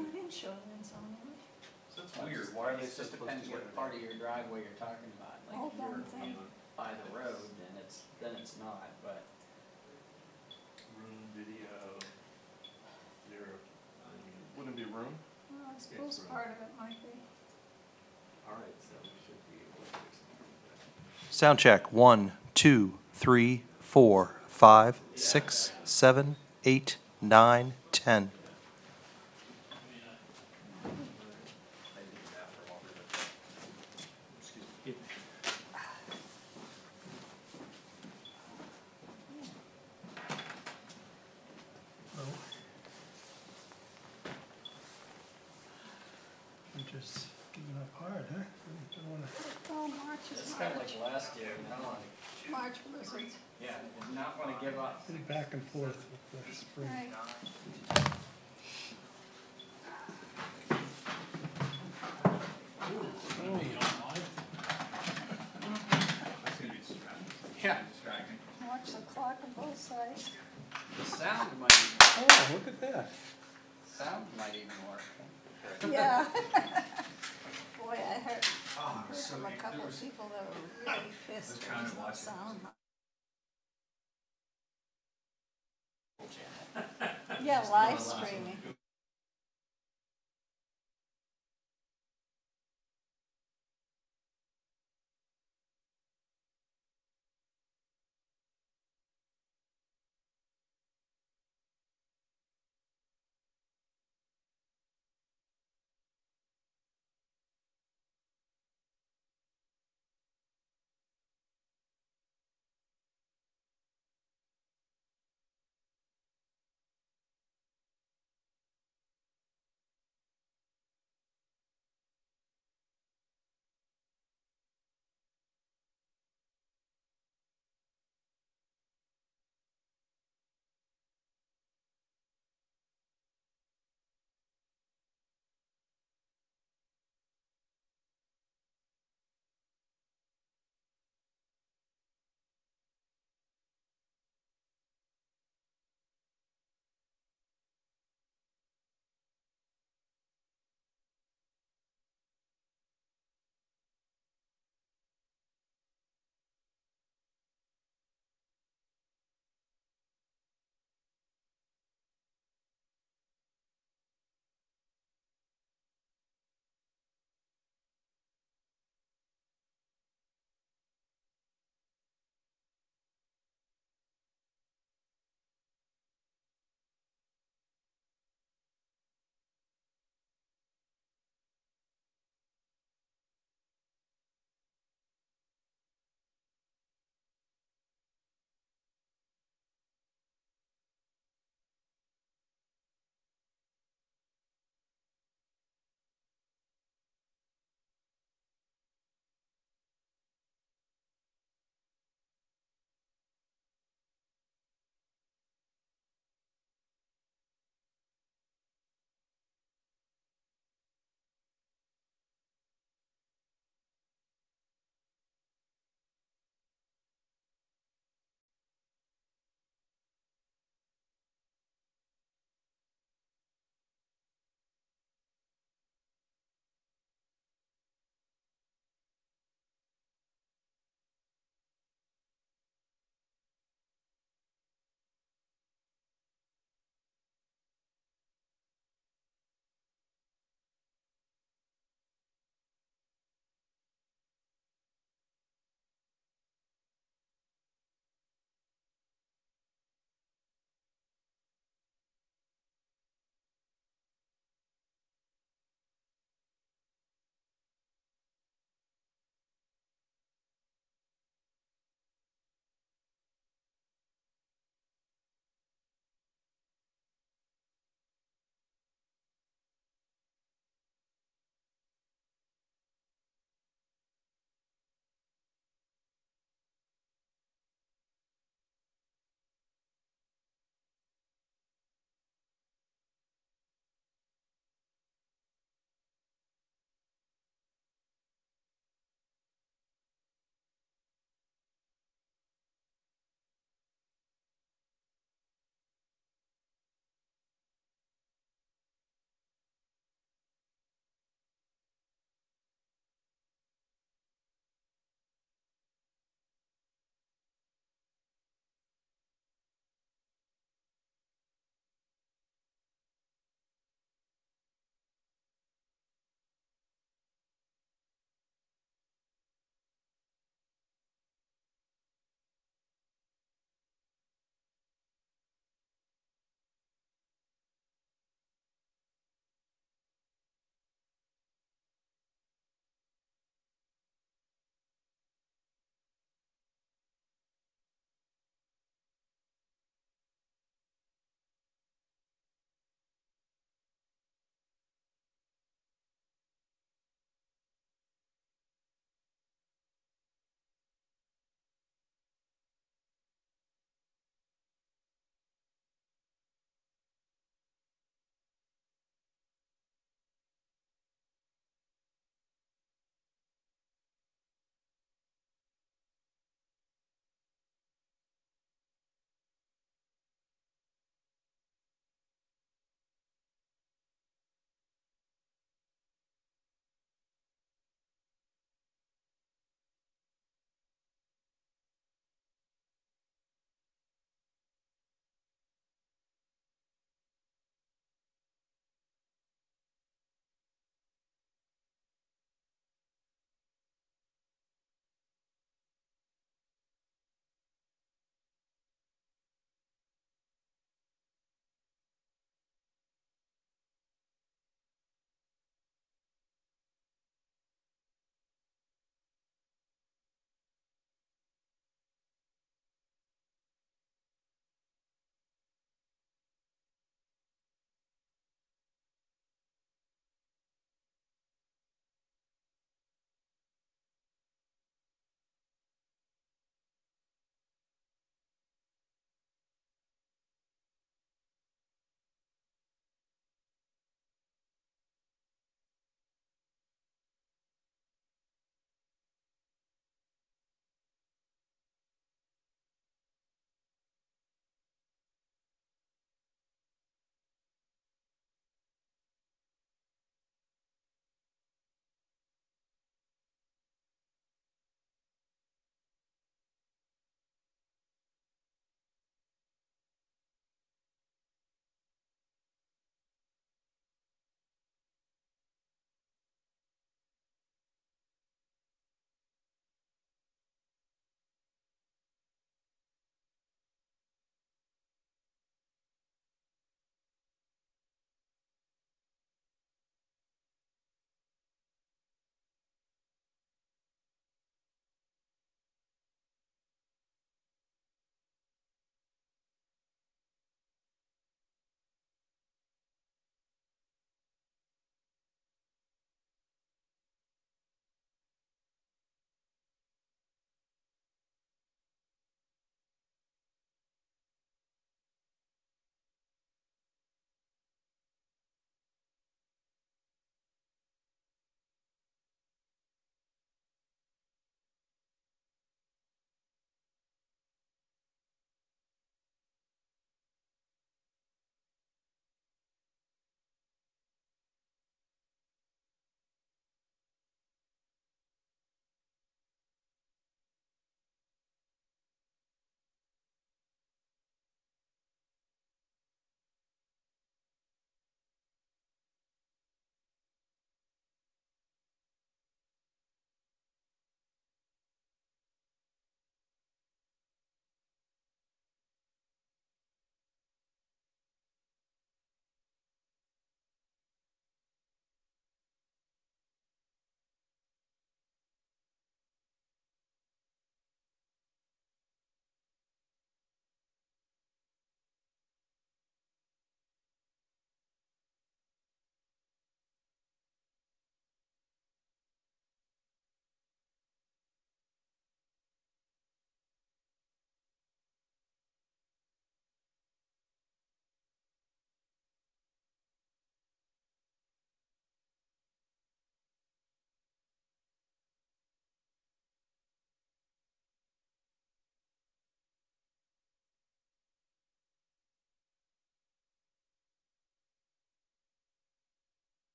I didn't show it on there. So it's weird. Why are they It just depends what part of your driveway you're talking about. Like Oh, if you're thing. by the road, then it's not, but. Room video. Zero. Wouldn't it be room? Well, I suppose part of it might be. Alright, so we should be able to fix it. Sound check. 1, 2, 3, 4, 5, 6, 7, 8, 9, 10. I'm just giving up hard, huh? Don't wanna... Oh, March is It's kind of March. like last year, you know, like, March blizzards. yeah, did not want to give up. Getting back and forth with the spring. Right. That's gonna be distracting. Yeah. Distracting. Watch the clock on both sides. The sound might even, Oh, look at that. sound might even work. Yeah. Boy, I heard Ah, so from a there couple was- of people that were really pissed Those there was kind of no watching. sound. Yeah, live streaming.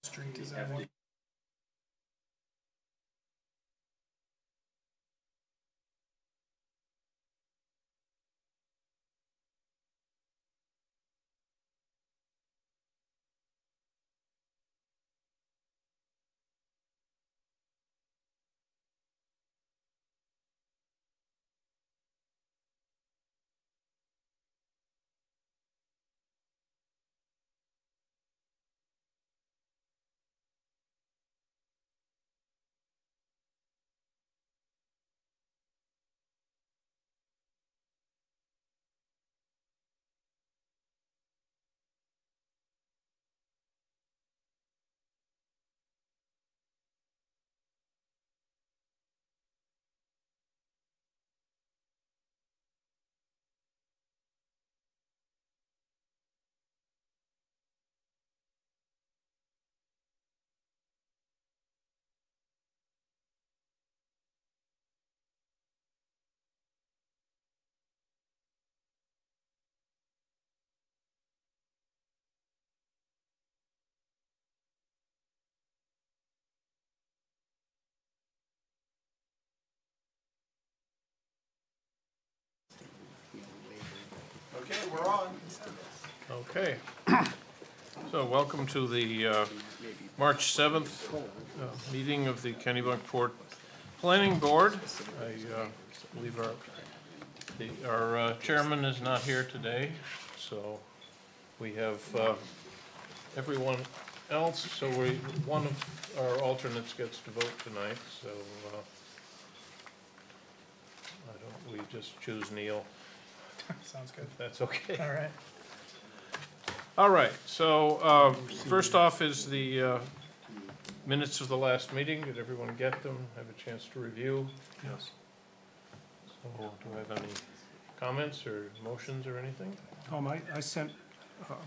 Street is that one? Okay, we're on. Okay. So welcome to the March 7th meeting of the Kennebunkport Planning Board. I believe our chairman is not here today, so we have everyone else. So one of our alternates gets to vote tonight, so why don't we just choose Neil? Sounds good. If that's okay. All right. All right, so first off is the minutes of the last meeting. Did everyone get them, have a chance to review? Yes. So do I have any comments or motions or anything? Tom, I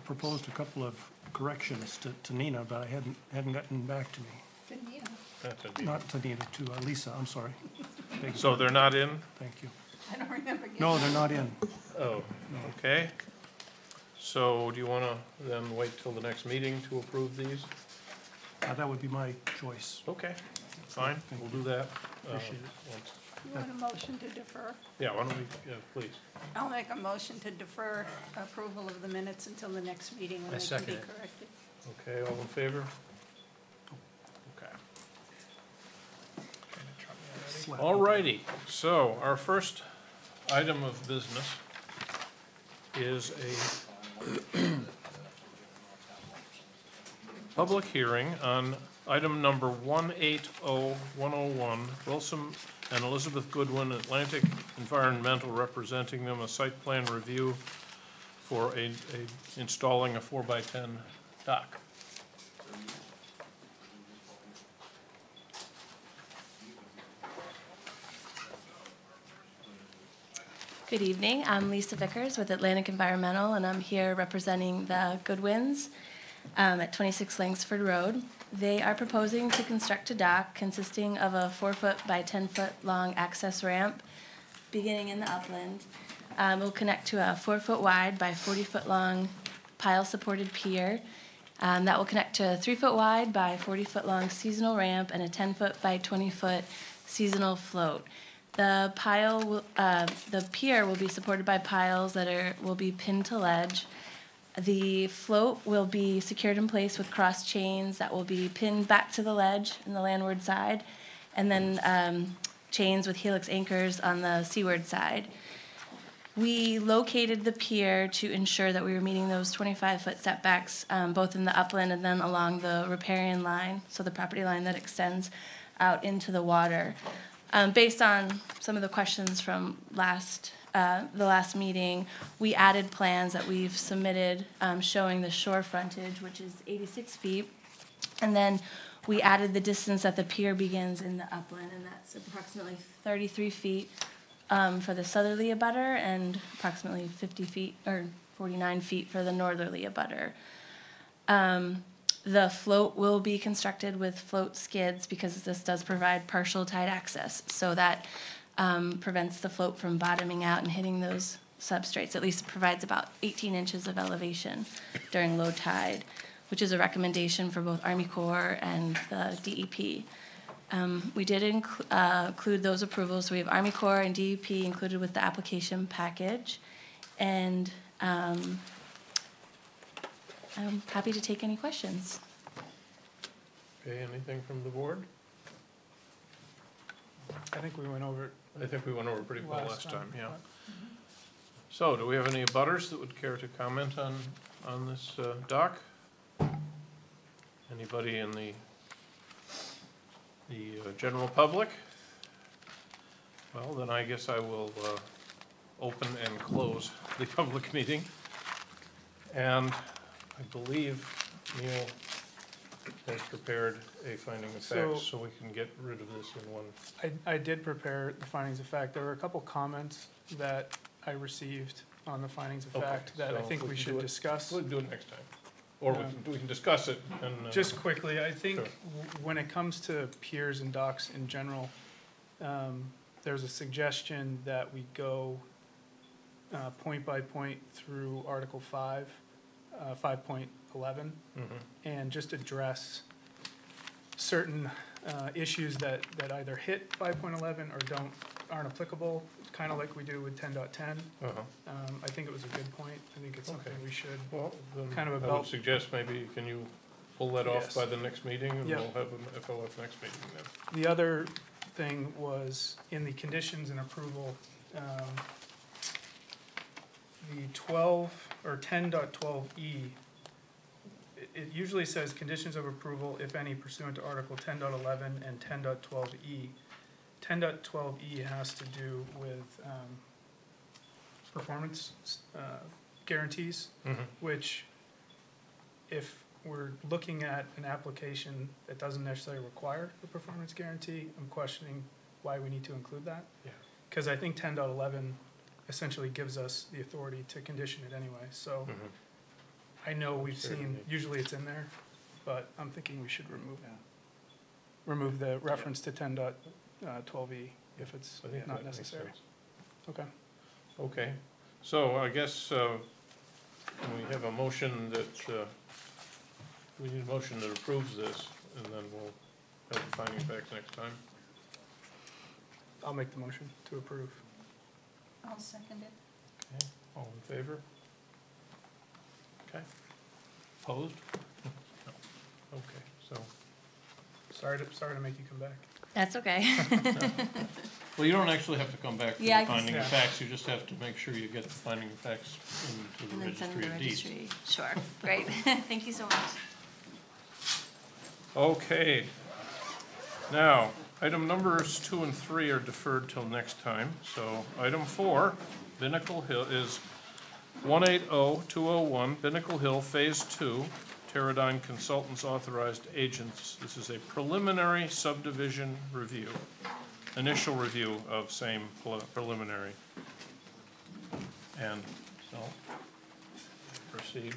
proposed a couple of corrections to Nina, but I hadn't gotten back to me. Vanilla. That's a- Not to Nina, to Lisa, I'm sorry. Beg So your they're not in? pardon. Thank you. I don't remember getting. No, they're not in. Oh, okay. So do you want to then wait till the next meeting to approve these? That would be my choice. Okay, fine, we'll do that. Appreciate it. once- You want a motion to defer? Yeah, why don't we, please. I'll make a motion to defer approval of the minutes until the next meeting when I they can second be it. corrected. Okay, all in favor? Okay. Slap. All righty, so our first item of business is a public hearing on item number 180101, Wilson and Elizabeth Goodwin, Atlantic Environmental, representing them, a site plan review for installing a 4x10 dock. Good evening. I'm Lisa Vickers with Atlantic Environmental, and I'm here representing the Goodwins at 26 Langsford Road. They are proposing to construct a dock consisting of a 4-foot by 10-foot long access ramp beginning in the upland. It will connect to a 4-foot wide by 40-foot long pile-supported pier that will connect to a 3-foot wide by 40-foot long seasonal ramp and a 10-foot by 20-foot seasonal float. The pier will be supported by piles that will be pinned to ledge. The float will be secured in place with cross chains that will be pinned back to the ledge in the landward side, and then chains with helix anchors on the seaward side. We located the pier to ensure that we were meeting those 25-foot setbacks, both in the upland and then along the riparian line, so the property line that extends out into the water. Based on some of the questions from the last meeting, we added plans that we've submitted showing the shore frontage, which is 86 feet. And then we added the distance that the pier begins in the upland, and that's approximately 33 feet for the southerly abutter and approximately 50 feet or 49 feet for the northerly abutter. The float will be constructed with float skids because this does provide partial tide access. So that prevents the float from bottoming out and hitting those substrates. At least it provides about 18 inches of elevation during low tide, which is a recommendation for both Army Corps and the DEP. We did include those approvals. So we have Army Corps and DEP included with the application package. And I'm happy to take any questions. Okay, anything from the board? I think we went over it I think we went over pretty well last time, yeah. Mm-hmm. So, do we have any abutters that would care to comment on this dock? Anybody in the general public? Well, then I guess I will open and close the public meeting. And I believe Neil has prepared a finding of facts, so we can get rid of this in one. I did prepare the findings of fact. There were a couple comments that I received on the findings of Okay, fact that I so think we can should do it- discuss. We'll do it next time. Or we can discuss it and. Just quickly, I think Sure. when it comes to piers and docks in general, there's a suggestion that we go point by point through Article 5, 5.11, and just address certain issues that either hit 5.11 or aren't applicable, kind of like we do with 10.10. I think it was a good point. I think it's something we should. Well, then Kind of I about- would suggest maybe, can you pull that off Yes. by the next meeting? And Yeah. we'll have a FOF next meeting then. The other thing was in the conditions and approval, the 12 or 10.12E, it usually says conditions of approval, if any, pursuant to Article 10.11 and 10.12E. 10.12E has to do with performance guarantees, which if we're looking at an application that doesn't necessarily require a performance guarantee, I'm questioning why we need to include that. Yeah. Because I think 10.11 essentially gives us the authority to condition it anyway, so I know we've seen, usually it's in there, but I'm thinking we should remove the reference to 10.12E if it's I think not that makes necessary. sense. Okay. Okay, so I guess we have a motion that, we need a motion that approves this, and then we'll have the finding facts next time. I'll make the motion to approve. I'll second it. Okay, all in favor? Okay. Opposed? No. Okay, so, Sorry to make you come back. That's okay. well, you don't actually have to come back for Yeah, I the can- finding of Yeah. facts, you just have to make sure you get the finding of facts into And the then send the registry of deeds. registry. Sure, great. Thank you so much. Okay. Now, item numbers 2 and 3 are deferred till next time. So item 4, Binnacle Hill is 180201, Binnacle Hill Phase 2, Teradyne Consultants Authorized Agents. This is a preliminary subdivision review, initial review of same preliminary. And so, proceed.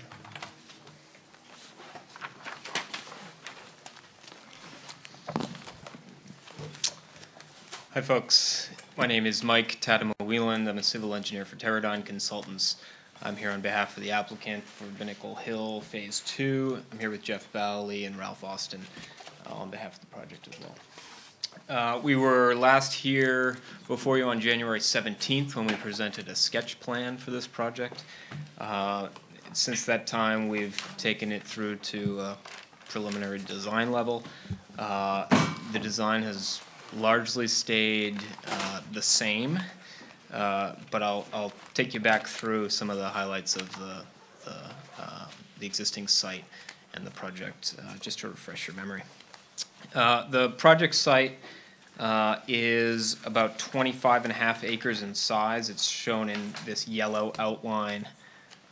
Hi folks, my name is Mike Tatama-Wieland. I'm a civil engineer for Teradyne Consultants. I'm here on behalf of the applicant for Binnacle Hill Phase 2. I'm here with Jeff Bowley and Ralph Austin on behalf of the project as well. We were last here before you on January 17th when we presented a sketch plan for this project. Since that time, we've taken it through to preliminary design level. The design has largely stayed the same, but I'll take you back through some of the highlights of the existing site and the project, just to refresh your memory. The project site is about 25.5 acres in size. It's shown in this yellow outline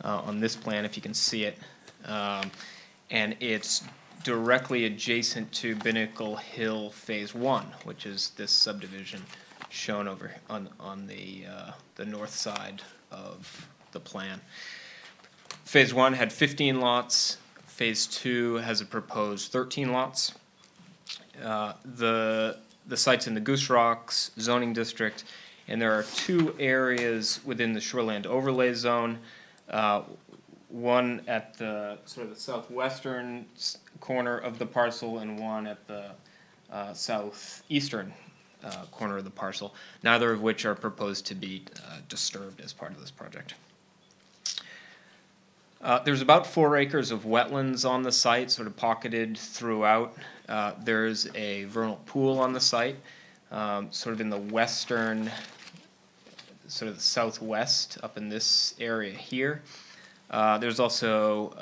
on this plan, if you can see it, and it's directly adjacent to Binnacle Hill Phase 1, which is this subdivision shown over on the north side of the plan. Phase 1 had 15 lots. Phase 2 has a proposed 13 lots. The site's in the Goose Rocks zoning district, and there are 2 areas within the shoreland overlay zone. One at the sort of the southwestern corner of the parcel, and one at the southeastern corner of the parcel, neither of which are proposed to be disturbed as part of this project. There's about 4 acres of wetlands on the site, sort of pocketed throughout. There's a vernal pool on the site, sort of in the western, sort of the southwest, up in this area here. There's also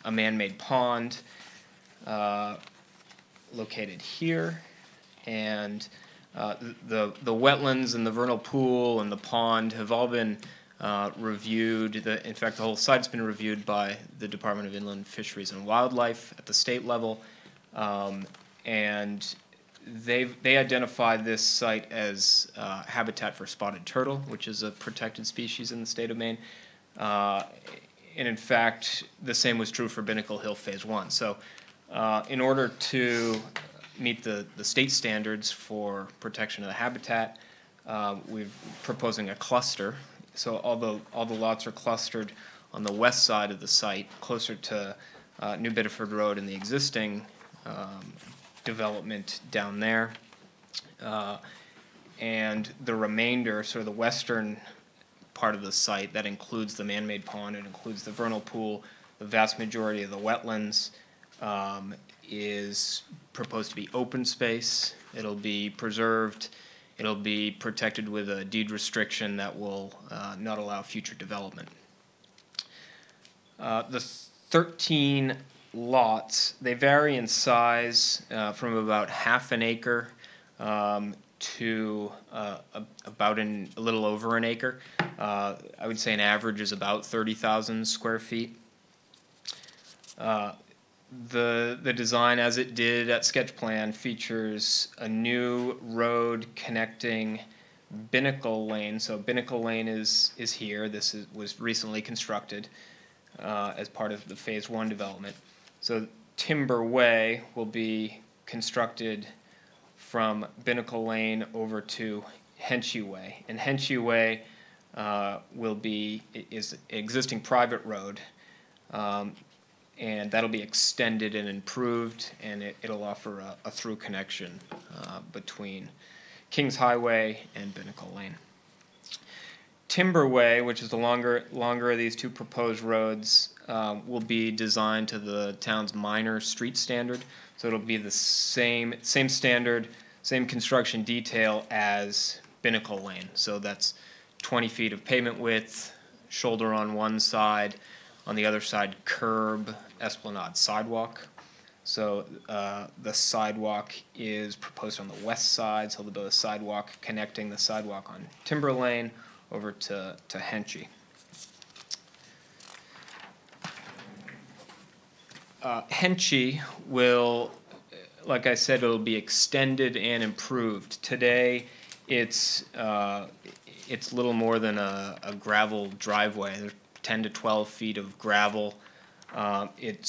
a man-made pond located here, and the wetlands and the vernal pool and the pond have all been reviewed. In fact, the whole site's been reviewed by the Department of Inland Fisheries and Wildlife at the state level, and they identified this site as habitat for spotted turtle, which is a protected species in the state of Maine. And in fact, the same was true for Binnacle Hill Phase 1. So in order to meet the state standards for protection of the habitat, we're proposing a cluster. So all the lots are clustered on the west side of the site, closer to New Bedford Road and the existing development down there. And the remainder, sort of the western part of the site, that includes the man-made pond, it includes the vernal pool, the vast majority of the wetlands, is proposed to be open space. It'll be preserved. It'll be protected with a deed restriction that will not allow future development. The 13 lots, they vary in size from about half an acre to about a little over an acre. I would say an average is about 30,000 square feet. The design, as it did at sketch plan, features a new road connecting Binnacle Lane. So Binnacle Lane is here. This was recently constructed as part of the Phase 1 development. So Timber Way will be constructed from Binnacle Lane over to Henchy Way. And Henchy Way is an existing private road, and that'll be extended and improved, and it'll offer a through connection between Kings Highway and Binnacle Lane. Timber Way, which is the longer of these 2 proposed roads, will be designed to the town's minor street standard. So it'll be the same standard, same construction detail as Binnacle Lane. So that's 20 feet of pavement width, shoulder on one side, on the other side curb, esplanade, sidewalk. So the sidewalk is proposed on the west side, so there'll be a sidewalk connecting the sidewalk on Timber Lane over to Henchy. Henchy will, like I said, it'll be extended and improved. Today, it's little more than a gravel driveway. There's 10 to 12 feet of gravel. It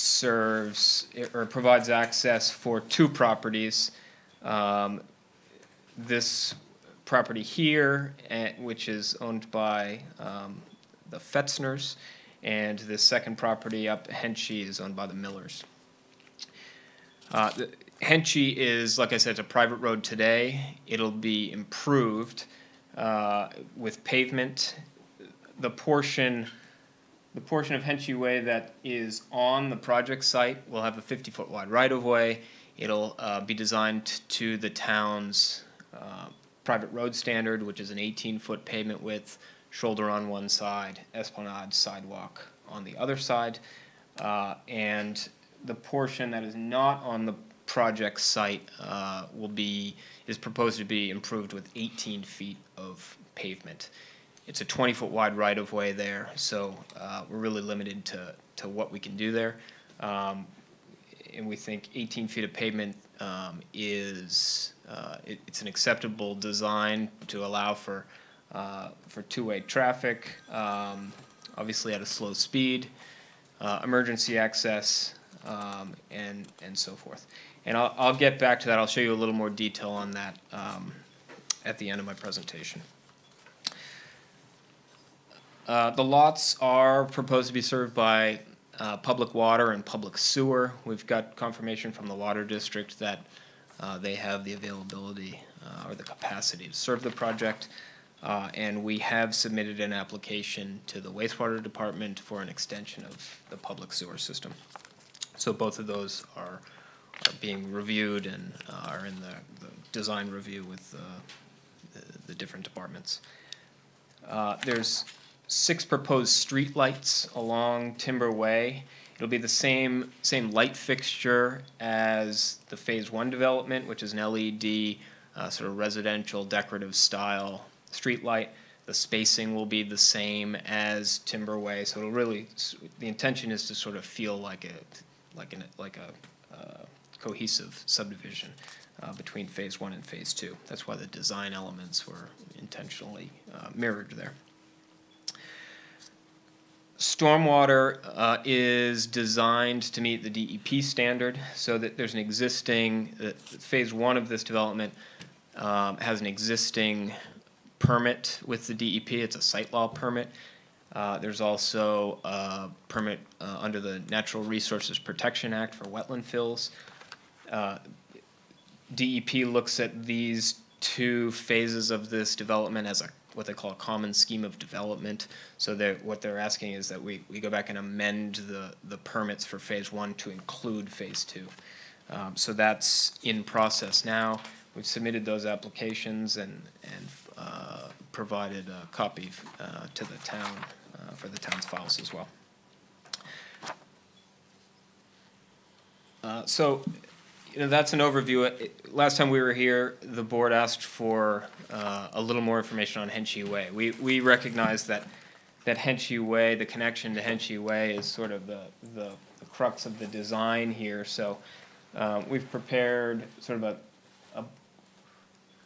provides access for 2 properties. This property here, which is owned by the Fetzners, and the second property up Henchy is owned by the Millers. Henchy is, like I said, it's a private road today. It'll be improved with pavement. The portion of Henchy Way that is on the project site will have a 50-foot wide right-of-way. It'll be designed to the town's private road standard, which is an 18-foot pavement width, shoulder on one side, esplanade, sidewalk on the other side. And the portion that is not on the project site is proposed to be improved with 18 feet of pavement. It's a 20-foot wide right-of-way there, so we're really limited to what we can do there. And we think 18 feet of pavement it's an acceptable design to allow for two-way traffic, obviously at a slow speed, emergency access, and so forth. And I'll get back to that. I'll show you a little more detail on that at the end of my presentation. The lots are proposed to be served by public water and public sewer. We've got confirmation from the water district that they have the availability or the capacity to serve the project. And we have submitted an application to the wastewater department for an extension of the public sewer system. So both of those are being reviewed and are in the design review with the different departments. There's 6 proposed street lights along Timber Way. It'll be the same light fixture as the Phase 1 development, which is an LED sort of residential decorative style street light. The spacing will be the same as Timber Way, so it'll really, the intention is to sort of feel like a cohesive subdivision between Phase 1 and Phase 2. That's why the design elements were intentionally mirrored there. Stormwater is designed to meet the DEP standard, so that there's an existing, Phase 1 of this development has an existing permit with the DEP. It's a site law permit. There's also a permit under the Natural Resources Protection Act for wetland fills. DEP looks at these 2 phases of this development as what they call a common scheme of development. So what they're asking is that we go back and amend the permits for Phase 1 to include Phase 2. So that's in process now. We've submitted those applications and provided a copy to the town for the town's files as well. So that's an overview. Last time we were here, the board asked for a little more information on Henchy Way. We recognize that Henchy Way, the connection to Henchy Way, is sort of the crux of the design here. So we've prepared sort of a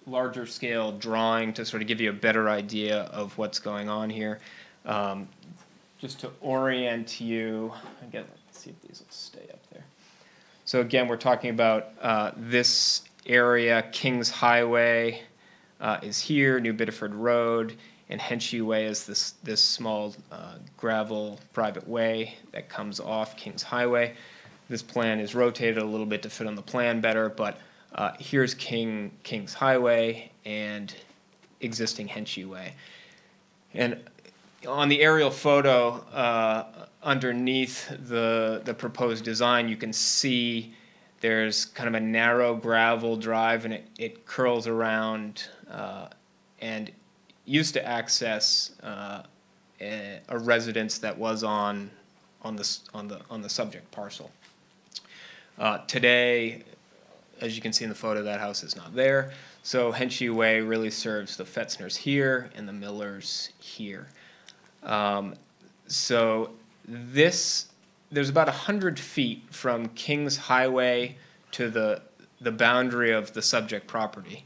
larger scale drawing to sort of give you a better idea of what's going on here. Just to orient you, again, let's see if these will stay up there. So again, we're talking about this area. Kings Highway is here, New Biddeford Road, and Henchy Way is this small gravel private way that comes off Kings Highway. This plan is rotated a little bit to fit on the plan better, but here's Kings Highway and existing Henchy Way. And on the aerial photo, underneath the proposed design, you can see there's kind of a narrow gravel drive, and it curls around and used to access a residence that was on the subject parcel. Today, as you can see in the photo, that house is not there. So Henchy Way really serves the Fetzners here and the Millers here. So there's about 100 feet from Kings Highway to the boundary of the subject property,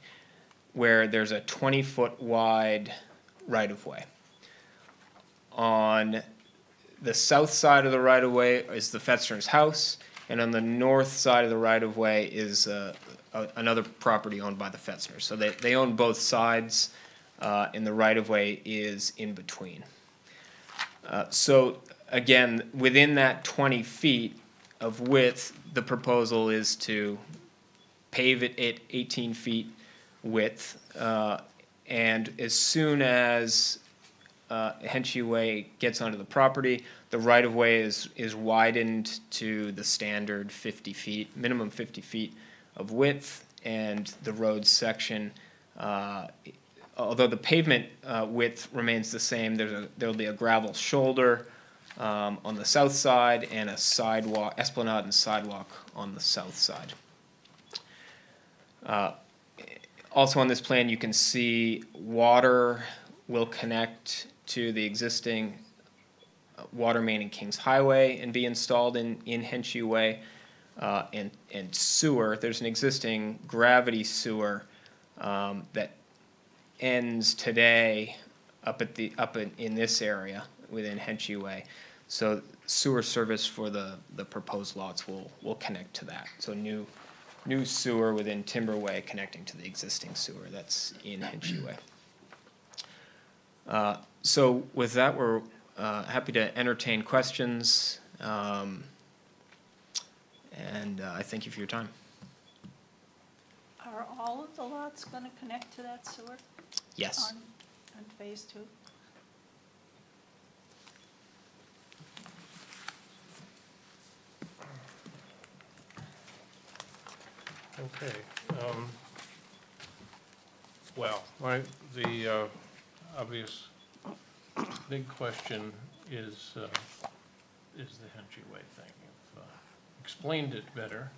where there's a 20-foot wide right-of-way. On the south side of the right-of-way is the Fetzner's house, and on the north side of the right-of-way is another property owned by the Fetzners. So they own both sides, and the right-of-way is in between. So again, within that 20 feet of width, the proposal is to pave it at 18 feet width, and as soon as Henchy Way gets onto the property, the right-of-way is widened to the standard 50 feet, minimum 50 feet of width, and the road section, although the pavement width remains the same, there'll be a gravel shoulder on the south side and a sidewalk, esplanade and sidewalk on the south side. Also on this plan, you can see water will connect to the existing water main in Kings Highway and be installed in Henchy Way, and sewer. There's an existing gravity sewer that ends today up in this area within Henchy Way. So sewer service for the proposed lots will connect to that. So new sewer within Timberway connecting to the existing sewer that's in Hinchy Way. So with that, we're happy to entertain questions, and I thank you for your time. Are all of the lots going to connect to that sewer Yes. on phase 2? Okay. Well, the obvious big question is the Hinchy Way thing. You've explained it better,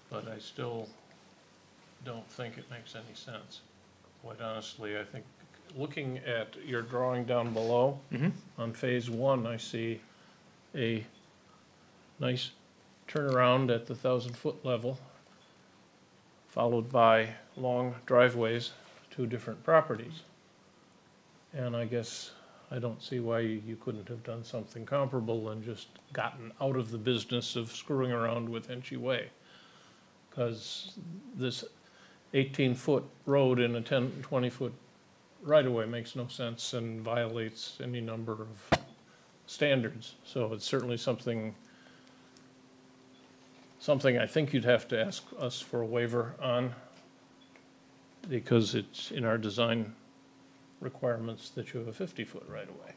but I still don't think it makes any sense. Quite honestly, I think looking at your drawing down below, on phase 1, I see a nice turnaround at the 1,000-foot level, followed by long driveways to different properties. And I guess I don't see why you couldn't have done something comparable and just gotten out of the business of screwing around with Hinchy Way. Because this 18-foot road in a 20-foot right-of-way makes no sense and violates any number of standards. So it's certainly something I think you'd have to ask us for a waiver on, because it's in our design requirements that you have a 50-foot right-of-way.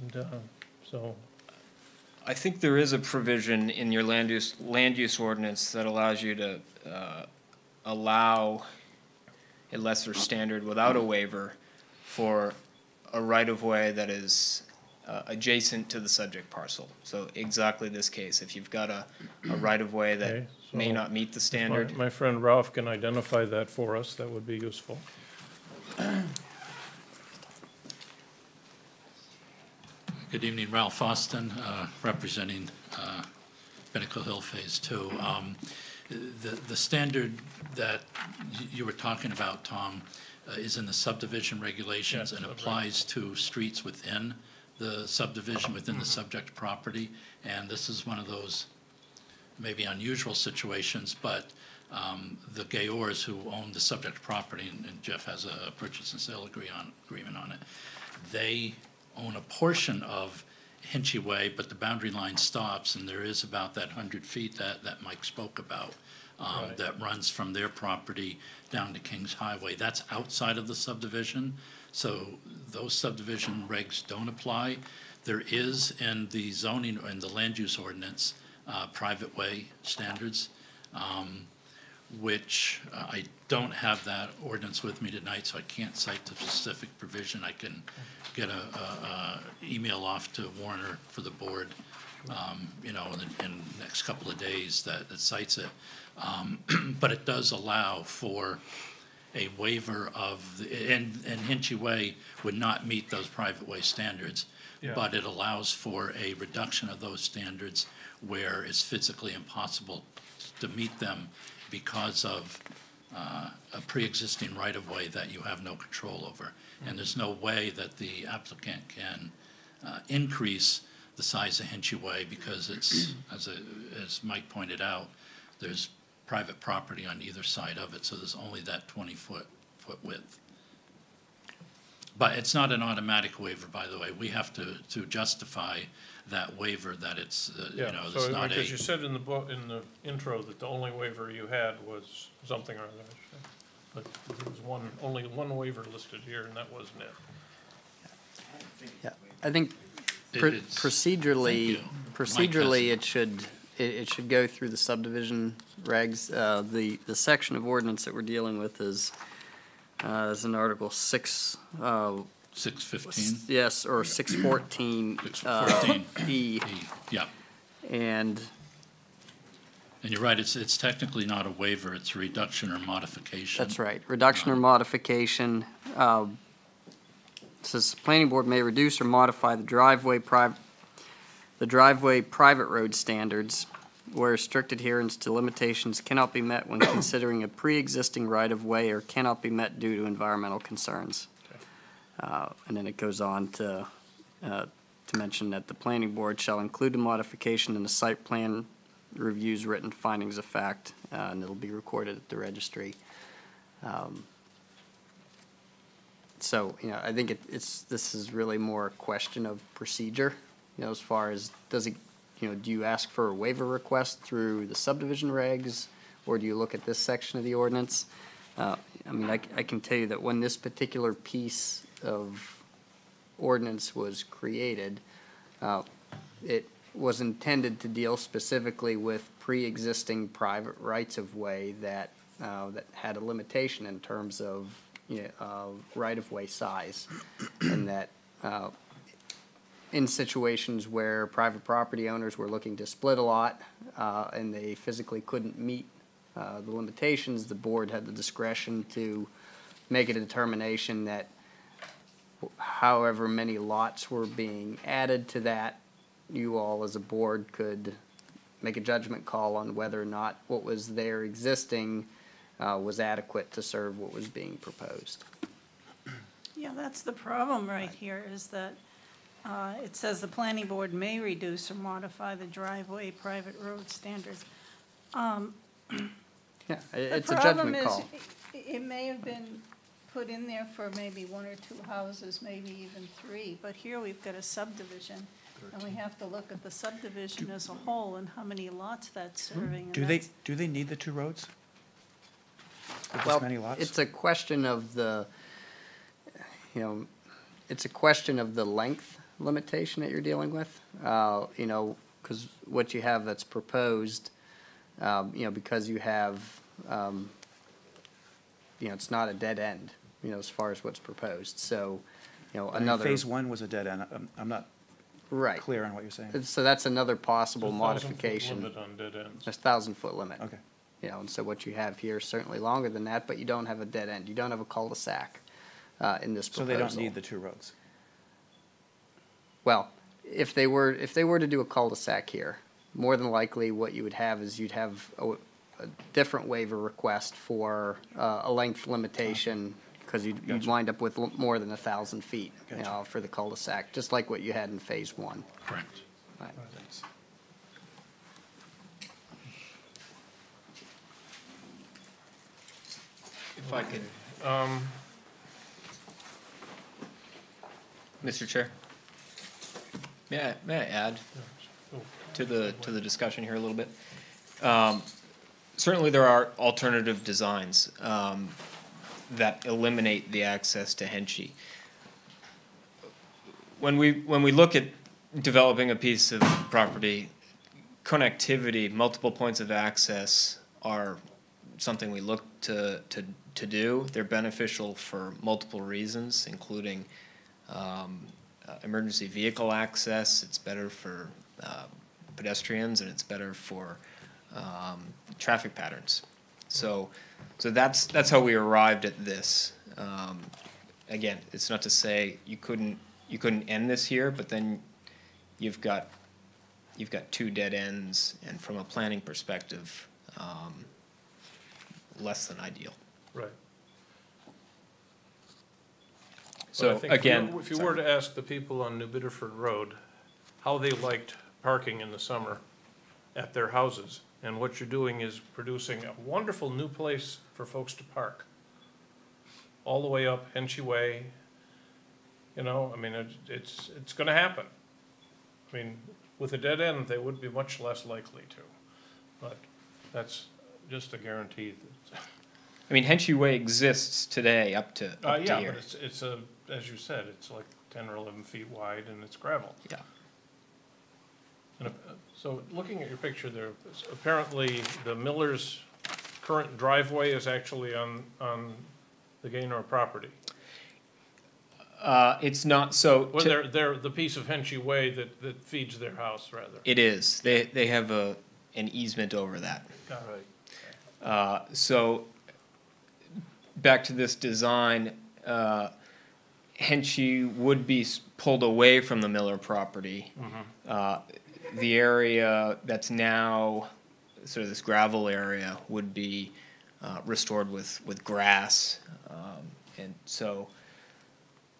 And so I think there is a provision in your land use ordinance that allows you to allow a lesser standard without a waiver for a right-of-way that is adjacent to the subject parcel. So exactly this case, if you've got a right-of-way that Okay, so may not meet the standard. my friend Ralph can identify that for us, that would be useful. Good evening, Ralph Austin, representing Pinnacle Hill Phase 2. The standard that you were talking about, Tom, is in the subdivision regulations, Yes, and that's applies to streets within the subdivision, within the subject property. And this is one of those maybe unusual situations, but the Gayors who own the subject property, and Jeff has a purchase and sale agreement on it, they own a portion of Hinchy Way, but the boundary line stops, and there is about that 100 feet that Mike spoke about, Right. that runs from their property down to Kings Highway. That's outside of the subdivision, so those subdivision regs don't apply. There is in the zoning, in the land use ordinance, private way standards, which I don't have that ordinance with me tonight, so I can't cite the specific provision. I can get a email off to Warner for the board, in the next couple of days that cites it. But it does allow for a waiver of, and Hinchy Way would not meet those private way standards, Yeah. but it allows for a reduction of those standards where it's physically impossible to meet them because of a pre-existing right-of-way that you have no control over. And there's no way that the applicant can increase the size of Hinchy Way because it's, as Mike pointed out, there's private property on either side of it, so there's only that 20-foot width. But it's not an automatic waiver, by the way. We have to justify that waiver that it's, it's So, not because you said in the book, in the intro, that the only waiver you had was something or other. But there was only one waiver listed here, and that wasn't it. Yeah, I think It's- procedurally, Thank you. Mike procedurally, has it should go through the subdivision regs. The section of ordinance that we're dealing with is in Article 6, 615. yes, or 614. 614. E, Yeah, and and you're right, it's technically not a waiver, it's a reduction or modification. that's right, reduction or modification. Says the planning board may reduce or modify the driveway private road standards where strict adherence to limitations cannot be met when considering a pre-existing right-of-way or cannot be met due to environmental concerns. And then it goes on to to mention that the planning board shall include a modification in the site plan reviews written findings of fact, and it'll be recorded at the registry. So, I think this is really more a question of procedure, as far as does it, do you ask for a waiver request through the subdivision regs, or do you look at this section of the ordinance? I can tell you that when this particular piece of ordinance was created, it was intended to deal specifically with pre-existing private rights-of-way that had a limitation in terms of right-of-way size, and that in situations where private property owners were looking to split a lot and they physically couldn't meet the limitations, the board had the discretion to make a determination that however many lots were being added to that, you all as a board could make a judgment call on whether or not what was there existing was adequate to serve what was being proposed. Yeah, that's the problem right here, is that it says the planning board may reduce or modify the driveway private road standards. Yeah, it's a judgment call. The problem is, it may have been put in there for maybe 1 or 2 houses, maybe even 3, but here we've got a subdivision, and we have to look at the subdivision as a whole and how many lots that's serving. and Do that's- they need the 2 roads? With Well, this many lots? it's a question of the, it's a question of the length limitation that you're dealing with. Because what you have that's proposed, because you have, it's not a dead end, as far as what's proposed. So, another. Phase 1 was a dead end. I'm not Right. clear on what you're saying. So that's another possible 1,000-foot modification. limit on dead ends. There's 1,000-foot limit. Okay. And so what you have here is certainly longer than that, but you don't have a dead end. You don't have a cul-de-sac in this So proposal. they don't need the 2 roads? Well, if they were to do a cul-de-sac here, more than likely what you would have is you'd have a different waiver request for a length limitation, because you'd Gotcha. wind up with more than 1,000 feet, Gotcha. for the cul-de-sac, just like what you had in phase 1. Correct. Right. Thanks. If I could, Mr. Chair, may I add to the discussion here a little bit? Certainly, there are alternative designs that eliminate the access to Henchy. When we look at developing a piece of property, connectivity, multiple points of access are something we look to do. They're beneficial for multiple reasons, including emergency vehicle access. It's better for pedestrians, and it's better for traffic patterns. So that's how we arrived at this. Again, it's not to say you couldn't end this here, but then you've got 2 dead ends, and from a planning perspective, less than ideal. Right. So But I think again, if you were to ask the people on New Bedford Road how they liked parking in the summer at their houses, and what you're doing is producing a wonderful new place for folks to park. All the way up Henchy Way, it's gonna happen. I mean, with a dead end, they would be much less likely to, but that's just a guarantee. Henchy Way exists today up to Yeah, here. but it's as you said, it's like 10 or 11 feet wide, and it's gravel. Yeah. And so looking at your picture there, apparently the Miller's current driveway is actually on the Gaynor property. It's not, so. Well, they're the piece of Henchy Way that feeds their house, rather. It is. They have an easement over that. Right. So, back to this design, Henchy would be pulled away from the Miller property. The area that's now sort of this gravel area would be restored with grass. And so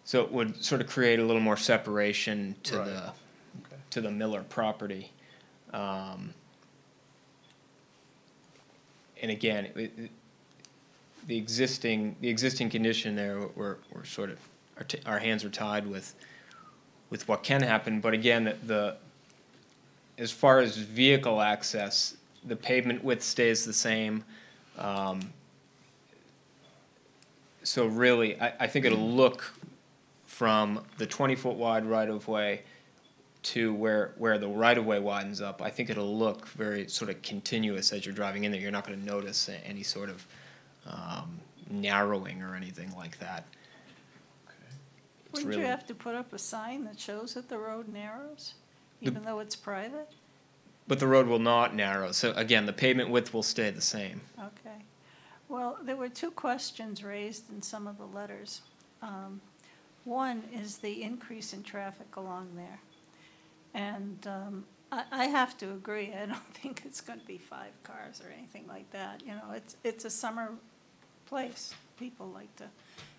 So it would sort of create a little more separation to Right. the, Okay. to the Miller property. And again, the existing condition there, we're sort of, our hands are tied with what can happen, but again, as far as vehicle access, the pavement width stays the same. So really, I think it'll look from the 20-foot wide right-of-way to where the right-of-way widens up. I think it'll look very sort of continuous as you're driving in there. You're not going to notice any sort of narrowing or anything like that. It's Wouldn't you really- have to put up a sign that shows that the road narrows, even though it's private? But the road will not narrow. So again, the pavement width will stay the same. Okay. Well, there were two questions raised in some of the letters. One is the increase in traffic along there. And I have to agree, I don't think it's going to be 5 cars or anything like that. You know, it's a summer place. People like to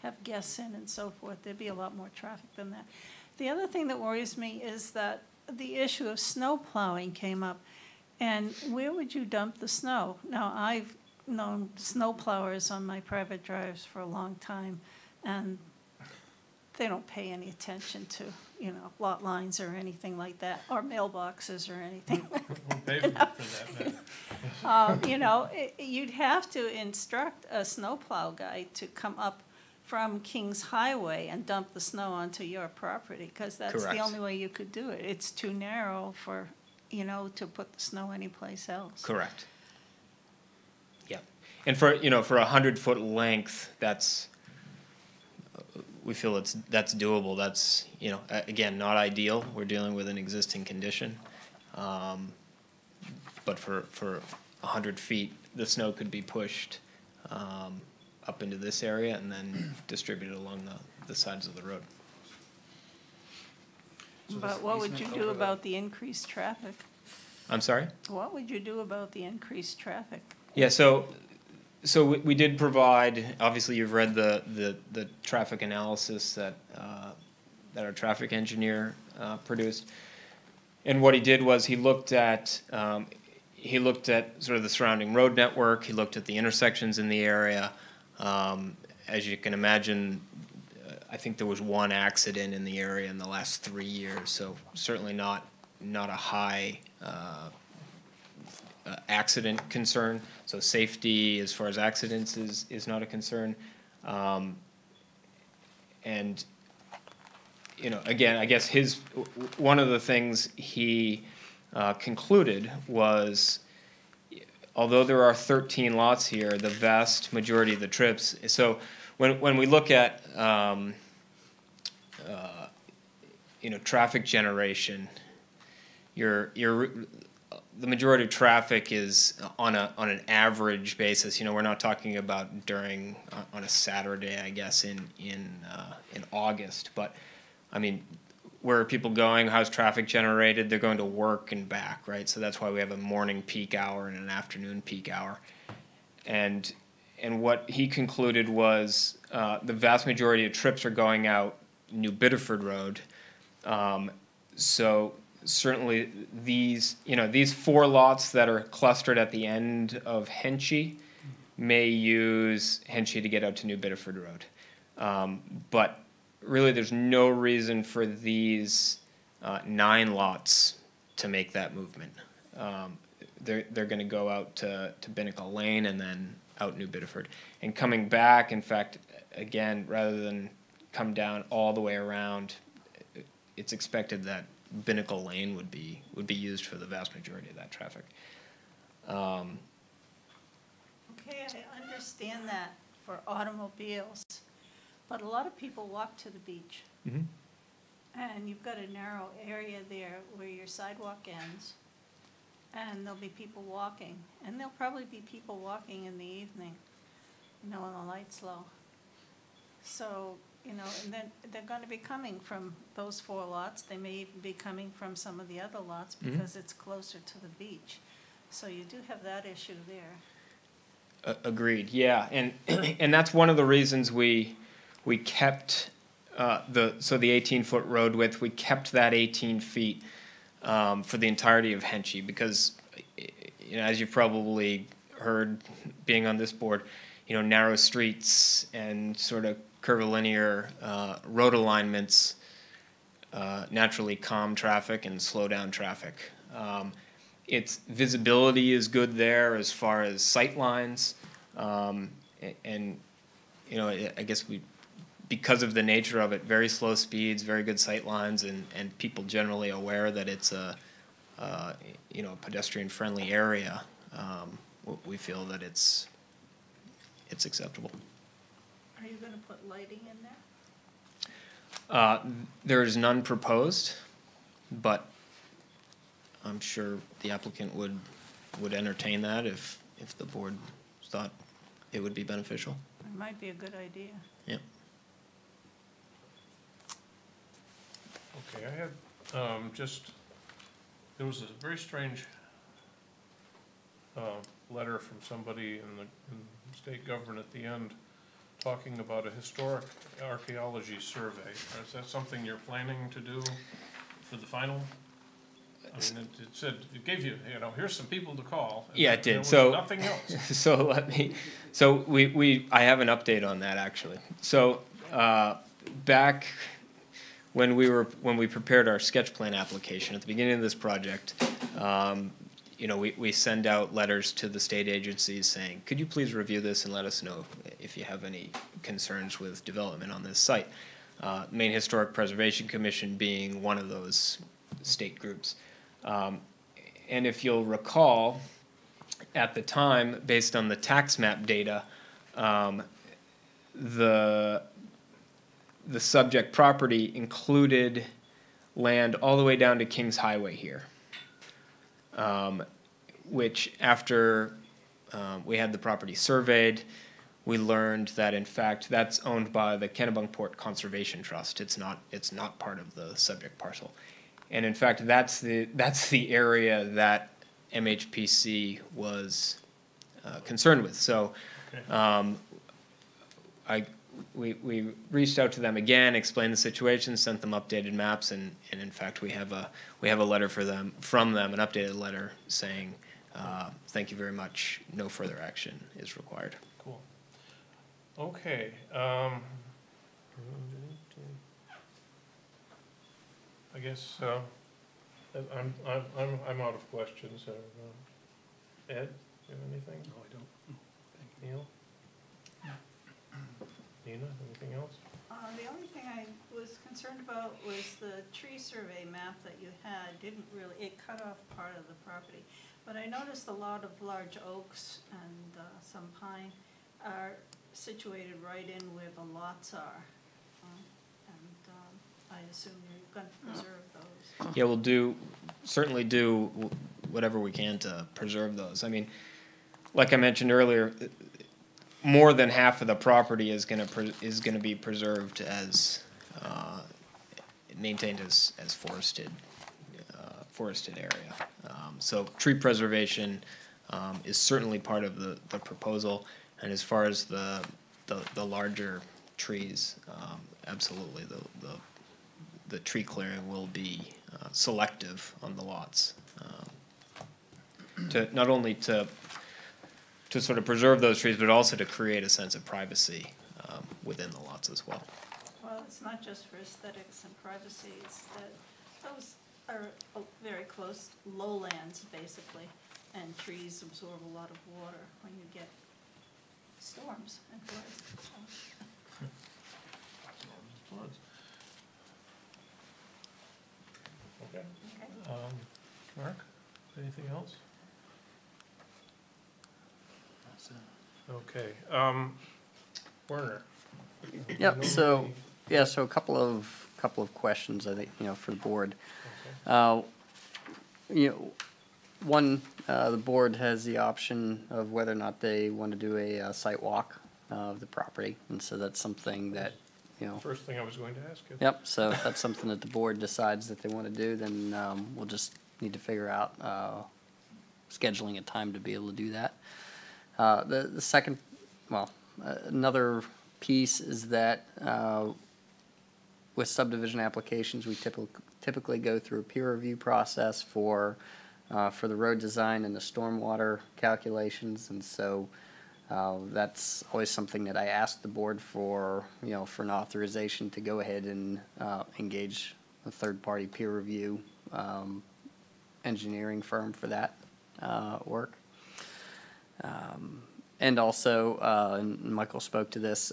have guests in and so forth. There'd be a lot more traffic than that. The other thing that worries me is that the issue of snow plowing came up. And where would you dump the snow? Now, I've known snow plowers on my private drives for a long time, and they don't pay any attention to, you know, lot lines or anything like that, or mailboxes or anything. Pavement for that matter. You know, you'd have to instruct a snowplow guy to come up from Kings Highway and dump the snow onto your property, because that's the Correct. only way you could do it. It's too narrow for, you know, to put the snow anyplace else. Correct. Yeah. And for, you know, for 100-foot length, that's, we feel that's doable. That's, you know, again, not ideal. We're dealing with an existing condition. But for 100 feet, the snow could be pushed up into this area and then distributed along the sides of the road. But what would you do about the increased traffic? I'm sorry? What would you do about the increased traffic? Yeah, so we did provide, obviously you've read the traffic analysis that our traffic engineer produced. And what he did was he looked at sort of the surrounding road network, he looked at the intersections in the area. As you can imagine, I think there was 1 accident in the area in the last 3 years, so certainly not a high accident concern. So safety as far as accidents is not a concern. And, you know, again, I guess one of the things he concluded was, although there are 13 lots here, the vast majority of the trips, so when we look at you know, traffic generation, the majority of traffic is on an average basis. You know, we're not talking about on a Saturday, I guess, in August. But I mean, where are people going? How's traffic generated? They're going to work and back, right? So that's why we have a morning peak hour and an afternoon peak hour. And what he concluded was the vast majority of trips are going out New Biddeford Road. So certainly these 4 lots that are clustered at the end of Henchy may use Henchy to get out to New Biddeford Road. But really there's no reason for these 9 lots to make that movement. They're going to go out to Binnacle Lane and then out New Biddeford. And coming back, in fact, again, rather than come down all the way around, it's expected that Binnacle Lane would be used for the vast majority of that traffic. Okay, I understand that for automobiles, but a lot of people walk to the beach. Mm-hmm. And you've got a narrow area there where your sidewalk ends, and there'll be people walking. And there'll probably be people walking in the evening, you know, when the light's low. So, you know, and then they're gonna be coming from those 4 lots. They may even be coming from some of the other lots because it's closer to the beach. So you do have that issue there. Agreed, yeah. And and that's one of the reasons we kept So the 18-foot road width, we kept that 18 feet for the entirety of Henchy because, you know, as you've probably heard being on this board, you know, narrow streets and sort of curvilinear road alignments naturally calm traffic and slow down traffic. Its visibility is good there as far as sight lines, and you know, I guess because of the nature of it, very slow speeds, very good sight lines, and people generally aware that it's a you know, pedestrian-friendly area. We feel that it's acceptable. Are you gonna put lighting in there? There is none proposed, but I'm sure the applicant would entertain that if the board thought it would be beneficial. It might be a good idea. Yep. Okay, I had, there was a very strange letter from somebody in the state government at the end talking about a historic archaeology survey. Is that something you're planning to do for the final? I mean, it said, it gave you, you know, here's some people to call. Yeah, it There did. was So nothing else. So I have an update on that actually. So back when we prepared our sketch plan application at the beginning of this project, you know, we send out letters to the state agencies saying, could you please review this and let us know if you have any concerns with development on this site. Maine Historic Preservation Commission being one of those state groups. And if you'll recall, at the time, based on the tax map data, the subject property included land all the way down to Kings Highway here, which after we had the property surveyed, we learned that in fact that's owned by the Kennebunkport Conservation Trust. It's not part of the subject parcel, and in fact that's the area that MHPC was concerned with. So we reached out to them again, explained the situation, sent them updated maps, and in fact we have a letter from them, an updated letter saying thank you very much, no further action is required. Cool. Okay. I guess I'm out of questions. Ed, you have anything? No, I don't. Neil? Nina, anything else? The only thing I was concerned about was the tree survey map that you had it cut off part of the property. But I noticed a lot of large oaks and some pine are situated right in where the lots are. I assume you're going to preserve those. Yeah, we'll certainly do whatever we can to preserve those. I mean, like I mentioned earlier, more than half of the property is going to be preserved as maintained as forested area. So tree preservation is certainly part of the proposal, and as far as the larger trees, absolutely the tree clearing will be selective on the lots, to not only to sort of preserve those trees, but also to create a sense of privacy within the lots as well. Well, it's not just for aesthetics and privacy, it's that those are very close lowlands, basically, and trees absorb a lot of water when you get storms and floods. Floods. Okay. Okay. Mark, anything else? Okay. Werner. Yep, so a couple of questions, I think, you know, for the board. Okay. You know, one, the board has the option of whether or not they want to do a site walk of the property, and so that's something that, you know. First thing I was going to ask you. Yep, so if that's something that the board decides that they want to do, then we'll just need to figure out scheduling a time to be able to do that. The second, another piece is that with subdivision applications, we typically go through a peer review process for the road design and the stormwater calculations, and so that's always something that I ask the board for, for an authorization to go ahead and engage a third-party peer review engineering firm for that work. And also, and Michael spoke to this,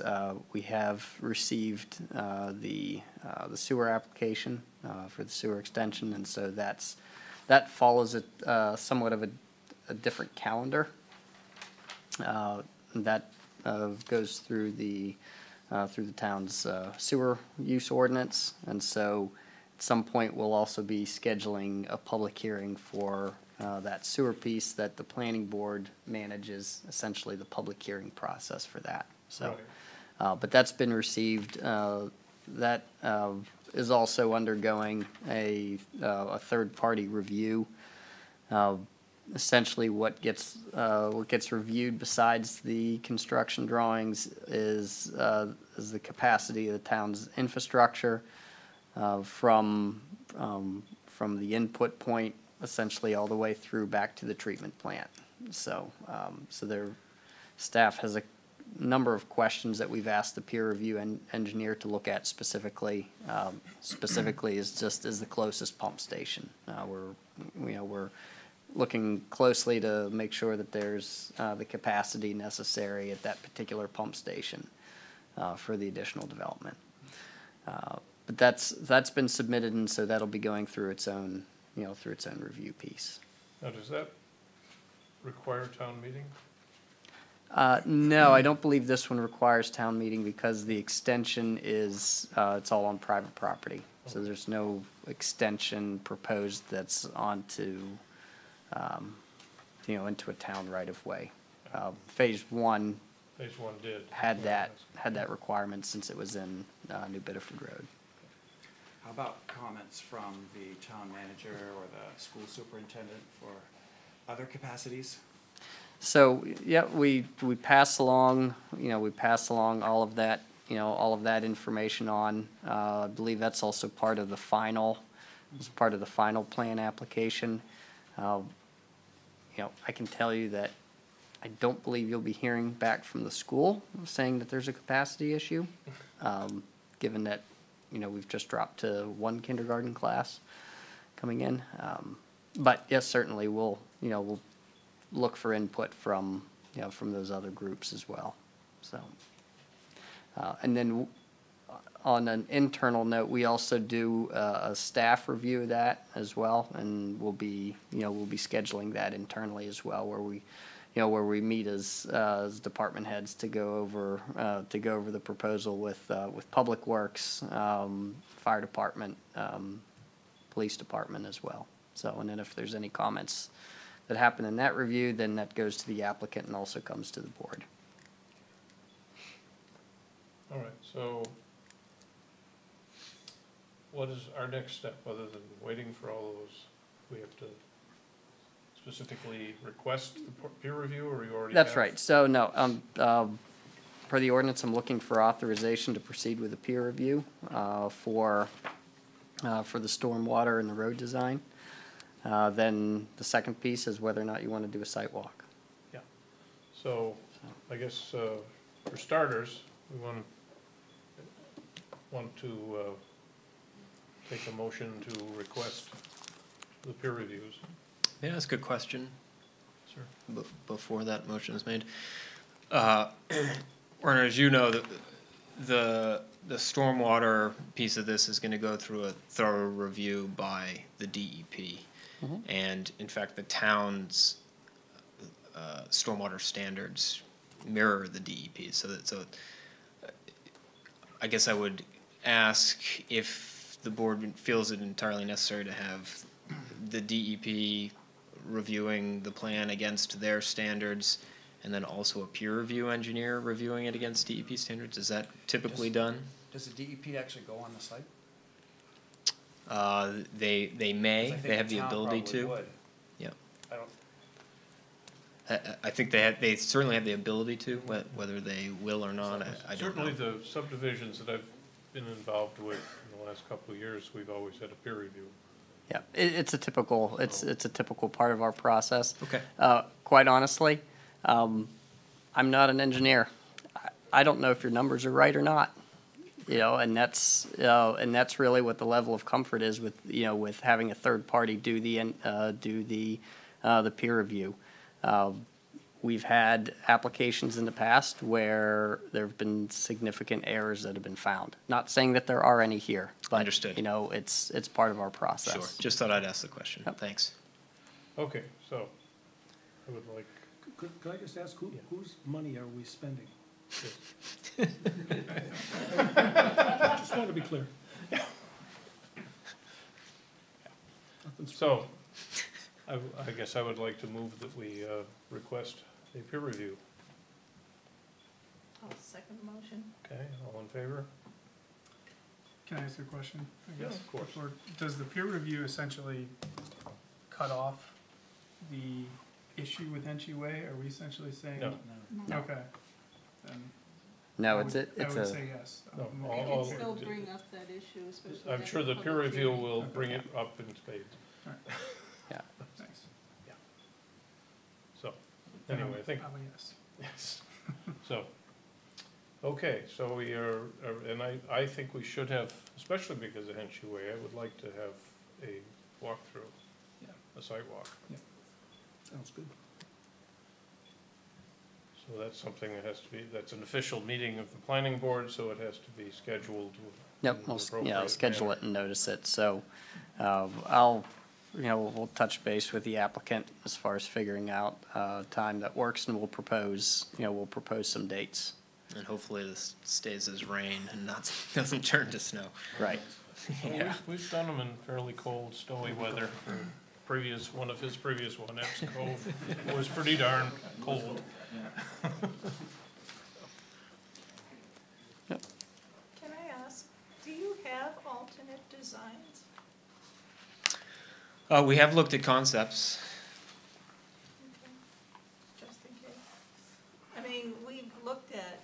we have received the sewer application for the sewer extension, and so that follows somewhat of a different calendar. That goes through the town's sewer use ordinance, and so at some point we'll also be scheduling a public hearing for that sewer piece that the planning board manages, essentially the public hearing process for that. So, but that's been received. That is also undergoing a third-party review. Essentially, what gets reviewed besides the construction drawings is the capacity of the town's infrastructure from the input point essentially all the way through back to the treatment plant. So, their staff has a number of questions that we've asked the peer review engineer to look at specifically. Specifically is the closest pump station. We're looking closely to make sure that there's the capacity necessary at that particular pump station for the additional development. But that's been submitted, and so that'll be going through its own review piece. Now, does that require town meeting? No, I don't believe this one requires town meeting because the extension is, it's all on private property. So there's no extension proposed that's onto, into a town right of way. Phase one Phase one did. had that requirement since it was in New Bedford Road. How about comments from the town manager or the school superintendent for other capacities? So, yeah, we pass along, all of that, information on. I believe that's also part of the final plan application. I can tell you that I don't believe you'll be hearing back from the school saying that there's a capacity issue, given that, we've just dropped to one kindergarten class coming in. But yes, certainly we'll look for input from those other groups as well. So, and then on an internal note, we also do a staff review of that as well, and we'll be scheduling that internally as well, where we meet as department heads to go over the proposal with Public Works, Fire Department, Police Department as well. So, and then if there's any comments that happen in that review, then that goes to the applicant and also comes to the board. All right, so what is our next step other than waiting for all those? We have to specifically request the peer review, or you already have? That's right. So no, per the ordinance, I'm looking for authorization to proceed with a peer review for the stormwater and the road design. Then the second piece is whether or not you want to do a site walk. Yeah. So I guess for starters, we want to take a motion to request the peer reviews. May I ask a question? Sure. Before that motion is made? Werner, as you know, the stormwater piece of this is going to go through a thorough review by the DEP. Mm-hmm. And in fact, the town's stormwater standards mirror the DEP. So I guess I would ask if the board feels it entirely necessary to have the DEP reviewing the plan against their standards, and then also a peer review engineer reviewing it against DEP standards. Is that typically done? Does the DEP actually go on the site? They may. They have the ability to. Would. Yeah. I don't. I think they certainly have the ability to. Whether they will or not, I don't know. Certainly, the subdivisions that I've been involved with in the the last couple of years, we've always had a peer review. Yeah, it's a typical, it's a typical part of our process. Okay. Quite honestly, I'm not an engineer. I don't know if your numbers are right or not. You know, and that's really what the level of comfort is with, you know, with having a third party do the peer review. We've had applications in the past where there have been significant errors that have been found. Not saying that there are any here, but Understood. you know, it's part of our process. Sure, just thought I'd ask the question. Yep. Thanks. Okay, so I would like, Could I just ask, whose money are we spending? Just want to be clear. Nothing's so I guess I would like to move that we request a peer review. I'll second the motion. Okay, all in favor? Can I ask a question? I Yeah, guess, of course. before- Does the peer review essentially cut off the issue with Henchy Way? Are we essentially saying? No. Okay. Then No, I it's would- a, I it's would a, say yes. No, I'm all- We okay all- with can it. still bring up that issue, especially. I'm at sure the public peer review hearing. will bring it up in spades. yeah. Thanks. So, anyway, I think, I'm a yes. yes. So, okay, so we are, and I think we should have, especially because of Henchy Way, I would like to have a walkthrough, a site walk. Sounds good. So that's something that has to be, that's an official meeting of the planning board, so it has to be scheduled. Yep, in we'll, an I'll appropriate schedule manner. it and notice it, so, we'll touch base with the applicant as far as figuring out, time that works, and we'll propose some dates. And hopefully this stays as rain and not, doesn't turn to snow. Right. Well, Yeah. we've done them in fairly cold, snowy weather. One of his previous one, Epps Cove, was pretty darn cold. Can I ask, do you have alternate designs? We have looked at concepts. Just in case. I mean, we've looked at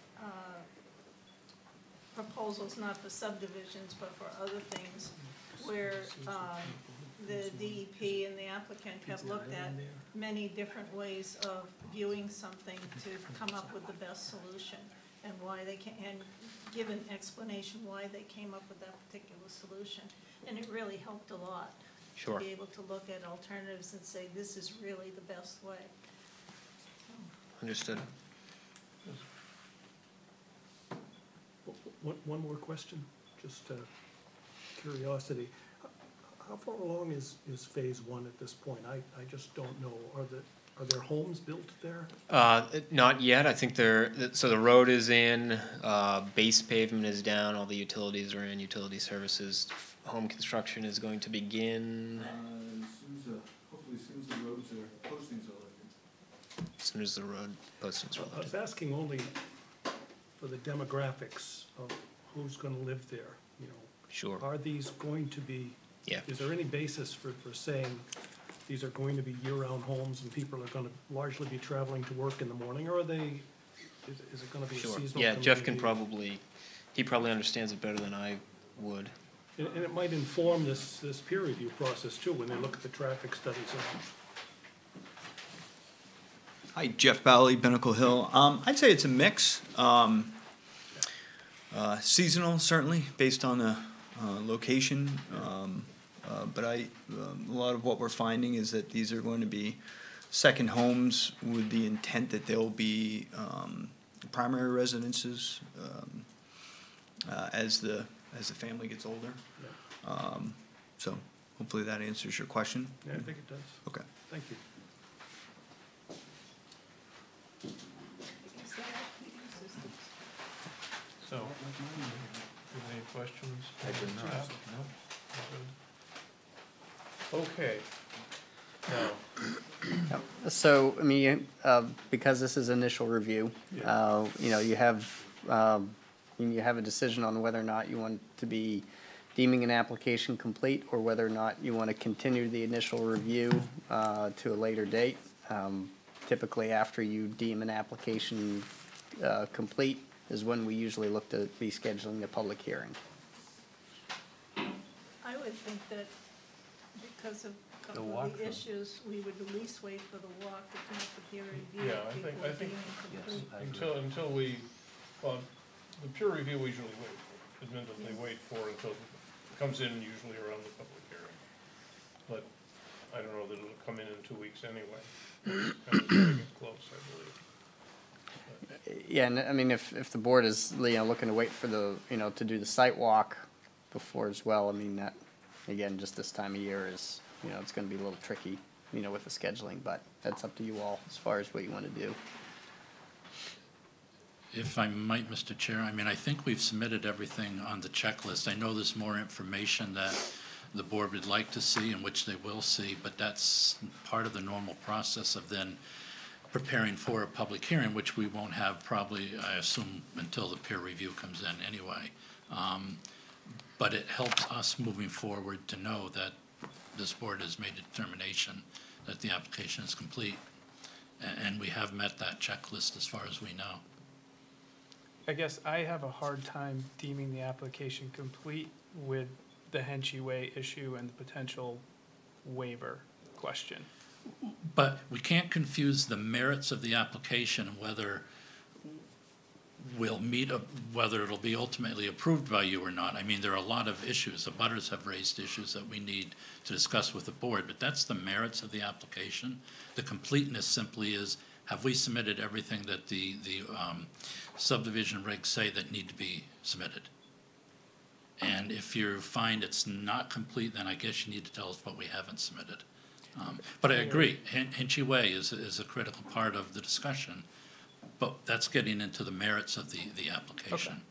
proposals, not for subdivisions, but for other things, where the DEP and the applicant have looked at many different ways of viewing something to come up with the best solution, and why they can, and give an explanation why they came up with that particular solution. And it really helped a lot. Sure. To be able to look at alternatives and say, this is really the best way. Understood. One more question, just curiosity. How far along is phase one at this point? I just don't know. Are there homes built there? Not yet. I think so the road is in, base pavement is down, all the utilities are in, utility services. Home construction is going to begin Hopefully as soon as the roads are, postings are lifted. as soon as the road postings are I was lifted. asking only for the demographics of who's gonna live there, you know. Sure. Are these going to be, Yeah. is there any basis for saying these are going to be year-round homes and people are gonna largely be traveling to work in the morning, or are they, is it gonna be a Sure. seasonal Yeah, Jeff can community? he probably understands it better than I would. And it might inform this peer review process too, when they look at the traffic studies. Hi, Jeff Bally, Pinnacle Hill. I'd say it's a mix. Seasonal, certainly, based on the location. But a lot of what we're finding is that these are going to be second homes with the intent that they'll be primary residences as the family gets older. So hopefully that answers your question. Yeah, I think it does. Okay. Thank you. Is that heating systems? So, do you have any questions? I do not. No. Okay. Now, So, I mean, because this is initial review, you know, you have a decision on whether or not you want to be deeming an application complete, or whether or not you want to continue the initial review to a later date. Typically, after you deem an application complete is when we usually look to be scheduling the public hearing. think that because of a The couple of the walkthrough. issues, we would at least wait for the walk, if not the peer review, Yeah, I think, before being yes, complete. until we, well, the peer review we usually wait for, admittedly wait for until it comes in usually around the public hearing. But I don't know that it'll come in 2 weeks anyway. It's kind of getting close, I believe. Yeah, and I mean, if the board is, looking to wait for the, to do the site walk before as well, I mean, that, again, just this time of year is, it's gonna be a little tricky, with the scheduling, but that's up to you all as far as what you wanna do. If I might, Mr. Chair, I mean, I think we've submitted everything on the checklist. I know there's more information that the board would like to see and which they will see, but that's part of the normal process of then preparing for a public hearing, which we won't have probably, I assume, until the peer review comes in anyway. But it helps us moving forward to know that this board has made a determination that the application is complete. And we have met that checklist as far as we know. I guess I have a hard time deeming the application complete with the Henchy Way issue and the potential waiver question. But we can't confuse the merits of the application and whether we'll meet, whether it'll be ultimately approved by you or not. I mean, there are a lot of issues. The butters have raised issues that we need to discuss with the board, but that's the merits of the application. The completeness simply is, have we submitted everything that the subdivision regs say that need to be submitted? And if you find it's not complete, then I guess you need to tell us what we haven't submitted. But I agree, Henchy Way is a critical part of the discussion, but that's getting into the merits of the application.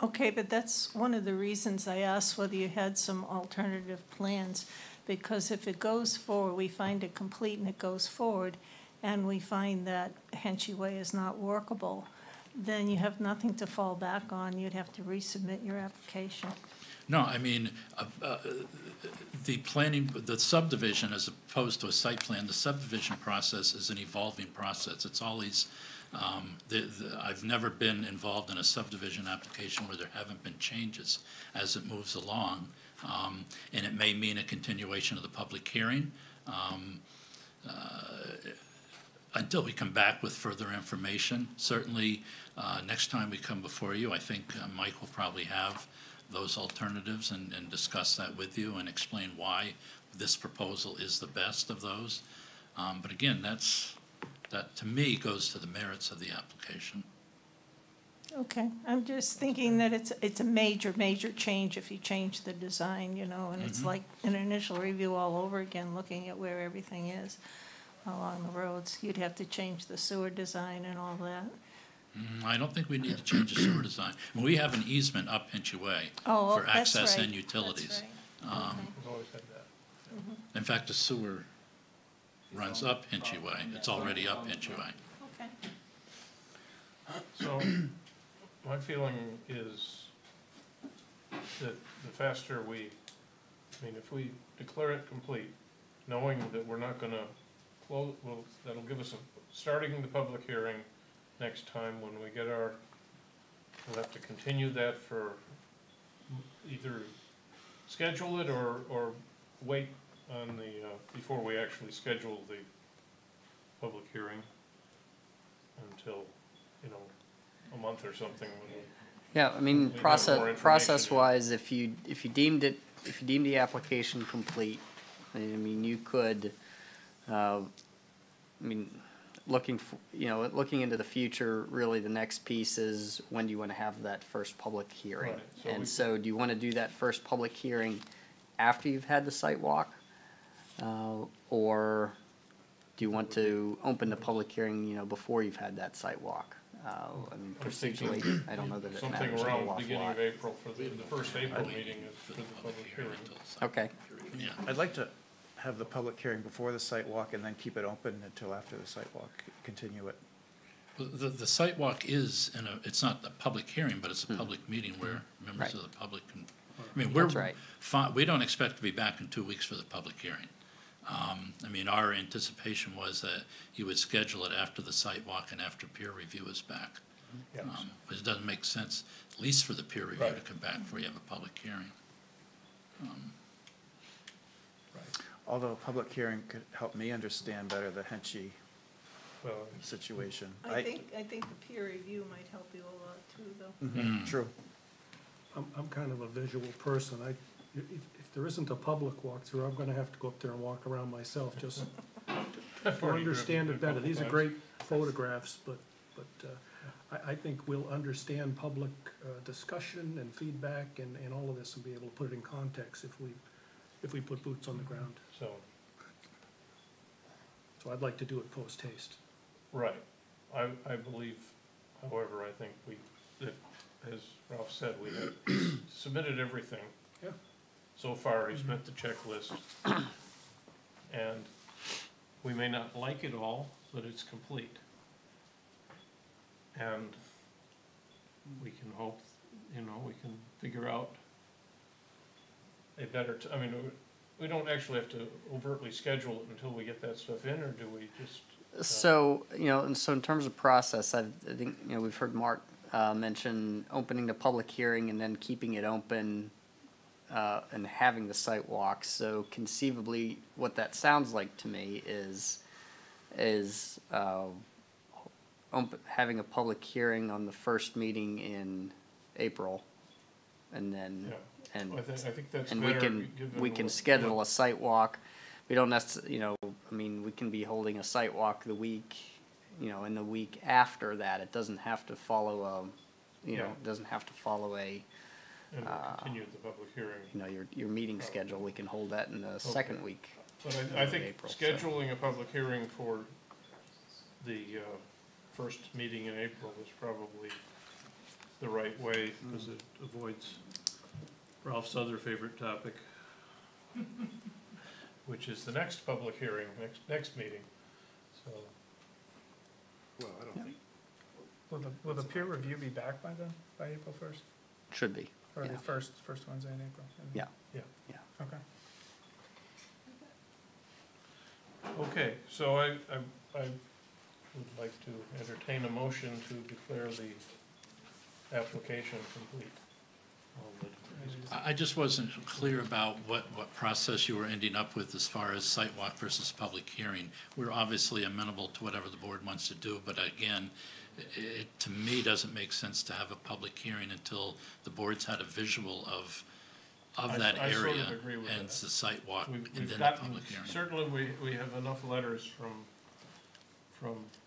Okay, but that's one of the reasons I asked whether you had some alternative plans, because if it goes forward, we find it complete and it goes forward, and we find that Henchy Way is not workable, then you have nothing to fall back on. You'd have to resubmit your application. No, I mean, the subdivision, as opposed to a site plan, the subdivision process is an evolving process. It's always, I've never been involved in a subdivision application where there haven't been changes as it moves along. And it may mean a continuation of the public hearing until we come back with further information. Certainly, next time we come before you, I think Mike will probably have those alternatives and discuss that with you and explain why this proposal is the best of those. But again, that to me goes to the merits of the application. Okay, I'm just thinking that it's a major, major change if you change the design, and it's like an initial review all over again, looking at where everything is along the roads. You'd have to change the sewer design and all that. I don't think we need to change the sewer design. We have an easement up Henchy Way for that's access right. and utilities. That's right. We've always had that. In fact, the sewer runs up Henchy Way. It's already up Henchy Way. Okay. So, my feeling is that the faster if we declare it complete, knowing that we're not gonna close, that'll give us starting the public hearing next time when we get we'll have to continue that for either schedule it or wait on before we actually schedule the public hearing until, a month or something. Yeah, I mean, We have more information, process-wise, if you deemed the application complete, I mean, you could, looking into the future, really the next piece is when do you want to have that first public hearing? Right, so Do you want to do that first public hearing after you've had the site walk? Or do you want to open the public hearing, before you've had that site walk? Procedurally, I don't know that it Something matters a whole around awful beginning lot. of April for the first April meeting is for the public hearing. Okay, Yeah. I'd like to have the public hearing before the site walk and then keep it open until after the site walk, continue it. Well, the site walk is it's not a public hearing, but it's a public meeting where members of the public can, That's right. we don't expect to be back in 2 weeks for the public hearing. Our anticipation was that you would schedule it after the site walk and after peer review is back. Yes. But it doesn't make sense, at least for the peer review, to come back before you have a public hearing. Although a public hearing could help me understand better the Henchy Well, situation. I think the peer review might help you a lot too, though. True. I'm kind of a visual person. If there isn't a public walkthrough, I'm gonna have to go up there and walk around myself, just to understand it better. These are great photographs, but I think we'll understand public discussion and feedback and all of this and be able to put it in context if we put boots on the ground. so, So I'd like to do it post haste. right. I believe, however, I think that, as Ralph said, we have submitted everything. Yeah. So far, he's met the checklist. And we may not like it all, but it's complete. And we can hope, we can figure out a better, I mean, we don't actually have to overtly schedule it until we get that stuff in, or do we just? So, and so in terms of process, I think, we've heard Mark mention opening the public hearing and then keeping it open and having the site walk. So conceivably, what that sounds like to me is having a public hearing on the first meeting in April, and then, Yeah. and I think that's and better. we can schedule a site walk. We don't necessarily, we can be holding a site walk the week, in the week after that. It doesn't have to follow it doesn't have to follow And we'll continue the public hearing. your meeting schedule. We can hold that in the second week. But I think April, so. scheduling a public hearing for the first meeting in April is probably the right way, because it avoids Ralph's other favorite topic, which is the next public hearing, next meeting, so. Well, I don't think. Will the peer review be back by then, by April 1st? Should be. Or Yeah. the first Wednesday in April? Yeah. Okay. Okay, so I would like to entertain a motion to declare the application complete. I just wasn't clear about what process you were ending up with as far as site walk versus public hearing. We're obviously amenable to whatever the board wants to do, but again, it to me doesn't make sense to have a public hearing until the board's had a visual of that I sort of area agree with and that. it's the site walk and We've then the gotten, public hearing. certainly we have enough letters from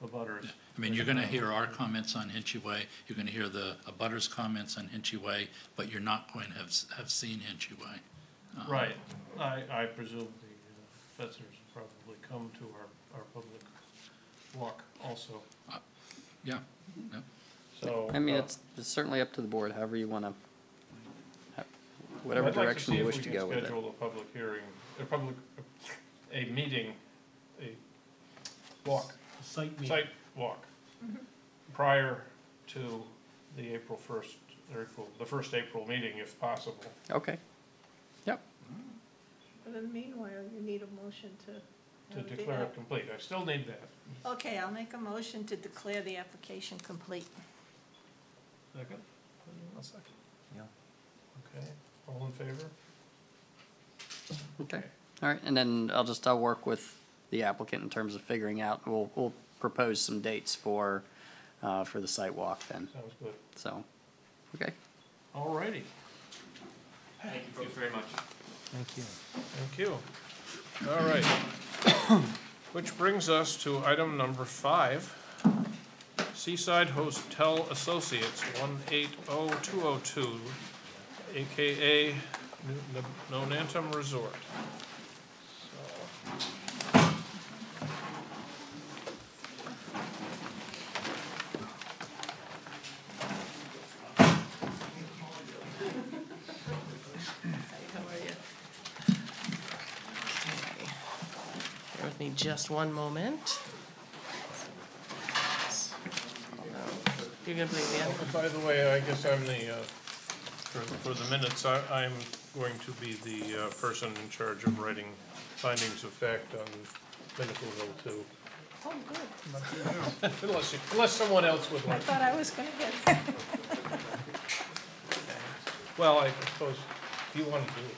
the butters. I mean, you're gonna hear our comments on Hinchy Way, you're gonna hear the abutters' comments on Hinchy Way, but you're not going to have seen Hinchy Way. Right, I presume the Fetzers probably come to our public walk also, Yeah, so. I mean, it's certainly up to the board, however you want to, whatever I'd like direction you wish to go with see if it. we can schedule a public hearing, a meeting, a walk, Site meeting. site walk, prior to the April 1st, the first April meeting if possible. Okay. Yep. But in the meanwhile, you need a motion to. To declare it complete, I still need that. Okay, I'll make a motion to declare the application complete. Second? I'll second. Okay, all in favor? Okay. All right, and then I'll work with the applicant in terms of figuring out, we'll propose some dates for the site walk then, Sounds good. so, okay. All righty, Thank you folks very much. Thank you. thank you. All right. Which brings us to item number 5. Seaside Hotel Associates, 180202, AKA Nonantum Resort. How are you? Bear with me just one moment. You're gonna bring me in? By the way, I guess I'm the, for the minutes, I'm going to be the person in charge of writing findings of fact on Pinnacle Hill 2. Oh, good. Unless someone else would I like. thought I was gonna get Well, I suppose if you want to do it.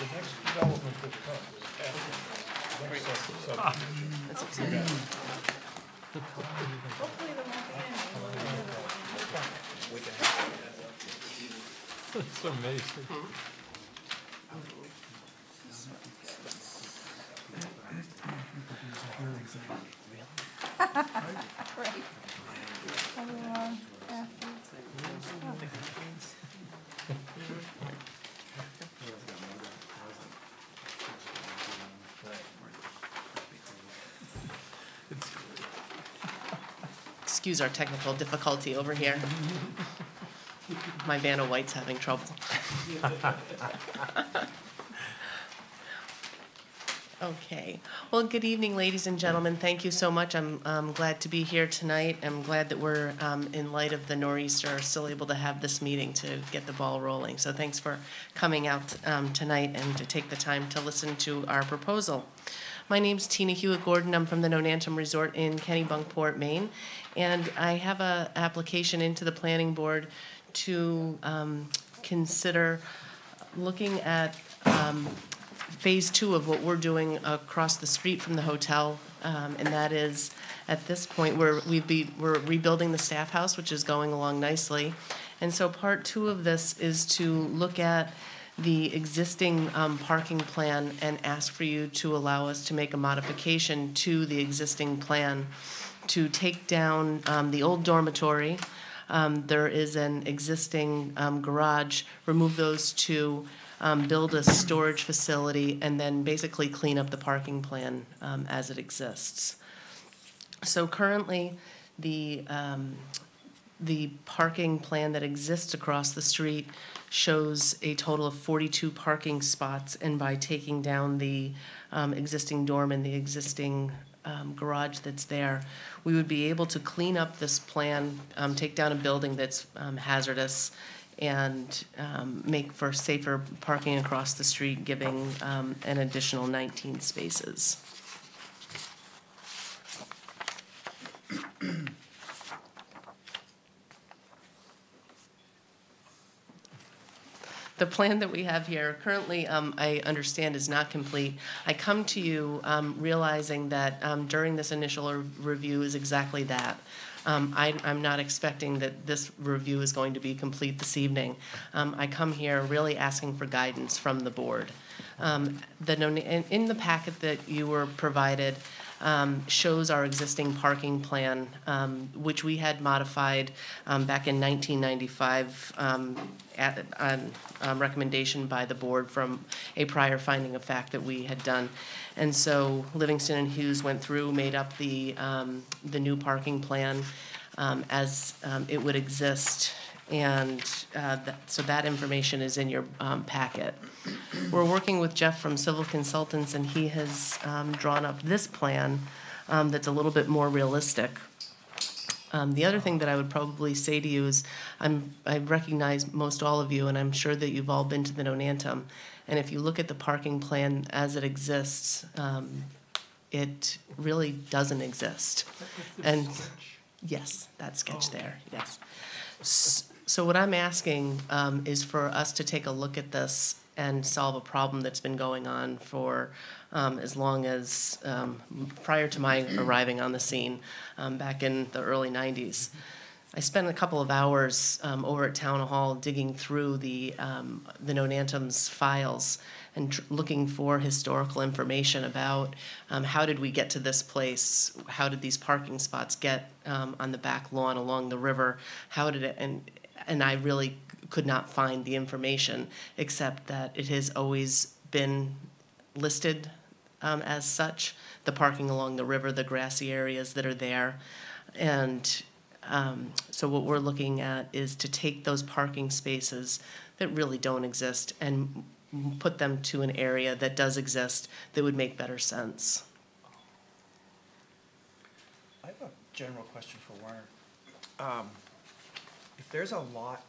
The next development that comes is after. Next subdivision. That's exciting. Hopefully there won't be any. It's amazing. Right. After. Excuse our technical difficulty over here. My Vanna White's having trouble. Okay. Well, good evening, ladies and gentlemen. Thank you so much. I'm glad to be here tonight. I'm glad that we're, in light of the nor'easter, still able to have this meeting to get the ball rolling. So thanks for coming out tonight and to take the time to listen to our proposal. My name's Tina Hewitt-Gordon. I'm from the Nonantum Resort in Kennebunkport, Maine. And I have an application into the planning board to consider looking at phase 2 of what we're doing across the street from the hotel. And that is, at this point, we're rebuilding the staff house, which is going along nicely. And so part 2 of this is to look at the existing parking plan and ask for you to allow us to make a modification to the existing plan to take down the old dormitory. There is an existing garage, remove those two, build a storage facility, and then basically clean up the parking plan as it exists. So currently, the parking plan that exists across the street shows a total of 42 parking spots, and by taking down the existing dorm and the existing garage that's there, we would be able to clean up this plan, take down a building that's hazardous, and make for safer parking across the street, giving an additional 19 spaces. The plan that we have here currently, I understand, is not complete. I come to you realizing that during this initial review is exactly that. I'm not expecting that this review is going to be complete this evening. I come here really asking for guidance from the board. In the packet that you were provided shows our existing parking plan, which we had modified back in 1995 on recommendation by the board from a prior finding of fact that we had done. And so Livingston and Hughes went through, made up the new parking plan as it would exist. And so that information is in your packet. We're working with Jeff from Civil Consultants, and he has drawn up this plan that's a little bit more realistic. The other thing that I would probably say to you is I recognize most all of you, and I'm sure that you've all been to the Nonantum. And if you look at the parking plan as it exists, it really doesn't exist. And yes, that sketch there, yes. So what I'm asking is for us to take a look at this and solve a problem that's been going on for as long as prior to my arriving on the scene back in the early 90s. I spent a couple of hours over at Town Hall digging through the Nonantum's files and looking for historical information about how did we get to this place, how did these parking spots get on the back lawn along the river, how did it, and I really could not find the information except that it has always been listed as such, the parking along the river, the grassy areas that are there. And so what we're looking at is to take those parking spaces that really don't exist and put them to an area that does exist that would make better sense. I have a general question for Warner. If there's a lot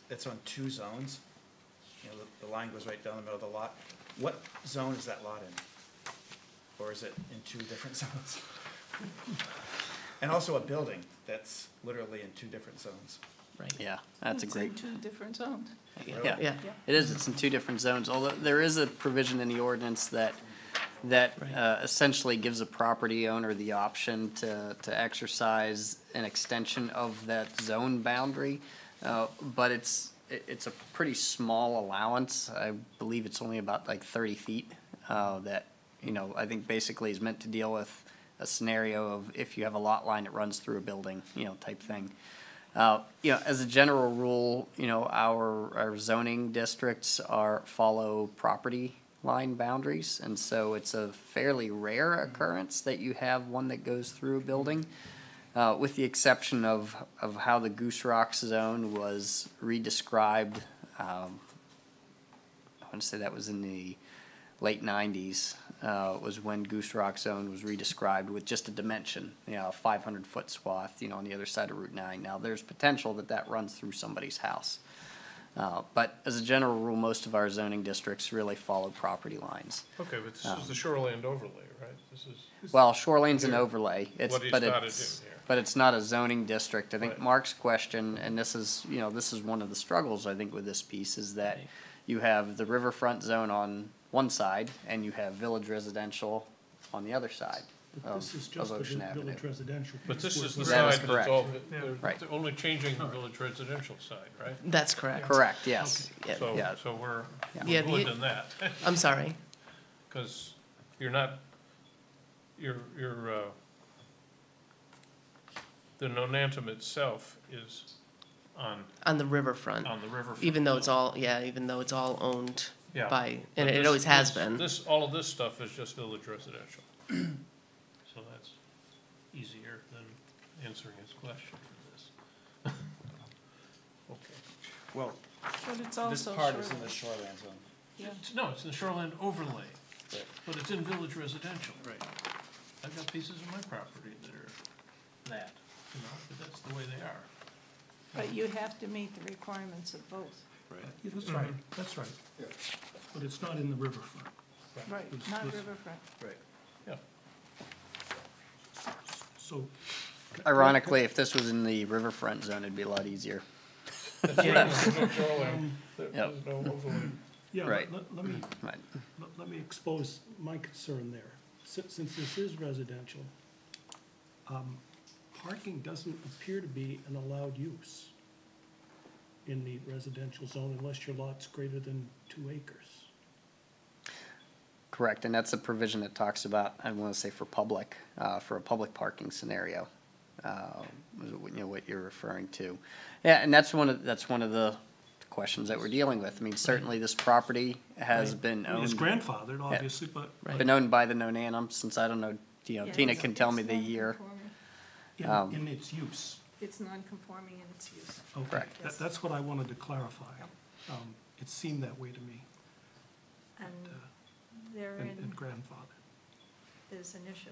that's on 2 zones, you know, the line goes right down the middle of the lot, what zone is that lot in? Or is it in 2 different zones? And also a building that's literally in 2 different zones. Right. Yeah, that's a It's great. in two different zones. Yeah, Yeah. it is, it's in two different zones, although there is a provision in the ordinance that Right. essentially gives a property owner the option to exercise an extension of that zone boundary. But it's a pretty small allowance. I believe it's only about like 30 feet, that, you know, I think basically is meant to deal with a scenario of if you have a lot line that runs through a building, you know, type thing. You know, as a general rule, you know, our zoning districts follow property line boundaries, and so it's a fairly rare occurrence that you have one that goes through a building, with the exception of how the Goose Rocks zone was redescribed. I want to say that was in the late 90s, was when Goose Rock zone was redescribed with just a dimension, you know, a 500-foot swath, you know, on the other side of Route 9. Now, there's potential that runs through somebody's house. But as a general rule, most of our zoning districts really follow property lines. Okay, but this is the shoreland overlay, right? This is, Well, shoreline's an overlay. what he's But got it it's, in here. but it's not a zoning district. I think Right. Mark's question, and this is, you know, this is one of the struggles, I think, with this piece, is that Right. you have the riverfront zone on one side, and you have village residential on the other side This is of just the Ocean Avenue. village residential. But this is the We're- That is side that's all, correct. they're Right. they're only changing the village residential side, right? That's correct. Correct, yes. Yeah. So, Yeah. so we're Yeah, more the- than that, I'm sorry. because you're not, you're, the Nonantum itself is on On the riverfront, the riverfront. even though it's all owned Yeah. by, But and it this- always has this- been. This, all of this stuff is just village residential. So that's easier than answering his question for this. Okay. Well, But it's this also part is in the shoreline. shoreland zone. Yeah. No, it's in the shoreland overlay, Right. but it's in village residential. Right. I've got pieces of my property that are that, you know, but that's the way they are. But you have to meet the requirements of both. Yeah, that's right, that's right. But it's not in the riverfront. Right, It's- not it's- riverfront. Right. Yeah. So, Ironically, if this was in the riverfront zone, it'd be a lot easier. That's right, there's no shoreline, Yep. there's no overlay. yeah, Right. let me, Right. let me expose my concern there. Since this is residential, parking doesn't appear to be an allowed use in the residential zone unless your lot's greater than 2 acres. Correct, and that's a provision that talks about, I want to say for a public parking scenario, you know, what you're referring to. Yeah, and that's one of the questions that we're dealing with. I mean, certainly this property has been I mean, it's owned, grandfathered, obviously, but, Right. been owned by the Nonantum since, I don't know, you know, Yeah, Tina it's- can tell it's me the year. non-conforming. in its use. It's non-conforming in its use. Okay, Correct. that's what I wanted to clarify. It seemed that way to me, And and therein grandfather. is an issue.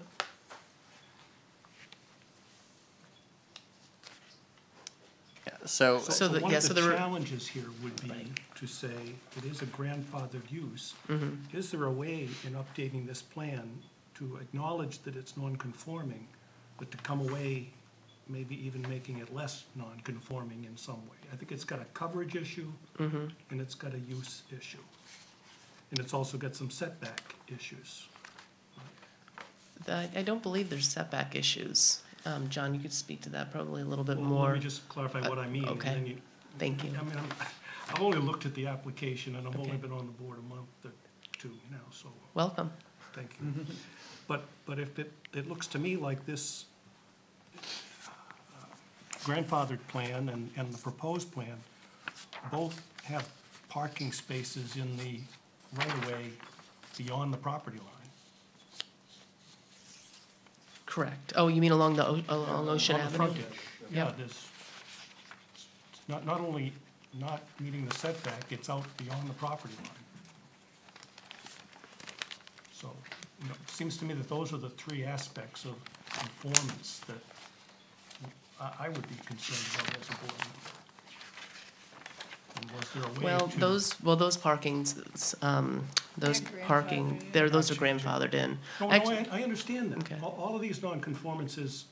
Yeah, So, So the- one yeah, of so the the re- challenges here would be Right. to say it is a grandfathered use. Mm-hmm. Is there a way in updating this plan to acknowledge that it's non-conforming, but to come away maybe even making it less non-conforming in some way? I think it's got a coverage issue, Mm-hmm. and it's got a use issue. And it's also got some setback issues. I don't believe there's setback issues. John, you could speak to that probably a little bit Well, more. Let me just clarify what I mean. and okay. then you- Thank you. I mean, I've only looked at the application, and I've only Okay. been on the board a month or two now, so Welcome. thank you. But if it looks to me like this grandfathered plan and the proposed plan both have parking spaces in the right-of-way beyond the property line. Correct. Oh, you mean along along Ocean On the Avenue? frontage. Yeah, Yep. there's, not only not meeting the setback, it's out beyond the property line. So, you know, it seems to me that those are the three aspects of conformance that I would be concerned about as a board member. And was there a way Well, to- those parkings, those They're parking, grandfathered in. those are Not changing. grandfathered in. No, Actu- I understand that. Okay. All of these nonconformances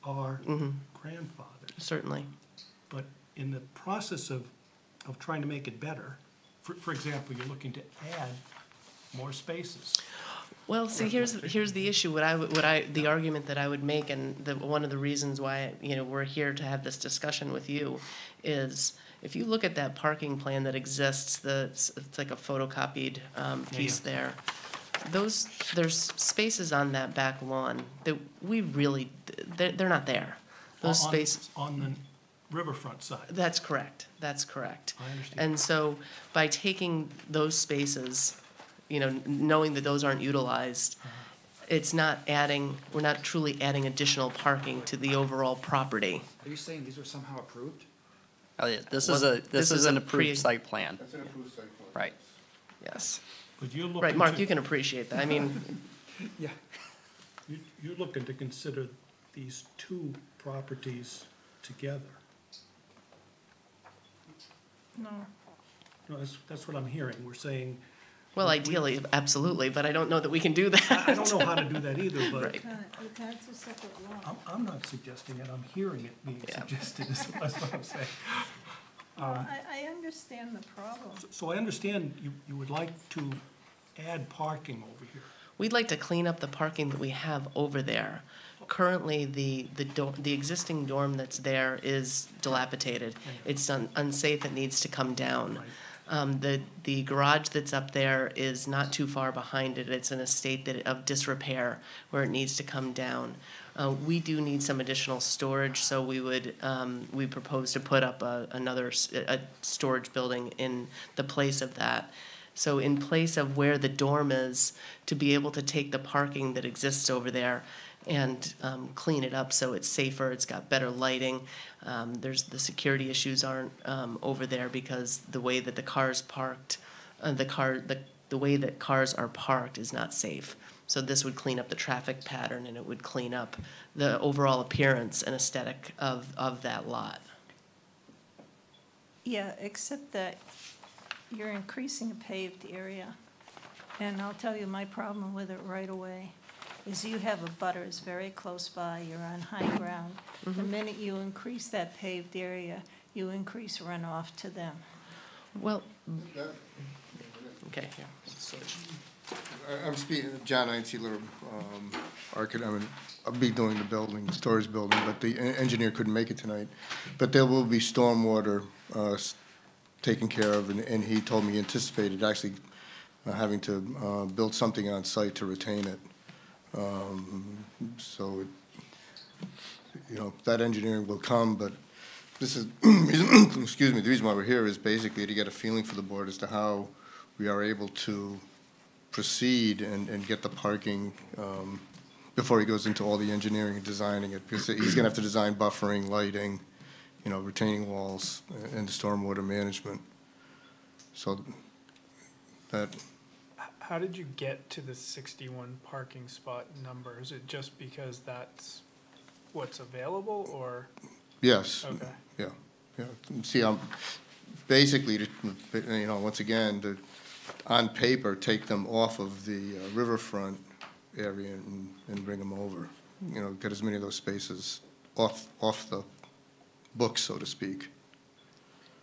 are Mhm. grandfathered. Certainly. But in the process of trying to make it better, for example, you're looking to add more spaces. Well, see, here's the issue. The argument that I would make, and one of the reasons why, we're here to have this discussion with you, is if you look at that parking plan that exists, it's like a photocopied piece there. There's spaces on that back lawn that they're not there. Those spaces. On the riverfront side. That's correct. That's correct. I understand. And so by taking those spaces, knowing that those aren't utilized, we're not truly adding additional parking to the overall property. Are you saying these were somehow approved? Oh, yeah, this is an approved site plan, That's an approved site plan. right. Yes. But you're looking Right, Mark, to- you can appreciate that. I mean, Yeah. You're looking to consider these two properties together. No. No, that's what I'm hearing. We're saying, well, ideally, absolutely, but I don't know that we can do that. I don't know how to do that either, but Right. That's a separate lot. I'm not suggesting it, I'm hearing it being Yeah. suggested, is what I'm saying. I understand the problem. So I understand you would like to add parking over here. We'd like to clean up the parking that we have over there. Currently, the existing dorm that's there is dilapidated. It's unsafe, it needs to come down. The garage that's up there is not too far behind it. It's in a state of disrepair where it needs to come down. We do need some additional storage, so we propose to put up another storage building in the place of that. So in place of where the dorm is, to be able to take the parking that exists over there and clean it up so it's safer, it's got better lighting. The security issues aren't over there because the way that the cars parked, the way that cars are parked is not safe. So this would clean up the traffic pattern, and it would clean up the overall appearance and aesthetic of that lot. Yeah, except that you're increasing a paved area. And I'll tell you, my problem with it right away is you have a butters very close by, you're on high ground. The minute you increase that paved area, you increase runoff to them. Well, okay, here, switch. I'm speaking, John Einsiedler, architect, I'll be doing the building, storage building, but the engineer couldn't make it tonight. But there will be stormwater taken care of, and he told me he anticipated actually having to build something on site to retain it. So, that engineering will come, but this is, excuse me, the reason why we're here is basically to get a feeling for the board as to how we are able to proceed and get the parking before he goes into all the engineering and designing it, because he's gonna have to design buffering, lighting, retaining walls, and the stormwater management. So that, How did you get to the 61 parking spot number? Is it just because that's what's available, or? yes. Okay. Yeah. See, I'm basically, once again, on paper, take them off of the riverfront area and bring them over. Get as many of those spaces off the books, so to speak.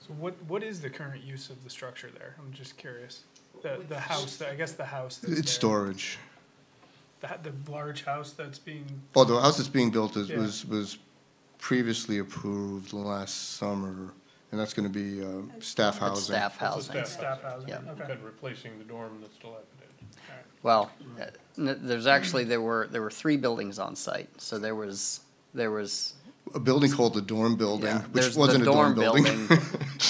So what is the current use of the structure there? I'm just curious. The house, I guess the house that's It's there. storage. The large house that's being, Oh, the house that's being built Yeah. was previously approved last summer, and that's gonna be staff housing. Staff housing. staff housing? Yeah. Okay. Kind of replacing the dorm that's dilapidated. Well, there's actually, there were 3 buildings on site, so there was, A building called the dorm building, yeah, which there's wasn't the a dorm dorm building. building,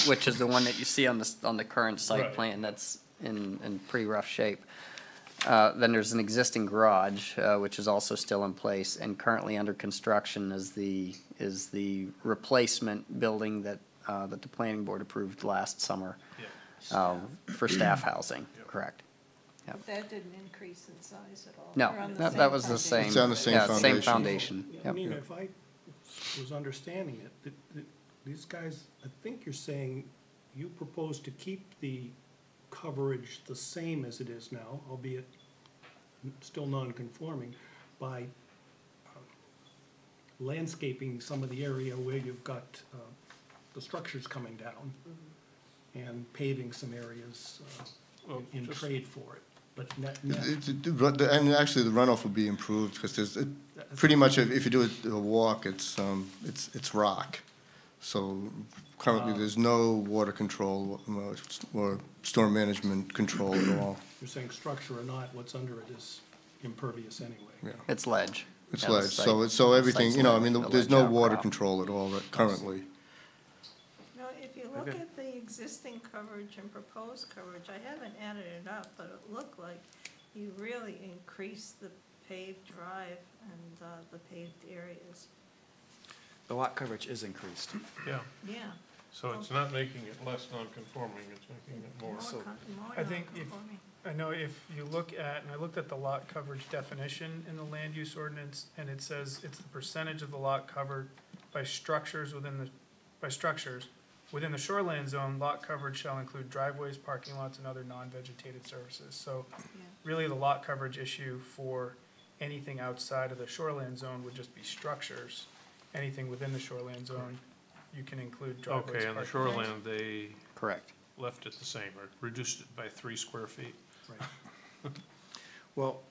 which is the one that you see on the current site Right. plan, that's in pretty rough shape. Then there's an existing garage, which is also still in place, and currently under construction is the replacement building that the planning board approved last summer for staff housing, correct? But that didn't increase in size at all. No, They're on the that same was the foundation. same. It's on the same yeah, Same foundation. foundation, I yep. mean, if I was understanding it, these guys, I think you're saying you propose to keep the coverage the same as it is now, albeit still non-conforming, by landscaping some of the area where you've got the structure's coming down, and paving some areas in just- trade for it, but net, And actually, the runoff will be improved, because there's, pretty much, if you do a walk, it's rock. So currently, there's no water control or storm management control at all. you're saying structure or not, what's under it is impervious anyway. It's ledge. It's Yeah, the ledge, site- so everything, site's you know, I ledge, mean, the there's ledge no water outcrop. control at all currently. No, if you look Okay. at the existing coverage and proposed coverage, I haven't added it up, but it looked like you really increased the paved drive and the paved areas. The lot coverage is increased. Yeah, Yeah. so it's not making it less non-conforming, it's making it more. More I think if- non-conforming. I know if you look at, and I looked at the lot coverage definition in the land use ordinance, and it says it's the percentage of the lot covered by structures within the shoreline zone. Lot coverage shall include driveways, parking lots, and other non-vegetated surfaces. So Yeah. really, the lot coverage issue for anything outside of the shoreline zone would just be structures. Anything within the shoreline zone, you can include driveways, Okay, on the parking shoreland, they Correct. left it the same, or reduced it by 3 square feet. Right. Well,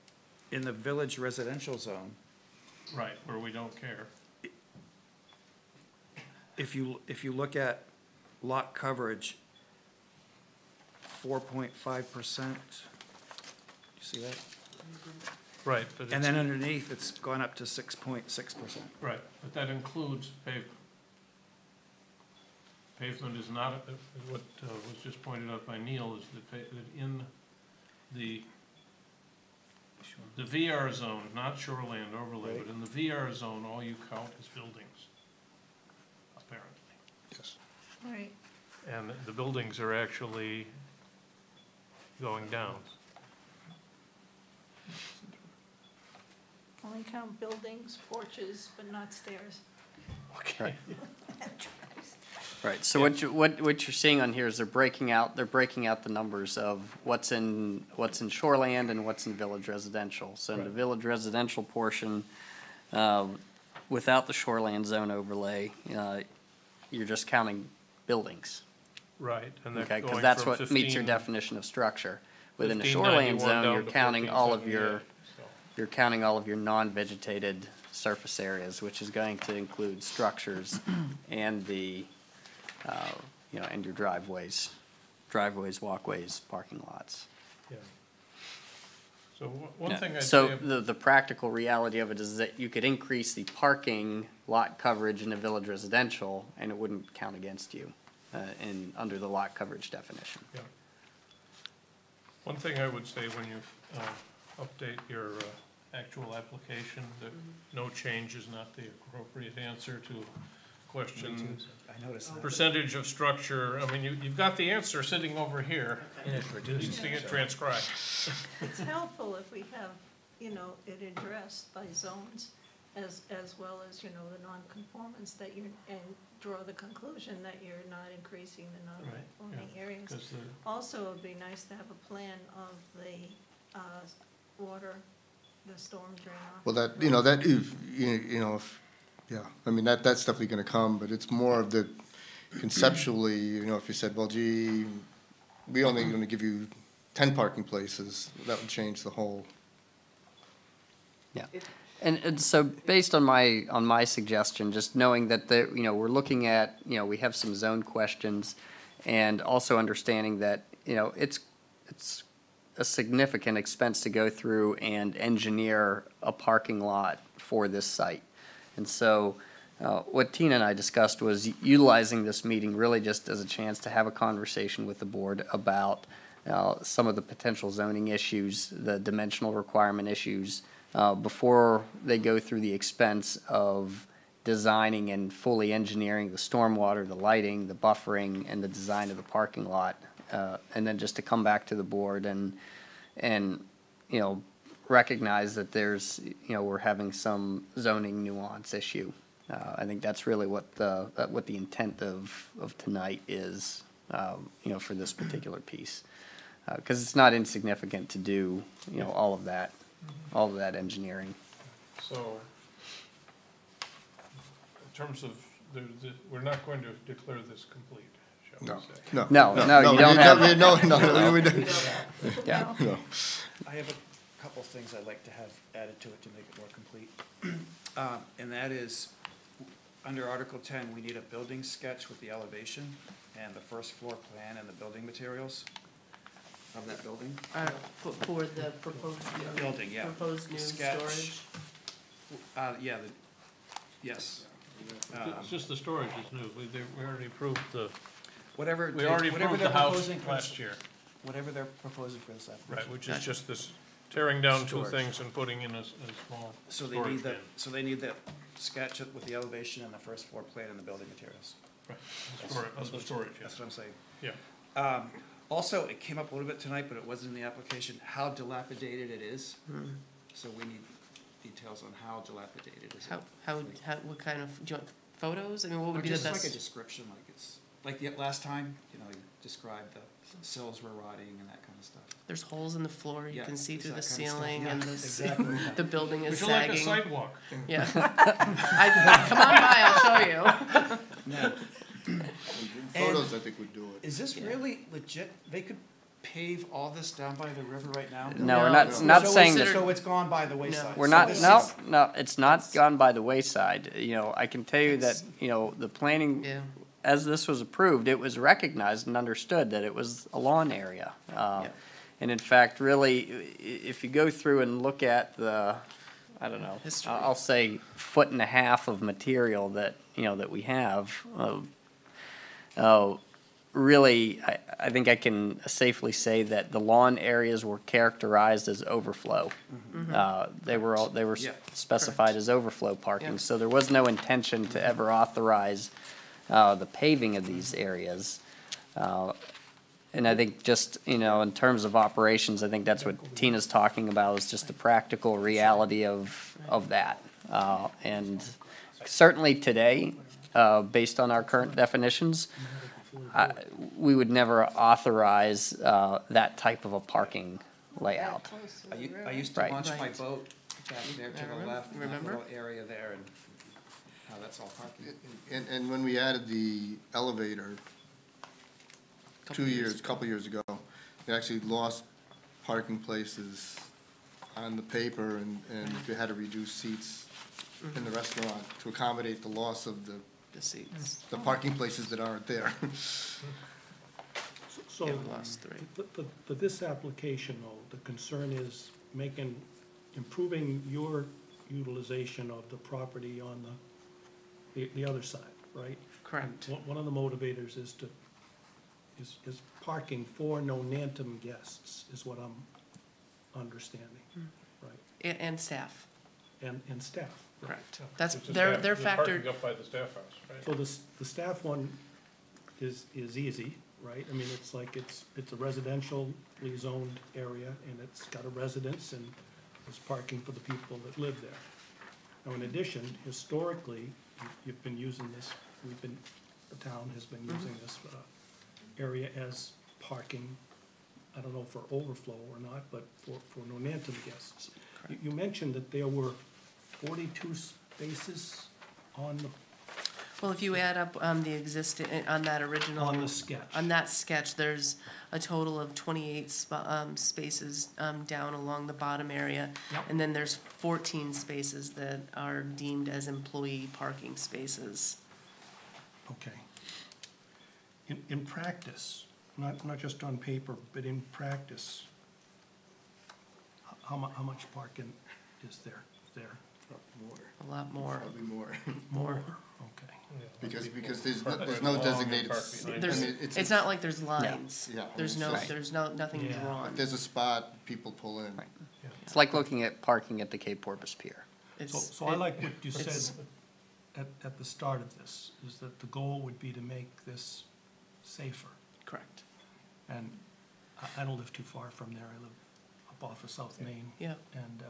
in the village residential zone, Right, where we don't care. if you look at lot coverage, 4.5%, you see that? Right, but And then underneath, it's gone up to 6.6%. right, but that includes pavement. Pavement is not, what was just pointed out by Neil, is that in the VR zone, not shoreland overlay, but in the VR zone, all you count is buildings, apparently. Yes. Right. And the buildings are actually going down. Only count buildings, porches, but not stairs. Okay. Right, so what you're seeing on here is they're breaking out the numbers of what's in shoreland and what's in village residential. So in the Right. village residential portion, without the shoreland zone overlay, you're just counting buildings. Right, and that's Okay, going because that's from what meets your 15 definition of structure. Within the 1591 shoreland zone, down you're to counting all of your, 1478, so. you're counting all of your non-vegetated surface areas, which is going to include structures and the, and your driveways, walkways, parking lots. Yeah. So one Yeah. thing I'd So say, the practical reality of it is that you could increase the parking lot coverage in the village residential, and it wouldn't count against you, under the lot coverage definition. yeah. One thing I would say when you update your actual application, that no change is not the appropriate answer to question. I noticed that. Percentage of structure, I mean, you've got the answer sitting over here. And it's It reduced. needs to get transcribed. It's helpful if we have, it addressed by zones as well as, the non-conformance that and draw the conclusion that you're not increasing the non-conforming areas. 'Cause the- Also, it'd be nice to have a plan of the, water, the storm drain off. Well, that if, yeah, I mean, that's definitely gonna come, but it's more of the conceptually, if you said, well, gee, we only gonna give you 10 parking places, that would change the whole. Yeah, and so based on my suggestion, just knowing that we're looking at, we have some zone questions, and also understanding that, it's a significant expense to go through and engineer a parking lot for this site. And so, what Tina and I discussed was utilizing this meeting really just as a chance to have a conversation with the board about some of the potential zoning issues, the dimensional requirement issues, before they go through the expense of designing and fully engineering the stormwater, the lighting, the buffering, and the design of the parking lot. And then just to come back to the board and recognize that there's, we're having some zoning nuance issue. I think that's really what the intent of tonight is, for this particular piece. Because it's not insignificant to do, all of that engineering. So, in terms of we're not going to declare this complete, shall we No, say? no. No, you don't have. No, we don't. Yeah. No. I have a couple things I'd like to have added to it to make it more complete. And that is, under Article 10, we need a building sketch with the elevation and the first floor plan and the building materials of that building. For the proposed new. Building, yeah. Proposed new Sketch. storage. Yeah, yes. It's just the storage is new. We already approved the, Whatever. we already whatever approved the they're house proposing for last this- year. Whatever they're proposing for this application. Right, which is just this tearing down two Storage. things and putting in a small So they storage need bin. so they need that sketch with the elevation and the first floor plan and the building materials. Right, of the storage, yeah. That's what I'm saying. Yeah. Also, it came up a little bit tonight, but it wasn't in the application, how dilapidated it is. So we need details on how dilapidated is it. How, what kind of, do you want photos? I mean, what Or would be the just like a best? description, like it's, like the last time, you know, you described the sills were rotting and that kind of stuff. There's holes in the floor, you Yeah, can see it's through the that kind of stuff. ceiling Yeah, and exactly. the building is Would you like a sagging. sidewalk? Yeah. Come on by, I'll show you. No. Photos, I think, would do it. Is this really legit? They could pave all this down by the river right now? No, we're No. not So saying it's- that. So it's gone by the wayside? We're So not, this no, is- no, it's not gone by the wayside. You know, I can tell you that, you know, the planning, Yeah. as this was approved, it was recognized and understood that it was a lawn area. And in fact, really, if you go through and look at the, I don't know, History. I'll say 1.5 feet of material that, you know, that we have, really, I think I can safely say that the lawn areas were characterized as overflow. They were Yeah. specified as overflow parking, Yeah. so there was no intention to ever authorize the paving of these areas. And I think just, you know, in terms of operations, I think that's what Tina's talking about, is just the practical reality of that. And certainly today, based on our current definitions, we would never authorize that type of a parking layout. I used to Right. launch my Right. boat back there to the left, in that Remember? little area there, and how that's all parking. And when we added the elevator couple years ago, we actually lost parking places on the paper, and we had to reduce seats in the restaurant to accommodate the loss of the seats. the parking places that aren't there. So, Yeah, we lost 3. but this application, though, the concern is improving your utilization of the property on the other side, right? Correct. One of the motivators is parking for non-Nantum guests, is what I'm understanding, right? And staff, And staff. right. correct. That's, It's a they're staff- the factored, parking up by the staff house, right? So the staff one is easy, right? I mean, it's like, it's a residentially zoned area, and it's got a residence, and there's parking for the people that live there. Now, in addition, historically, you've been using this, the town has been using this area as parking, I don't know for overflow or not, but for non-Nantum guests. You mentioned that there were 42 spaces on the, well, if you add up the existing, on that original. on the sketch. On that sketch, there's a total of 28 spaces down along the bottom area. Yep. And then there's 14 spaces that are deemed as employee parking spaces. Okay. In practice, not just on paper, but in practice, how much parking is there? A lot more. Probably more. More, okay. Because there's no designated, I There's, mean, it's not like there's lines. Yeah. There's nothing Yeah. drawn. if there's a spot, people pull in. Right. It's like looking at parking at the Cape Porpoise Pier. It's- So I like what you it's- said at the start of this, is that the goal would be to make this safer. Correct. And I don't live too far from there, I live up off of South Main. Yeah. And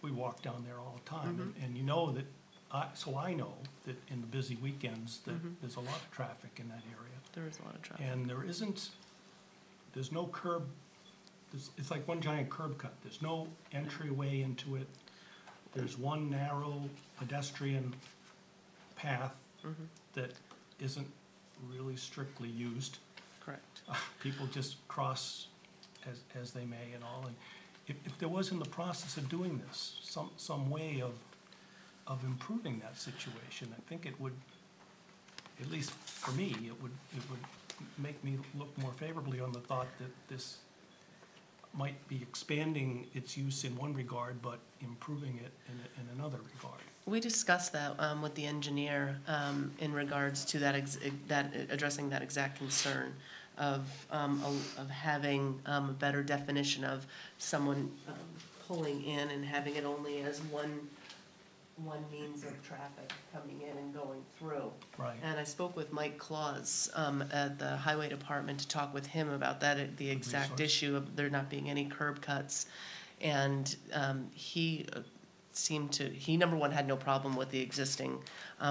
we walk down there all the time, and you know that, I know that in the busy weekends, that there's a lot of traffic in that area. There is a lot of traffic. And there's no curb, it's like one giant curb cut, there's no entryway into it. There's one narrow pedestrian path that isn't really strictly used. Correct. People just cross as they may and all, and if there was in the process of doing this, some way of improving that situation, I think it would, at least for me, it would make me look more favorably on the thought that this might be expanding its use in one regard, but improving it in another regard. We discussed that with the engineer in regards to that addressing that exact concern of having a better definition of someone pulling in and having it only as one means of traffic coming in and going through. Right. And I spoke with Mike Claus at the Highway Department to talk with him about that, the exact issue of there not being any curb cuts. And he number one, had no problem with the existing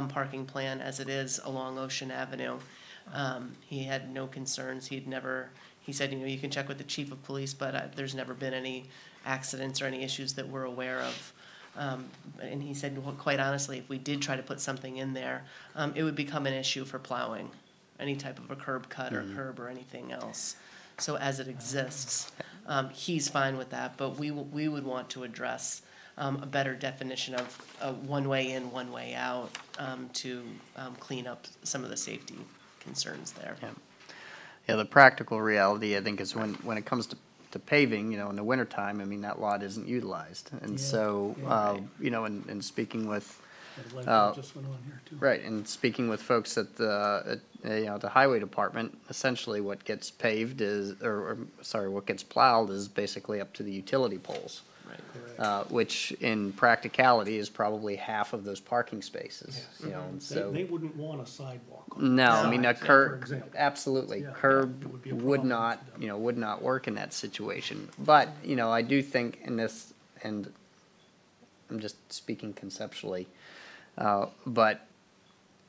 parking plan as it is along Ocean Avenue. He had no concerns. He said, you can check with the chief of police, but there's never been any accidents or any issues that we're aware of. And he said, well, quite honestly, if we did try to put something in there, it would become an issue for plowing, any type of a curb cut or curb or anything else. So as it exists, he's fine with that, but we would want to address a better definition of one way in, one way out, to clean up some of the safety concerns there. Yeah, the practical reality, I think, is when it comes to paving, in the wintertime, I mean, that lot isn't utilized. And so, and speaking with, The light just went on here too. right, and speaking with folks at the highway department, essentially what gets paved is, what gets plowed is basically up to the utility poles. Which in practicality is probably half of those parking spaces, and so. They wouldn't want a sidewalk on No, the I mean, a sides, for curb, example. absolutely, Yeah, it curb would be a would problem not, for them. would not work in that situation. But, I do think in this, and I'm just speaking conceptually, but,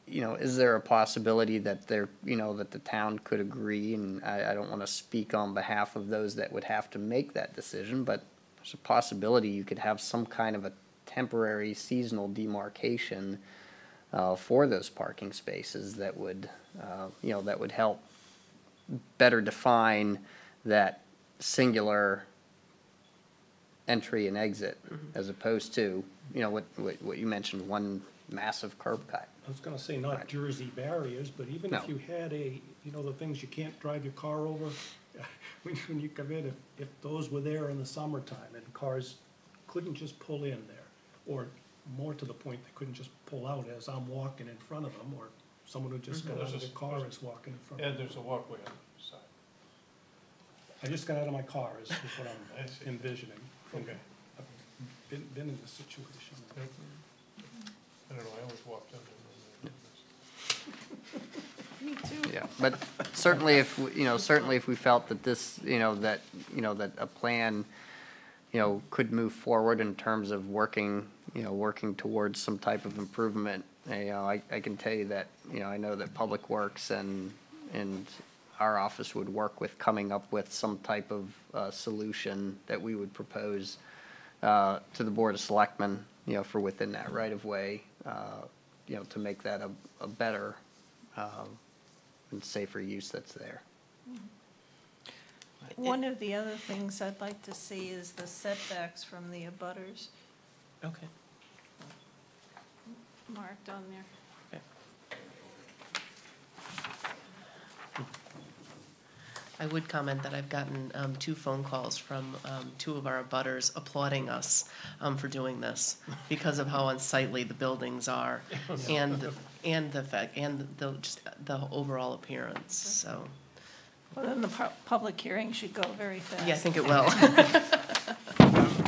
is there a possibility that that the town could agree, and I don't wanna speak on behalf of those that would have to make that decision, but there's a possibility you could have some kind of a temporary seasonal demarcation for those parking spaces that would, that would help better define that singular entry and exit, as opposed to, what you mentioned, one massive curb cut. I was gonna say not Jersey barriers, but even No. if you had the things you can't drive your car over, when you come in, if those were there in the summertime and cars couldn't just pull in there, or more to the point, they couldn't just pull out as I'm walking in front of them, or someone who just got out of their car is walking in front of And them. there's a walkway on the side. I just got out of my car is what I'm I see. envisioning. Okay. I've been in this situation. I don't know, I always walked under Me too. Yeah, but certainly if, we felt that this, that a plan, could move forward in terms of working towards some type of improvement, I can tell you that, I know that Public Works and our office would work with coming up with some type of solution that we would propose to the Board of Selectmen, for within that right of way, to make that a better and safer use that's there. One of the other things I'd like to see is the setbacks from the abutters Okay. marked on there. I would comment that I've gotten 2 phone calls from 2 of our abutters applauding us for doing this because of how unsightly the buildings are and the overall appearance. So Well, then the public hearing should go very fast. yeah, I think it will.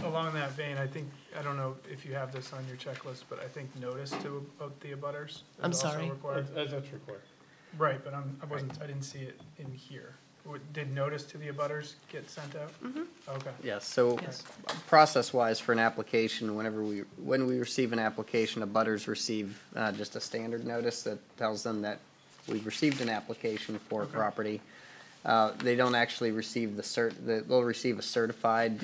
Along that vein, I don't know if you have this on your checklist, but I think notice to about the abutters is I'm also sorry? required. That's required. Right, but I didn't see it in here. Did notice to the abutters get sent out? Okay. Yes, so Yes. process-wise for an application, when we receive an application, abutters receive just a standard notice that tells them that we've received an application for a property. They don't actually receive they'll receive a certified,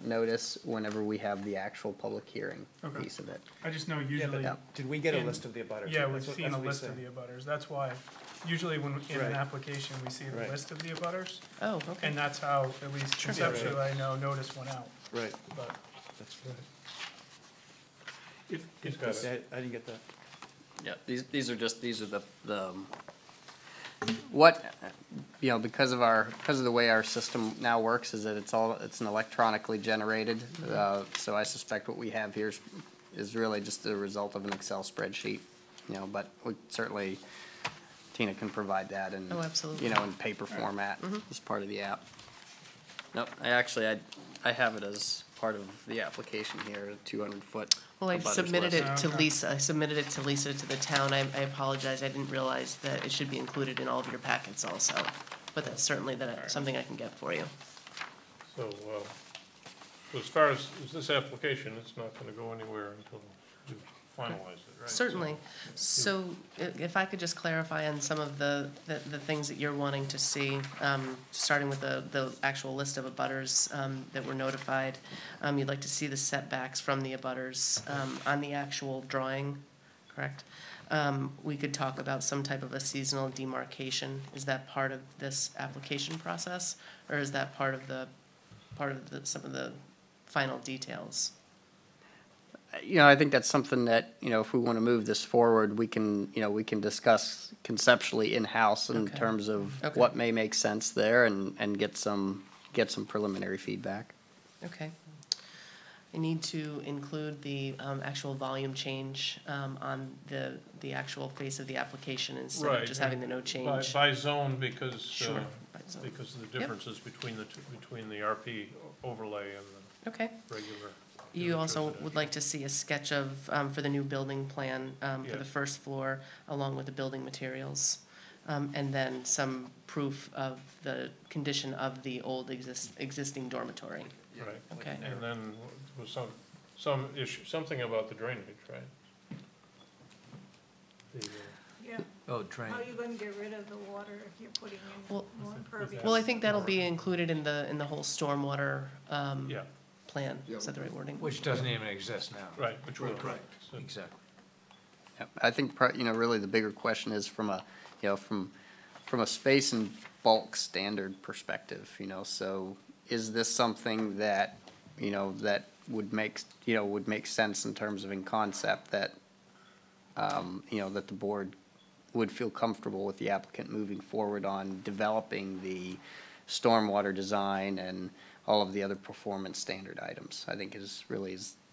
notice whenever we have the actual public hearing Okay. piece of it. I just know usually. Yeah. Did we get a in- list of the abutters? Yeah, we've That's what- seen that's a what we list said. of the abutters. That's why, usually when, in Right. an application, we see the Right. list of the abutters. Oh, okay. And that's how, at least conceptually, I know notice went out, Right, but. that's right. If got this- it. I didn't get that. Yeah, these are the, what, because of the way our system now works is that it's an electronically generated. So I suspect what we have here is really just the result of an Excel spreadsheet, but we certainly, Tina can provide that in, Oh, absolutely. in paper format as part of the app. Nope, I have it as part of the application here, 200-foot. Well, I abutters submitted list. it to Okay. Lisa, to the town. I apologize, I didn't realize that it should be included in all of your packets also. But that's certainly something I can get for you. So, so as far as this application, it's not gonna go anywhere until you finalize it, right? Certainly. So if I could just clarify on some of the things that you're wanting to see, starting with the actual list of abutters that were notified. You'd like to see the setbacks from the abutters on the actual drawing, correct? We could talk about some type of a seasonal demarcation. Is that part of this application process? Or is that part of some of the final details? I think that's something that, if we want to move this forward, we can discuss conceptually in-house in Okay. terms of Okay. what may make sense there and get some preliminary feedback. Okay. I need to include the actual volume change on the actual face of the application instead of Right, just having the no change. By zone, because, Sure, by zone. because of the differences between the RP overlay and Okay. the regular. You also would like to see a sketch of, for the new building plan for Yeah. the first floor, along with the building materials. And then some proof of the condition of the old existing dormitory. Right. Okay. And then was some issue, something about the drainage, right? The, Yeah. Oh, drain. How are you gonna get rid of the water if you're putting in Well- more impervious? Well, I think that'll be included in the whole stormwater yeah, plan. Is that the right wording? Which doesn't even exist now. right, which will. Correct, So- exactly. Yep. I think, really the bigger question is from a space and bulk standard perspective, so is this something that, that would make sense in terms of in concept that, that the board would feel comfortable with the applicant moving forward on developing the stormwater design and all of the other performance standard items, I think is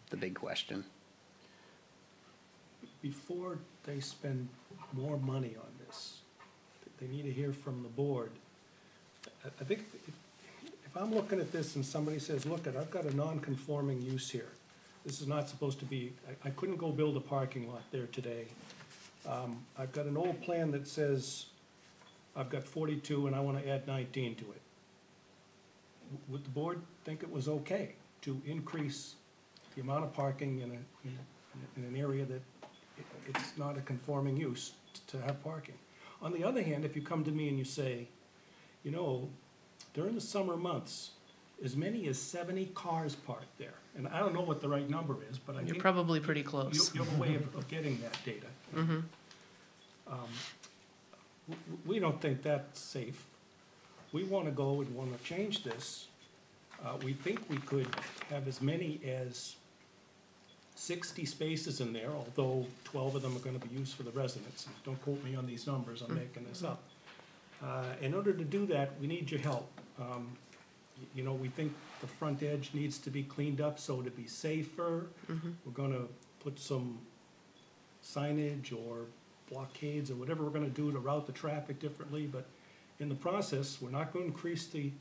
the big question. Before they spend more money on this, they need to hear from the board. I think if I'm looking at this and somebody says, look, I've got a non-conforming use here. This is not supposed to be, I couldn't go build a parking lot there today. I've got an old plan that says I've got 42 and I want to add 19 to it. Would the board think it was okay to increase the amount of parking in an area that it's not a conforming use to have parking? On the other hand, if you come to me and you say, during the summer months, as many as 70 cars parked there, and I don't know what the right number is, but I You're think probably pretty close. you have a way of getting that data. We don't think that's safe. We want to go and want to change this. We think we could have as many as 60 spaces in there, although 12 of them are going to be used for the residents. Don't quote me on these numbers, I'm making this up. In order to do that, we need your help. We think the front edge needs to be cleaned up so to be safer. We're gonna put some signage or blockades or whatever we're gonna do to route the traffic differently, but in the process, we're not gonna increase the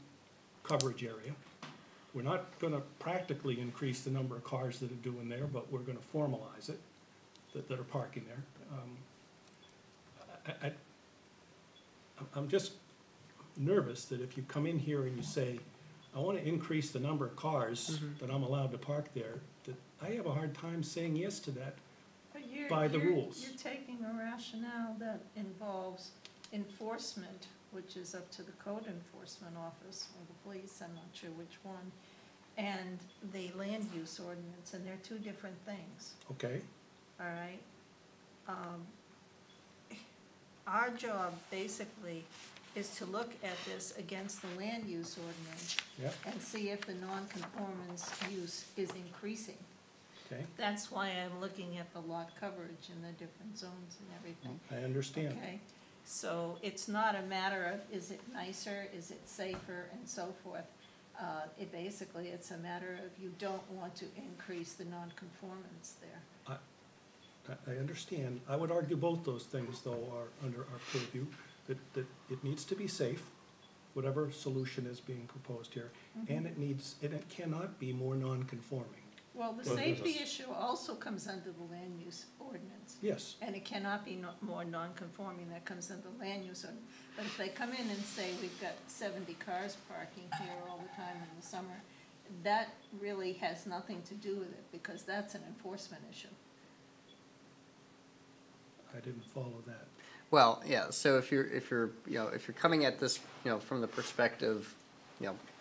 coverage area. We're not gonna practically increase the number of cars that are doing there, but we're gonna formalize it, that are parking there. I'm just nervous that if you come in here and you say, I want to increase the number of cars that I'm allowed to park there, that I have a hard time saying yes to that. But by the rules. You're taking a rationale that involves enforcement which is up to the code enforcement office or the police, I'm not sure which one, and the land use ordinance, and they're two different things, Okay, all right? Our job basically is to look at this against the land use ordinance yep, and see if the non-conformance use is increasing. okay, That's why I'm looking at the lot coverage and the different zones and everything. I understand. Okay, so it's not a matter of, is it nicer, is it safer, and so forth. Basically, it's a matter of you don't want to increase the non-conformance there. I understand. I would argue both those things, though, are under our purview, that it needs to be safe, whatever solution is being proposed here, and it cannot be more non-conforming. Well, the safety issue also comes under the land use ordinance. Yes, And it cannot be more non-conforming, that comes under the land use ordinance. But if they come in and say, we've got 70 cars parking here all the time in the summer, that really has nothing to do with it, because that's an enforcement issue. I didn't follow that. Well, yeah, so if you're coming at this, from the perspective,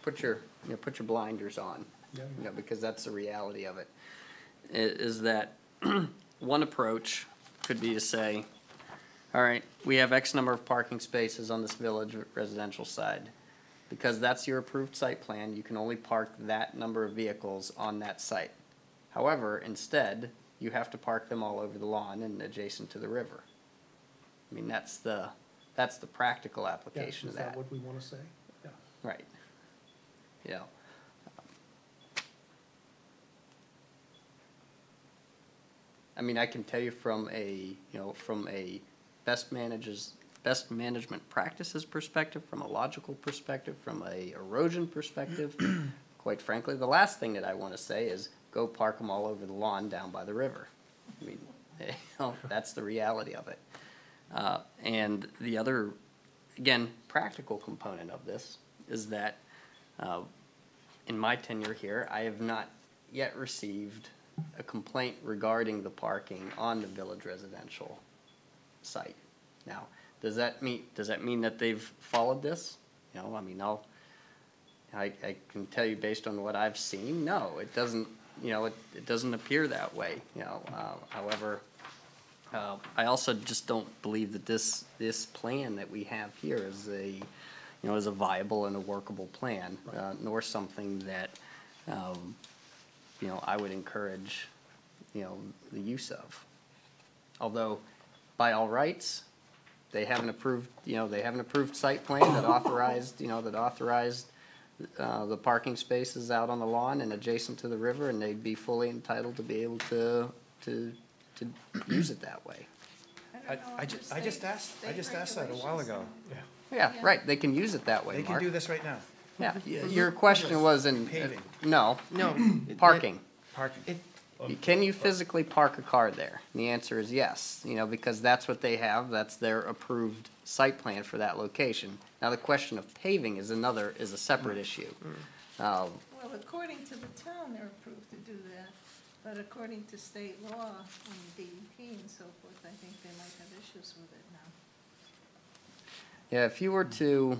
put your blinders on, Yeah, because that's the reality of it, is that one approach could be to say, all right, we have X number of parking spaces on this village residential side. Because that's your approved site plan, you can only park that number of vehicles on that site. However, instead, you have to park them all over the lawn and adjacent to the river. I mean, that's the practical Yeah, application is of that that. what we want to say? Yeah. Right. Yeah. I mean, I can tell you from a best management practices perspective, from a logical perspective, from a erosion perspective, quite frankly, the last thing that I want to say is go park them all over the lawn down by the river. I mean, that's the reality of it. And the other, again, practical component of this is that in my tenure here, I have not yet received a complaint regarding the parking on the village residential site. Now, does that mean that they've followed this? I mean, I can tell you based on what I've seen, no, it doesn't, it doesn't appear that way, however, I also just don't believe that this plan that we have here is is a viable and a workable plan, nor something that, I would encourage, the use of. Although, by all rights, they have an approved site plan that authorized, the parking spaces out on the lawn and adjacent to the river, and they'd be fully entitled to be able to use it that way. I just asked that a while ago. Yeah, right, they can use it that way, They can Mark. do this right now. Yeah, your question was Paving. no, No. parking. Parking. Can you physically park a car there? And the answer is yes, because that's what they have, that's their approved site plan for that location. Now, the question of paving is a separate issue. Well, according to the town, they're approved to do that, but according to state law and DEP and so forth, I think they might have issues with it now. Yeah, if you were to,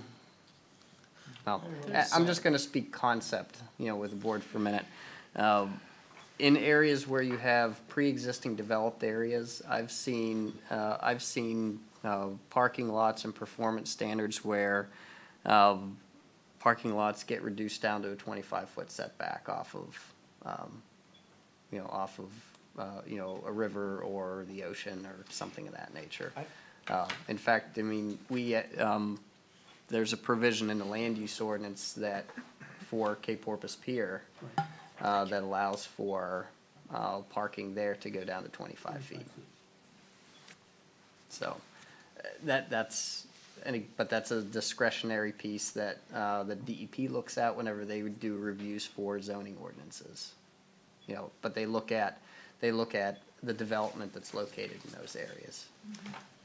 well, I'm just gonna speak concept, with the board for a minute. In areas where you have pre-existing developed areas, I've seen parking lots and performance standards where, parking lots get reduced down to a 25-foot setback off of, a river or the ocean or something of that nature. In fact, I mean, there's a provision in the land use ordinance that, for Cape Porpoise Pier, that allows for, parking there to go down to 25 feet. So, but that's a discretionary piece that, the DEP looks at whenever they would do reviews for zoning ordinances. But they look at the development that's located in those areas.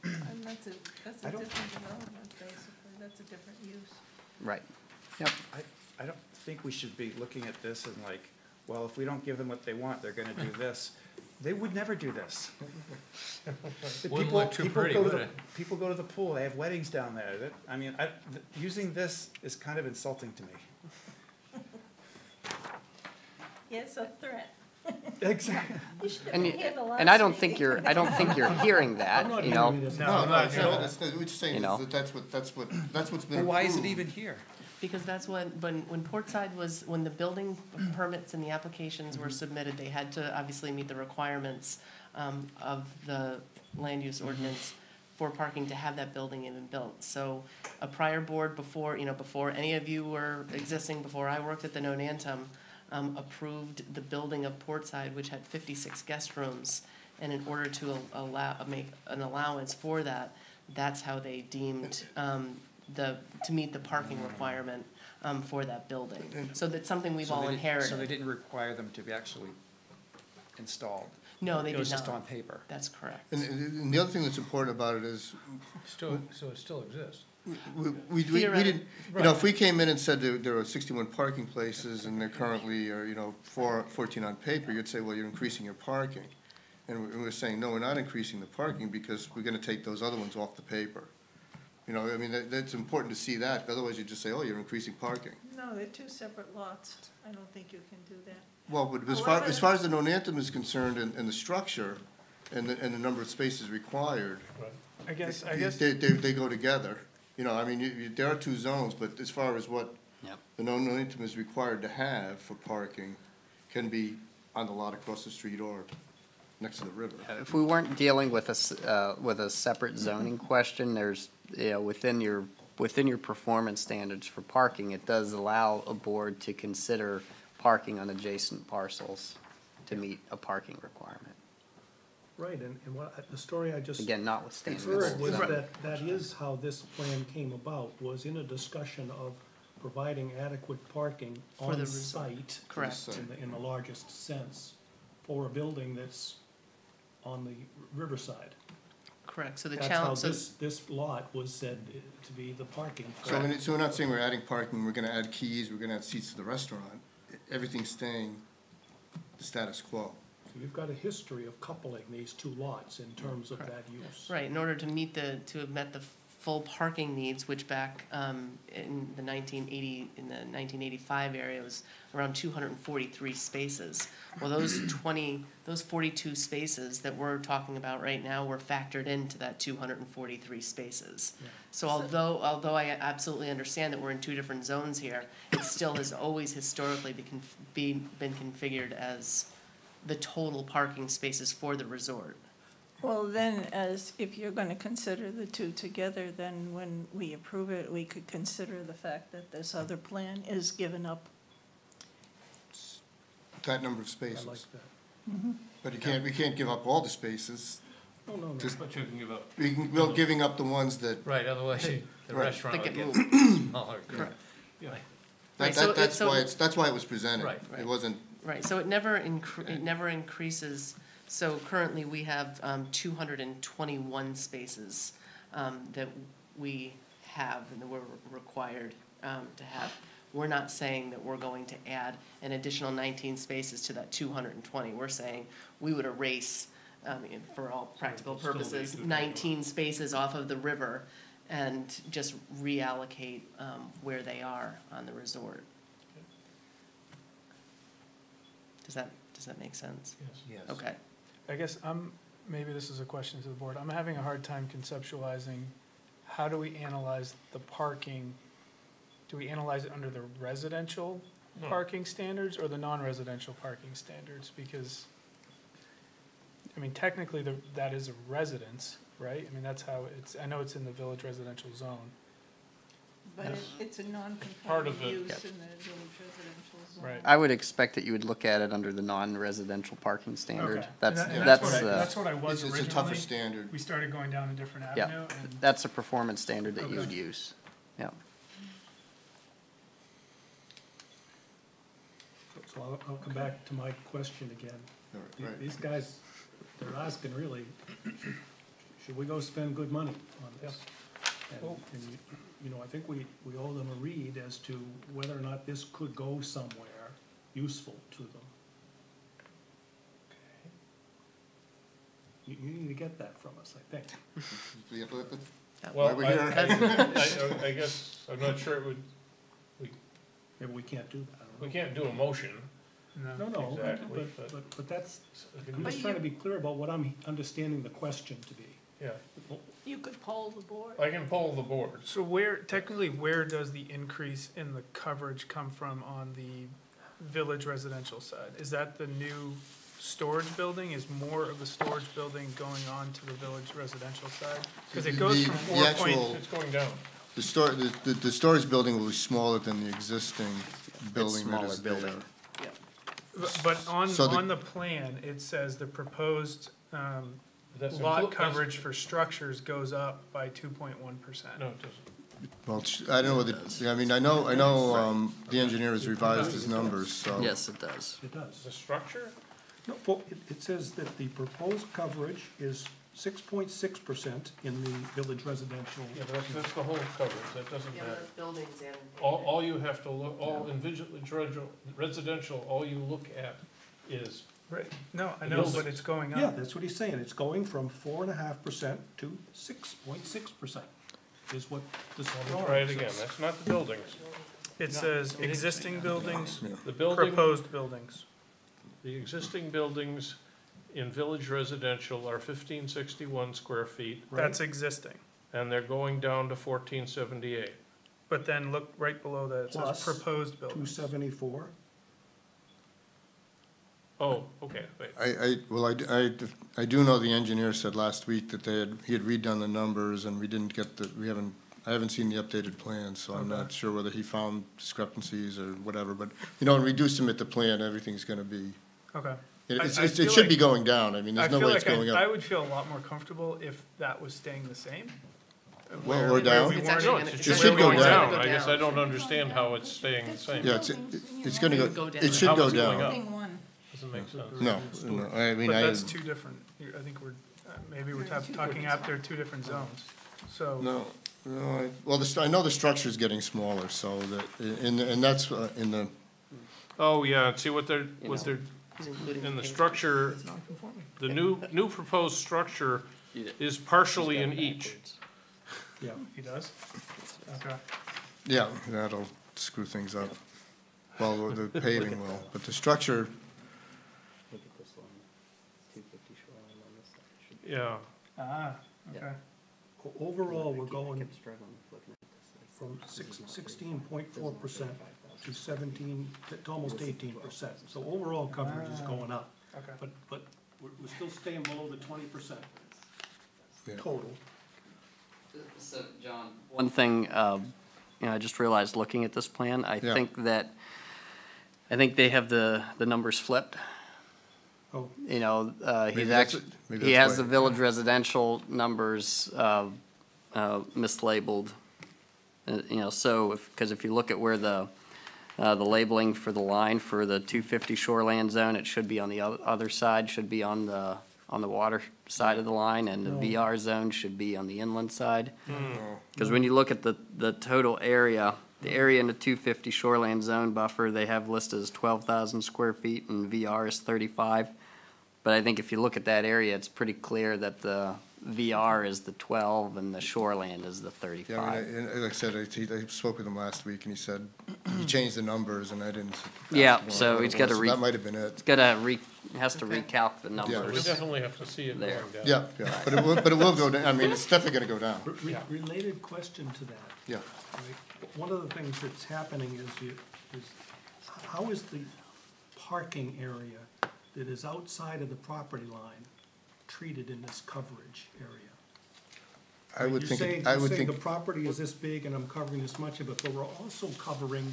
And that's a different development, basically, that's a different use. Right. Yep. I don't think we should be looking at this and like, well, if we don't give them what they want, they're gonna do this. They would never do this. Wouldn't look too pretty, go to would the- it? People go to the pool, they have weddings down there. Using this is kind of insulting to me. It's a threat. Exactly. You should have And, been you- here the last and I don't meeting. think you're, I don't think you're hearing that, I'm not you know? hearing this. No, not at all. We're just saying You know. that that's what's been Well, why is it approved. even here? Because that's when Portside was, when the building permits and the applications were submitted, they had to obviously meet the requirements of the land use ordinance for parking to have that building even built. So a prior board before, before any of you were existing, before I worked at the Nonantum, approved the building of Portside, which had 56 guest rooms. And in order to make an allowance for that, that's how they deemed to meet the parking requirement for that building. So that's something we've all So they inherited. didn't require them to be actually installed? No, they It was did just not. on paper? That's correct. And the other thing that's important about it is, Still, so it still exists. we Theoretic- didn't, if we came in and said there are 61 parking places and there currently are, 14 on paper, you'd say, well, you're increasing your parking. And we're saying, no, we're not increasing the parking because we're gonna take those other ones off the paper. That's important to see that, otherwise you just say, oh, you're increasing parking. No, they're two separate lots. I don't think you can do that. Well, but as far as the Nonantum is concerned and the structure and the number of spaces required, I guess, they go together. There are two zones, but as far as what Yep. the Nonantum is required to have for parking can be on the lot across the street or next to the river. If we weren't dealing with a separate zoning question, there's, within your performance standards for parking, it does allow a board to consider parking on adjacent parcels to meet a parking requirement. Right, and the story I just Again, notwithstanding. heard was Right. that is how this plan came about, was in a discussion of providing adequate parking For the on resort. site. Correct. In the largest sense, for a building that's on the riverside. Correct. So the That's how challenge, this lot was said to be the parking. So we're not saying we're adding parking, we're gonna add keys, we're gonna add seats to the restaurant. Everything's staying the status quo. So you've got a history of coupling these two lots in terms of that use. right, in order to have met the full parking needs, which back in the 1985 area was around 243 spaces. Well, those 42 spaces that we're talking about right now were factored into that 243 spaces. Yeah. So although I absolutely understand that we're in two different zones here, it still has always historically been configured as the total parking spaces for the resort. Well, then, if you're gonna consider the two together, then when we approve it, we could consider the fact that this other plan is given up. That number of I spaces. like that. But we can't give up all the spaces. No. Just- But you can give up, Well, giving up the ones that, right, otherwise the Right. restaurant That would get get moved. smaller. Correct. Yeah. Right, so that's why it was presented. Right. It wasn't, Right, so it never increases, so currently we have 221 spaces that we have and that we're required to have. We're not saying that we're going to add an additional 19 spaces to that 220. We're saying we would erase, for all practical Still be purposes, 221. 19 spaces off of the river and just reallocate where they are on the resort. Does that make sense? Yes. Okay. I guess maybe this is a question to the board. I'm having a hard time conceptualizing, how do we analyze the parking? Do we analyze it under the residential parking standards or the non-residential parking standards? Because, technically, that is a residence, right? that's how I know it's in the village residential zone. But it's a Part non-conforming of it. use Yep. in the village residential zone. Right. I would expect that you would look at it under the non-residential parking standard. Okay. That's, And that's, that's what I was it's originally. a tougher standard. We started going down a different Yeah. avenue and. that's a performance standard that you Okay. would use. Yeah. So I'll come back to my question again. Right. These guys, they're asking really, should we go spend good money on this? And I think we owe them a read as to whether or not this could go somewhere useful to them. you need to get that from us, I think. Well, Why we're here. I guess, I'm not sure it would, Maybe we can't do that, I don't know. we can't do a motion. No, no, Exactly, but that's, I'm But just trying to be clear about what I'm understanding the question to be. Yeah, You could poll the board. I can poll the board. So technically, where does the increase in the coverage come from on the village residential side? Is that the new storage building? Is more of the storage building going on to the village residential side? Because it goes from The 4 actual- It's going down. The storage building will be smaller than the existing building that smaller is there. building. But So on the plan, it says the proposed That's lot inclu- coverage for structures goes up by 2.1%. No, it doesn't. Well, I don't know whether, I mean, I know, the engineer has revised his numbers, so. Yes, it does. It does. The structure? No, well, it says that the proposed coverage is 6.6% in the village residential. Yeah, but that's the whole coverage, that doesn't matter. buildings and. All you have to look, all in residential, all you look at is, Right, no, I The know, but buildings. it's going up. Yeah, that's what he's saying, it's going from 4.5% to 6.6% is what this let me drawing try it again, says. that's not the buildings. It says existing buildings, The building, proposed buildings. the existing buildings in village residential are 1561 square feet, That's existing. and they're going down to 1478. But then look right below that, it says Plus proposed buildings. 274. Oh, okay, wait. I do know the engineer said last week that he had redone the numbers and we didn't get I haven't seen the updated plan, so I'm not sure whether he found discrepancies or whatever, but, when we do submit the plan, everything's gonna be, Okay. it I feel should be like- going down, I mean, there's no way it's going I up. would feel a lot more comfortable if that was staying the same. Well, Where- we're down? where we It's weren't- actually No, gonna- it's it's just actually going going down, down. I guess I don't understand how it's staying the same. Yeah, it's gonna It go, would go down. it should How go it's going down. up. Building one. Doesn't make sense. No, I mean, But I, that's two different, I think we're, maybe we're talking after two different zones. So, no, well, I know the structure's getting smaller, so that, and that's in the, Oh, yeah, see what they're, He's including in the paved. structure, the new proposed structure is partially in each. Yeah. he does? Okay. yeah, that'll screw things up. Well, the paving will, but the structure, Yeah, Okay. Overall, we're going from 16.4% to 17, to almost 18%. So overall coverage is going up. Okay. But we're still staying below the 20% Yeah. total. So, John, one thing, I just realized looking at this plan, I Yeah. think they have the numbers flipped. Oh, He's that's actually, it. Maybe he that's has why. the village residential numbers, mislabeled. Because if you look at where the labeling for the line for the 250 shoreland zone, it should be on the other side, should be on the water side of the line, and the No. VR zone should be on the inland side. Because when you look at the total area, the area in the 250 shoreland zone buffer, they have listed as 12,000 square feet, and VR is 35. But I think if you look at that area, it's pretty clear that the VR is the 12 and the shoreland is the yeah, 35. I mean, and like I said, I spoke with him last week and he said, he changed the numbers and I didn't. ask Yeah, him so what he's it gotta was, so re- That might have been it. Has to recalc the we numbers. definitely have to see it There. going down. Yeah, but it will go down, I mean, it's definitely gonna go down, Related question to that. yeah. Right. One of the things that's happening is how is the parking area that is outside of the property line treated in this coverage area? I would You're think, saying- I you're would saying think, the property is this big and I'm covering this much of it, but we're also covering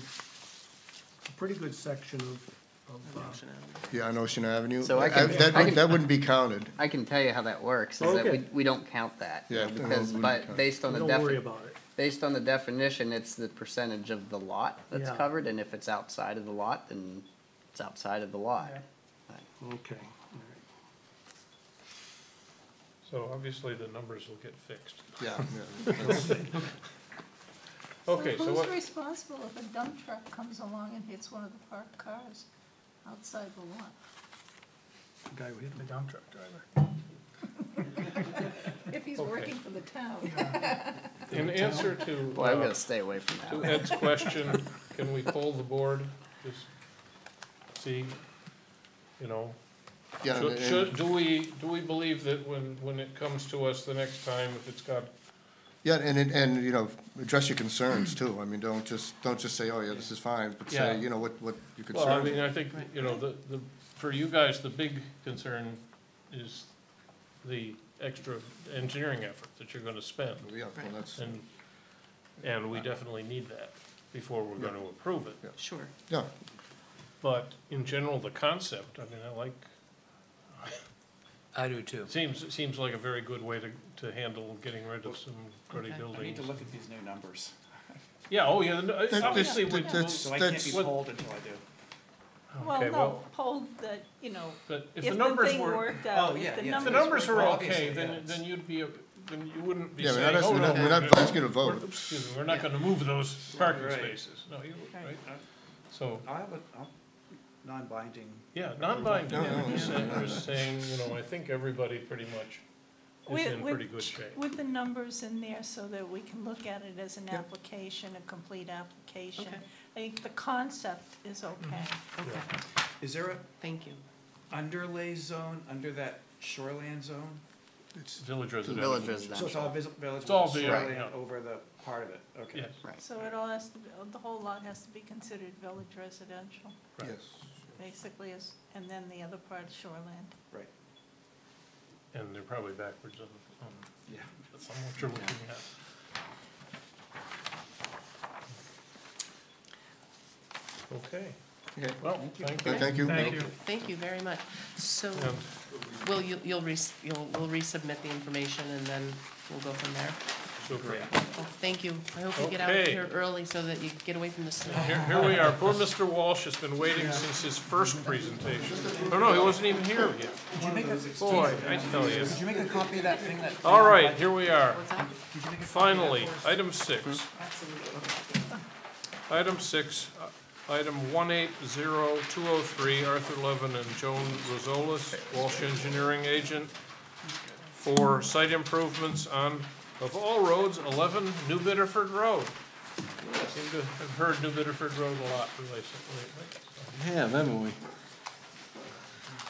a pretty good section of yeah, on Ocean Avenue. So I can- That wouldn't be counted. I can tell you how that works, is that Okay. we don't count that. Yeah, Because, we but wouldn't count. based on the don't worry about it. based on the definition, it's the percentage of the lot that's Yeah. covered, and if it's outside of the lot, then it's outside of the lot. Okay. So obviously the numbers will get fixed. Yeah, yeah. Okay, so what, Who's responsible if a dump truck comes along and hits one of the parked cars outside the lot? The guy who hit The me. dump truck driver. If he's working for the town. In answer to, Well, I'm gonna stay away from to that. Ed's question, can we poll the board? Just see, you know, Yeah, do we believe that when it comes to us the next time, if it's got, yeah, and, you know, address your concerns too. I mean, don't just say, oh, yeah, this is fine, but say, Yeah. you know, what your well, I concerns mean, are. I think, you know, for you guys, the big concern is the extra engineering effort that you're gonna spend. Yeah, well, that's, And we definitely need that before we're gonna approve it. Sure. yeah, But in general, the concept, I mean, I like, I do too. seems like a very good way to handle getting rid of some cruddy Okay. buildings. I need to look at these new numbers, Yeah, oh, yeah, obviously, so I can't be what- polled until I do. Well, okay, no, well, polled that, you know, but if if the the numbers thing were, worked out, Oh, yeah, if the yeah. if the numbers numbers were. are Well, okay, obviously, then yeah. then you'd be, then you wouldn't be yeah, saying, oh, no, we're not asking you to vote. Excuse me, we're not gonna move those parking Right. spaces, no, you, right? So, I'll have a non-binding. yeah, non-binding, No, no, just saying, you know, I think everybody pretty much is in pretty good shape. With the numbers in there so that we can look at it as an application, a complete application. Okay. I think the concept is okay. Okay, Is there a thank you. underlay zone under that shoreland zone? It's village residential. Village So it's residential. all village It's all shoreland village, yeah. over the part of it, okay. Yes, Right. So it all has to, the whole lot has to be considered village residential, right. Yes. basically, and then the other part shoreland. Right, And they're probably backwards on yeah. what you're looking at. Okay, Okay. well, thank you. Thank you. Thank you. Thank you very much. So, And we'll we'll resubmit the information and then we'll go from there? super. Well, thank you. I hope you get out Okay. here early so that you get away from the snow. Here we are. Poor Mr. Walsh has been waiting since his first presentation. Oh, no, he wasn't even here yet. Did you make a, Boy, I tell you. did you make a copy of that thing that? All right, here we are. What's that? Finally, item 6. Item 6, item 180203, Arthur Levin and Joan Rosolis, Walsh Engineering Agent, for site improvements on, of all roads, 11 New Bedford Road. I seem to have heard New Bedford Road a lot recently. Yeah, haven't we?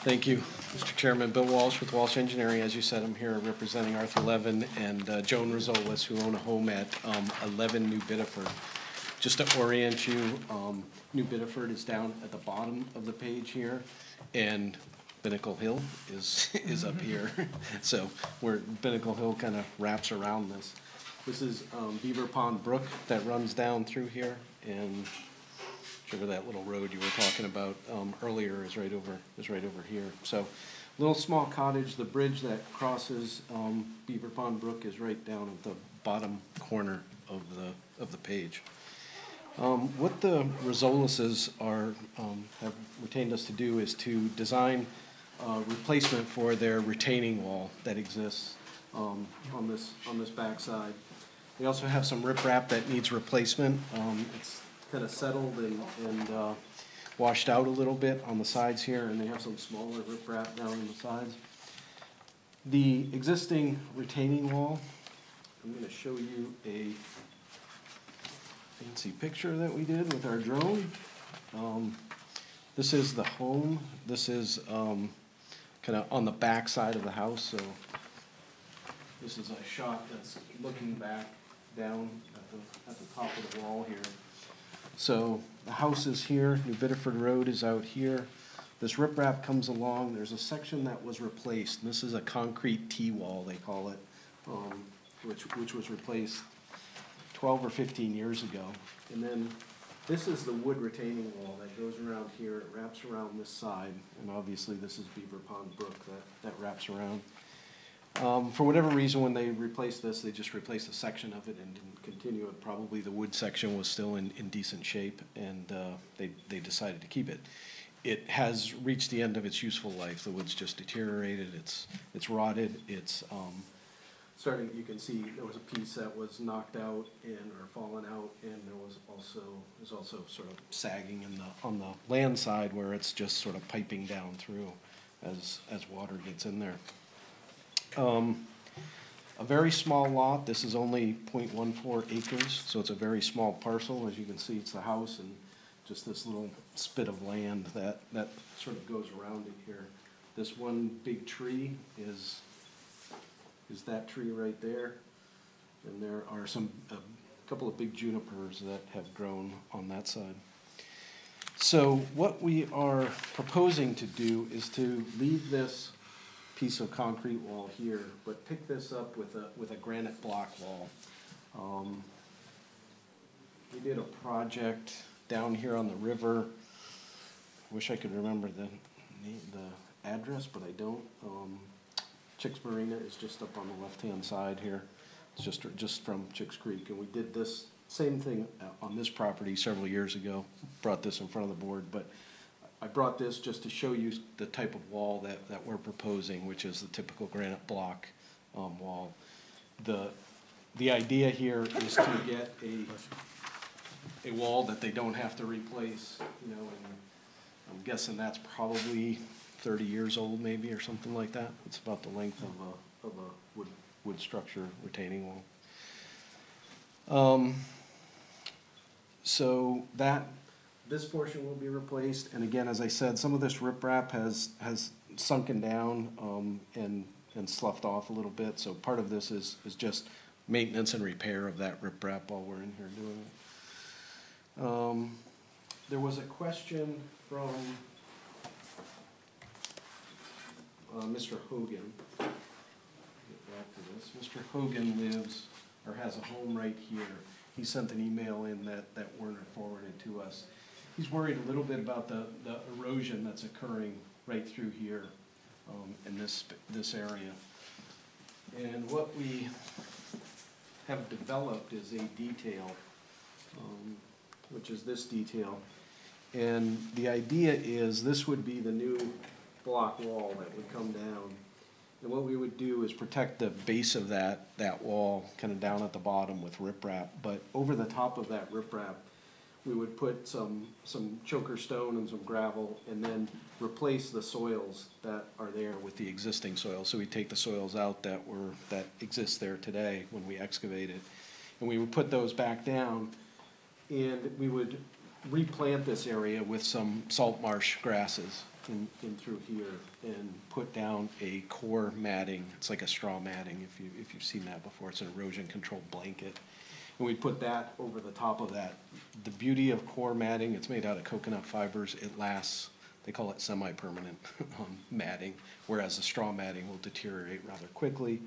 Thank you, Mr. Chairman. Bill Walsh with Walsh Engineering. As you said, I'm here representing Arthur Levin and Joan Rosolis, who own a home at 11 New Bedford. Just to orient you, New Bedford is down at the bottom of the page here, and Binnacle Hill is up here. So where Binnacle Hill kind of wraps around this. This is Beaver Pond Brook that runs down through here, and whichever that little road you were talking about earlier is right over here. So, little small cottage. The bridge that crosses Beaver Pond Brook is right down at the bottom corner of the page. What the Rosolises have retained us to do is to design replacement for their retaining wall that exists on this backside. They also have some riprap that needs replacement. It's kind of settled and washed out a little bit on the sides here, and they have some smaller riprap down on the sides. The existing retaining wall, I'm going to show you a fancy picture that we did with our drone. This is the home. This is kind of on the back side of the house, so this is a shot that's looking back down at the top of the wall here. So the house is here, New Bedford Road is out here. This riprap comes along, there's a section that was replaced, and this is a concrete T-wall, they call it, which was replaced 12 or 15 years ago. And then this is the wood retaining wall that goes around here, it wraps around this side, and obviously this is Beaver Pond Brook that wraps around. For whatever reason, when they replaced this, they just replaced a section of it and didn't continue it. Probably the wood section was still in decent shape, and they decided to keep it. It has reached the end of its useful life. The wood's just deteriorated, it's rotted, it's starting, you can see there was a piece that was knocked out or fallen out, and there's also sort of sagging on the land side where it's just sort of piping down through as water gets in there. A very small lot, this is only 0.14 acres, so it's a very small parcel. As you can see, it's the house and just this little spit of land that sort of goes around it here. This one big tree is that tree right there. And there are a couple of big junipers that have grown on that side. So what we are proposing to do is to leave this piece of concrete wall here, but pick this up with a granite block wall. We did a project down here on the river. Wish I could remember the address, but I don't. Chicks Marina is just up on the left-hand side here. It's just from Chicks Creek, and we did this same thing on this property several years ago. Brought this in front of the board, but I brought this just to show you the type of wall that we're proposing, which is the typical granite block wall. The idea here is to get a wall that they don't have to replace, you know, and I'm guessing that's probably 30 years old maybe or something like that. It's about the length of a wood structure retaining wall. So this portion will be replaced, and again, as I said, some of this riprap has sunken down and sloughed off a little bit, so part of this is just maintenance and repair of that riprap while we're in here doing it. There was a question from Mr. Hogan. Get back to this. Mr. Hogan lives, or has a home right here. He sent an email in that Werner forwarded to us. He's worried a little bit about the erosion that's occurring right through here in this area. And what we have developed is a detail, which is this detail. And the idea is this would be the new block wall that would come down. And what we would do is protect the base of that wall kind of down at the bottom with riprap. But over the top of that riprap, we would put some choker stone and some gravel and then replace the soils that are there with the existing soil. So we take the soils out that exist there today when we excavate it. And we would put those back down, and we would replant this area with some salt marsh grasses in through here and put down a core matting. It's like a straw matting if you've seen that before. It's an erosion control blanket. And we put that over the top of that. The beauty of core matting, it's made out of coconut fibers. It lasts, they call it semi-permanent matting, whereas the straw matting will deteriorate rather quickly.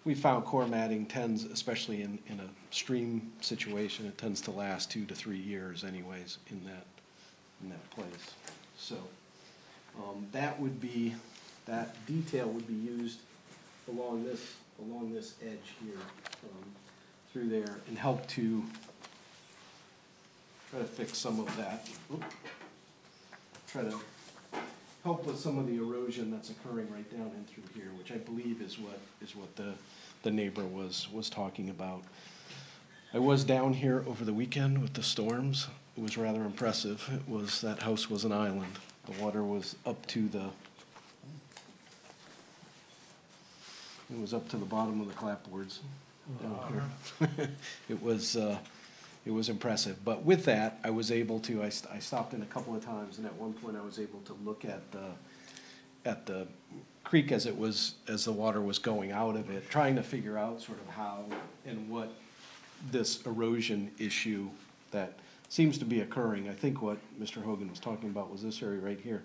We found core matting tends, especially in a stream situation, it tends to last 2 to 3 years anyways in that place. So that detail would be used along this edge here through there and help to try to fix some of that. Try to help with some of the erosion that's occurring right down in through here, which I believe is what the neighbor was talking about. I was down here over the weekend with the storms. It was rather impressive. That house was an island. The water was up to the bottom of the clapboards down here. It was impressive. But with that, I was able to, I stopped in a couple of times, and at one point I was able to look at the creek as the water was going out of it, trying to figure out sort of how and what this erosion issue that seems to be occurring. I think what Mr. Hogan was talking about was this area right here.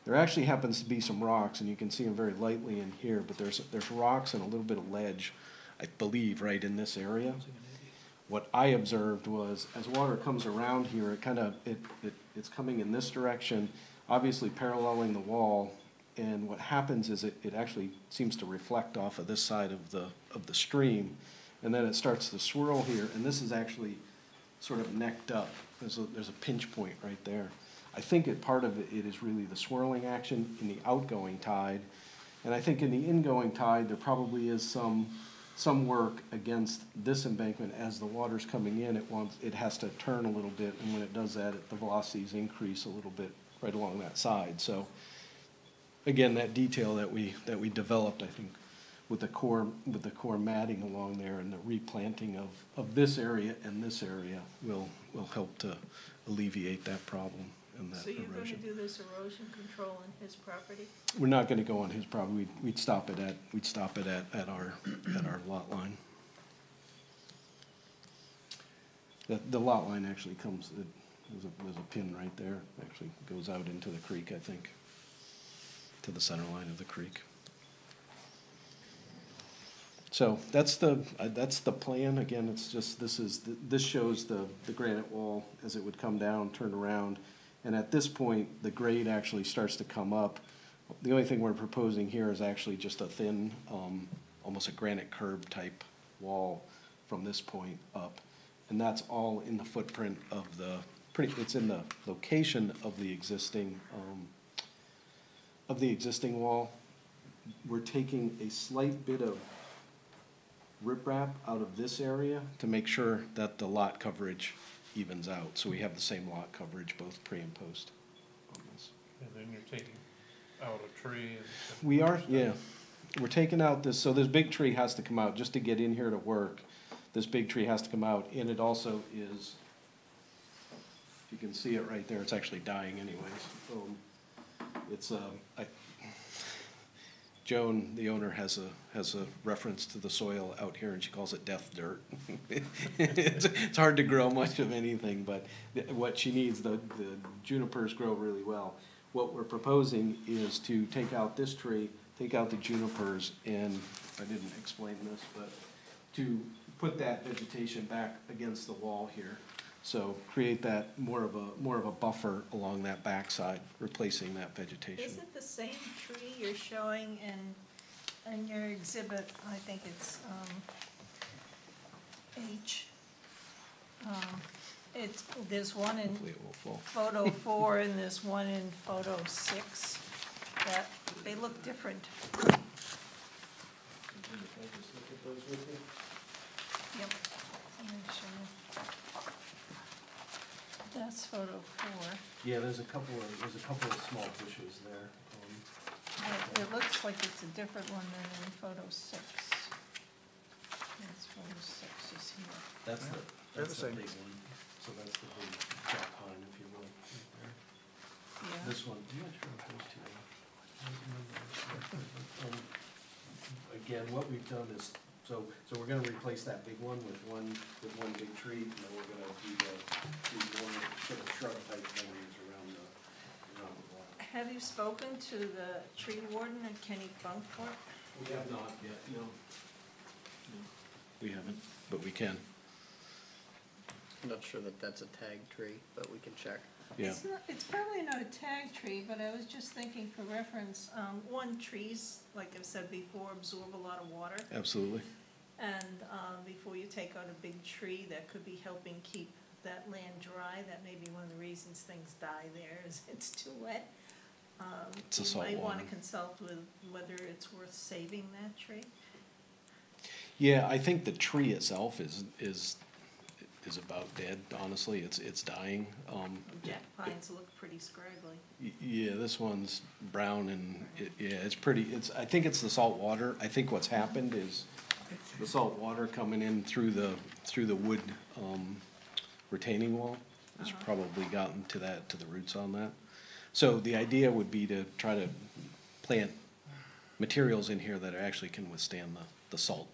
There actually happens to be some rocks, and you can see them very lightly in here, but there's rocks and a little bit of ledge, I believe, right in this area. What I observed was as water comes around here, it's coming in this direction, obviously paralleling the wall, and what happens is it actually seems to reflect off of this side of the stream, and then it starts to swirl here, and this is actually sort of necked up. There's a pinch point right there. I think part of it is really the swirling action in the outgoing tide, and I think in the ingoing tide there probably is some work against this embankment. As the water's coming in, it has to turn a little bit, and when it does that, the velocities increase a little bit right along that side. So again, that detail that we developed, I think, with the core matting along there, and the replanting of this area and this area will help to alleviate that problem and that So you're gonna erosion. do this erosion control on his property? We're not gonna go on his property, we'd stop it at our lot line. The lot line actually comes, there's a pin right there, actually goes out into the creek, I think, to the center line of the creek. So that's the plan. Again, it's just, this shows the granite wall as it would come down, turn around. And at this point, the grade actually starts to come up. The only thing we're proposing here is actually just a thin, almost a granite curb type wall from this point up. And that's all in the footprint of it's in the location of the existing wall. We're taking a slight bit of riprap out of this area to make sure that the lot coverage evens out, so we have the same lot coverage both pre and post on this. And then you're taking out a tree and. We are, yeah. We're taking out this, so this big tree has to come out, just to get in here to work. This big tree has to come out, and it also is, if you can see it right there, it's actually dying anyways. It's, Joan, the owner, has a reference to the soil out here, and she calls it death dirt. It's hard to grow much of anything, but what she needs, the junipers grow really well. What we're proposing is to take out this tree, take out the junipers, and I didn't explain this, but to put that vegetation back against the wall here. So create that more of a buffer along that backside, replacing that vegetation. Is it the same tree you're showing in your exhibit? I think it's, H. There's one in Hopefully it will fall. photo 4 and there's one in photo 6, that, they look different. Yep. Let me show you. That's photo 4. Yeah, there's a couple of small bushes there. It looks like it's a different one than in photo 6. That's photo 6 is here. That's They're the the same. big one. So that's the big jack pine, if you will. Right there. Yeah. This one, I'm not sure if those two are. I don't remember. Again, what we've done is, so we're gonna replace that big one with one big tree, and then we're gonna do the one sort of shrub type things around the block. Have you spoken to the tree warden at Kennebunkport? We have not yet, no. We haven't, but we can. I'm not sure that that's a tag tree, but we can check. Yeah. It's probably not a tag tree, but I was just thinking for reference, one, trees, like I've said before, absorb a lot of water. Absolutely. And before you take out a big tree, that could be helping keep that land dry. That may be one of the reasons things die there, is it's too wet. It's the salt You might want water. to consult with whether it's worth saving that tree. Yeah, I think the tree itself is about dead, honestly. It's dying. Jack pines look pretty scraggly. Yeah, this one's brown and I think it's the salt water. I think what's happened is the salt water coming in through the wood, retaining wall has probably gotten to the roots on that. So the idea would be to try to plant materials in here that actually can withstand the salt,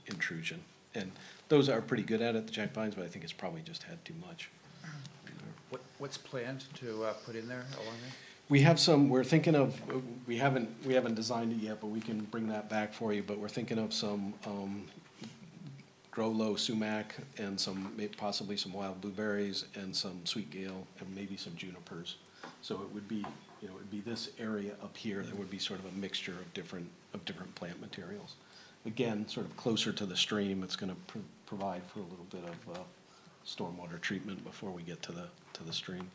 intrusion. And those are pretty good at it, the jack pines, but I think it's probably just had too much. What's planned to put in there along there? We have some, we're thinking of, we haven't designed it yet, but we can bring that back for you, but we're thinking of some, grow low sumac and possibly some wild blueberries and some sweet gale and maybe some junipers. So it would be, it would be this area up here, there would be sort of a mixture of different plant materials. Again, sort of closer to the stream, it's gonna provide for a little bit of, stormwater treatment before we get to the stream.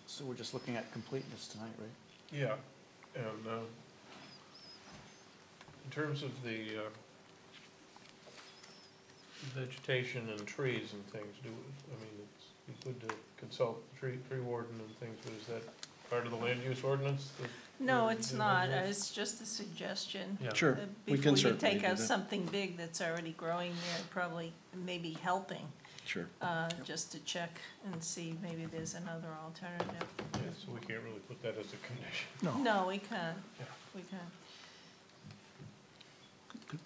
So we're just looking at completeness tonight, right? Yeah, and in terms of the vegetation and trees and things, be good to consult tree warden and things, but is that part of the land use ordinance? No, it's not, it's just a suggestion. Yeah. Sure, we can Before you certainly take do out that. something big that's already growing there, probably, maybe helping, Sure. just to check and see, maybe there's another alternative. Yeah, so we can't really put that as a condition. No. No, we can't, Yeah. we can't.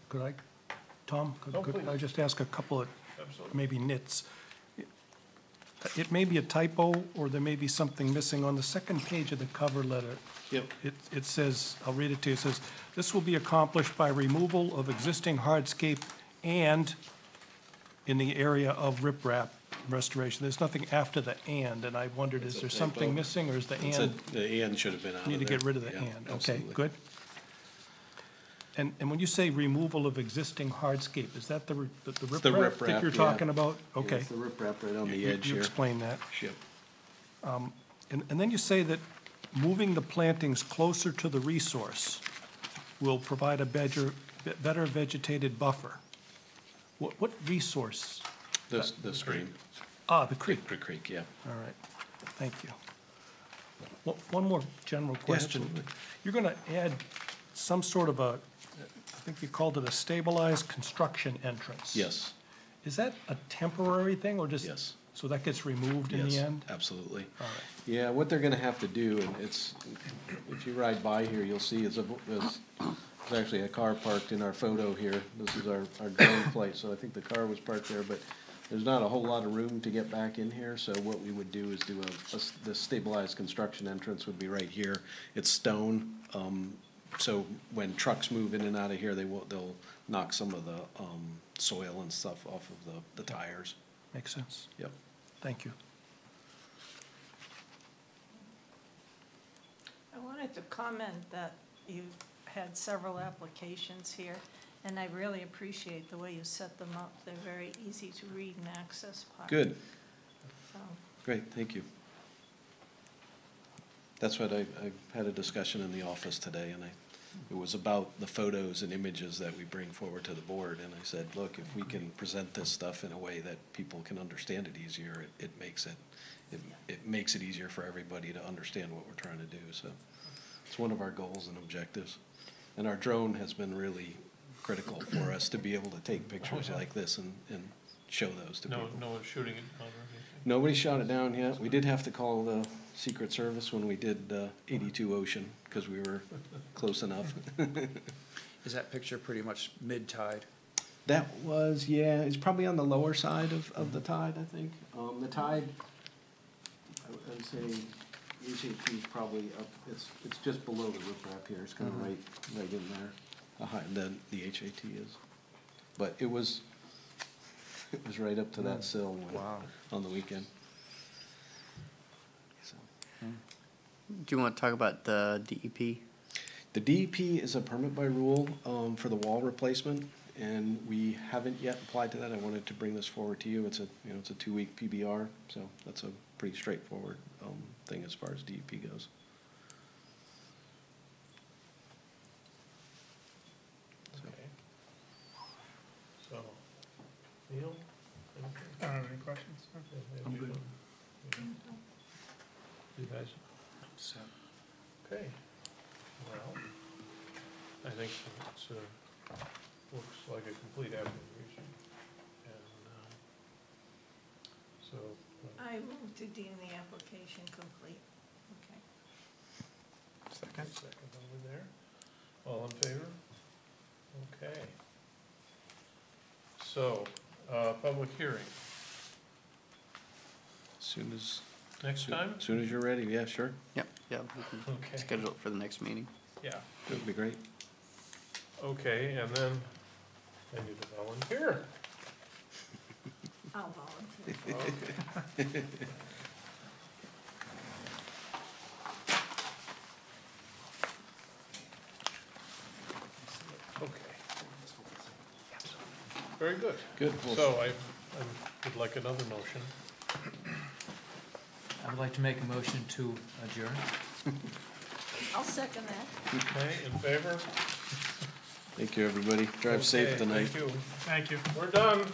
Could I, Tom, Oh, could I please. just ask a couple of Absolutely. maybe nits? It may be a typo, or there may be something missing. On the second page of the cover letter, Yep. it says, I'll read it to you, it says, "This will be accomplished by removal of existing hardscape and in the area of riprap restoration." There's nothing after the and I wondered, is It's a there something typo. missing, or is the It's a- and? The and should have been out of there. Need to get rid of the Yeah, and, okay, absolutely. good. And when you say removal of existing hardscape, is that the riprap that riprap, you're yeah. talking about? Yeah, Okay. it's the riprap right on the You- edge You here. explained that. Yep. And then you say that moving the plantings closer to the resource will provide a better vegetated buffer. What resource? The stream. Ah, the creek. Creek, yeah. All right, thank you. One more general question. absolutely. You're gonna add some sort of a, I think you called it a stabilized construction entrance. Yes, Is that a temporary thing, or just? yes. So that gets removed in the Yes, end? absolutely. All right. Yeah, what they're gonna have to do, and it's, if you ride by here, you'll see there's actually a car parked in our photo here. This is our drone flight, so I think the car was parked there, but there's not a whole lot of room to get back in here, so what we would do is do the stabilized construction entrance would be right here. It's stone, so when trucks move in and out of here, they'll knock some of the, soil and stuff off of the tires. Makes sense. Yep. Thank you. I wanted to comment that you had several applications here, and I really appreciate the way you set them up. They're very easy to read and access. Good, So, great, thank you. That's what I had a discussion in the office today, and it was about the photos and images that we bring forward to the board, and I said, look, if we can present this stuff in a way that people can understand it easier, it makes it easier for everybody to understand what we're trying to do, so it's one of our goals and objectives. And our drone has been really critical for us to be able to take pictures like this and show those to people. No one's shooting it down or anything? Nobody shot it down yet. We did have to call the Secret Service when we did 82 Ocean, because we were close enough. Is that picture pretty much mid-tide? That was, yeah, it's probably on the lower side of the tide, I think. The tide, I would say, HAT is probably up, it's just below the riprap here. It's kind of right in there, then the HAT is. But it was right up to that sill on the weekend. So. Do you want to talk about the DEP? The DEP is a permit by rule for the wall replacement, and we haven't yet applied to that. I wanted to bring this forward to you. It's a 2-week PBR, so that's a pretty straightforward thing as far as DEP goes. Okay. So, Neil? anything? I don't have any questions. Yeah, I'm you good. don't? You guys? Okay. Well, I think it's, looks like a complete application. And, so. I move to deem the application complete. Okay. Second over there. All in favor? Okay. So, public hearing. Next time? As soon as you're ready, yeah, sure. Yep, yeah, we can Okay. schedule it for the next meeting. Yeah. That would be great. Okay, and then I need a volunteer. I'll volunteer. Okay. Okay. Very good. Good. Well, So I would like another motion. I would like to make a motion to adjourn. I'll second that. Okay, in favor? Thank you, everybody. Drive safe Okay, tonight. Thank you. Thank you. We're done.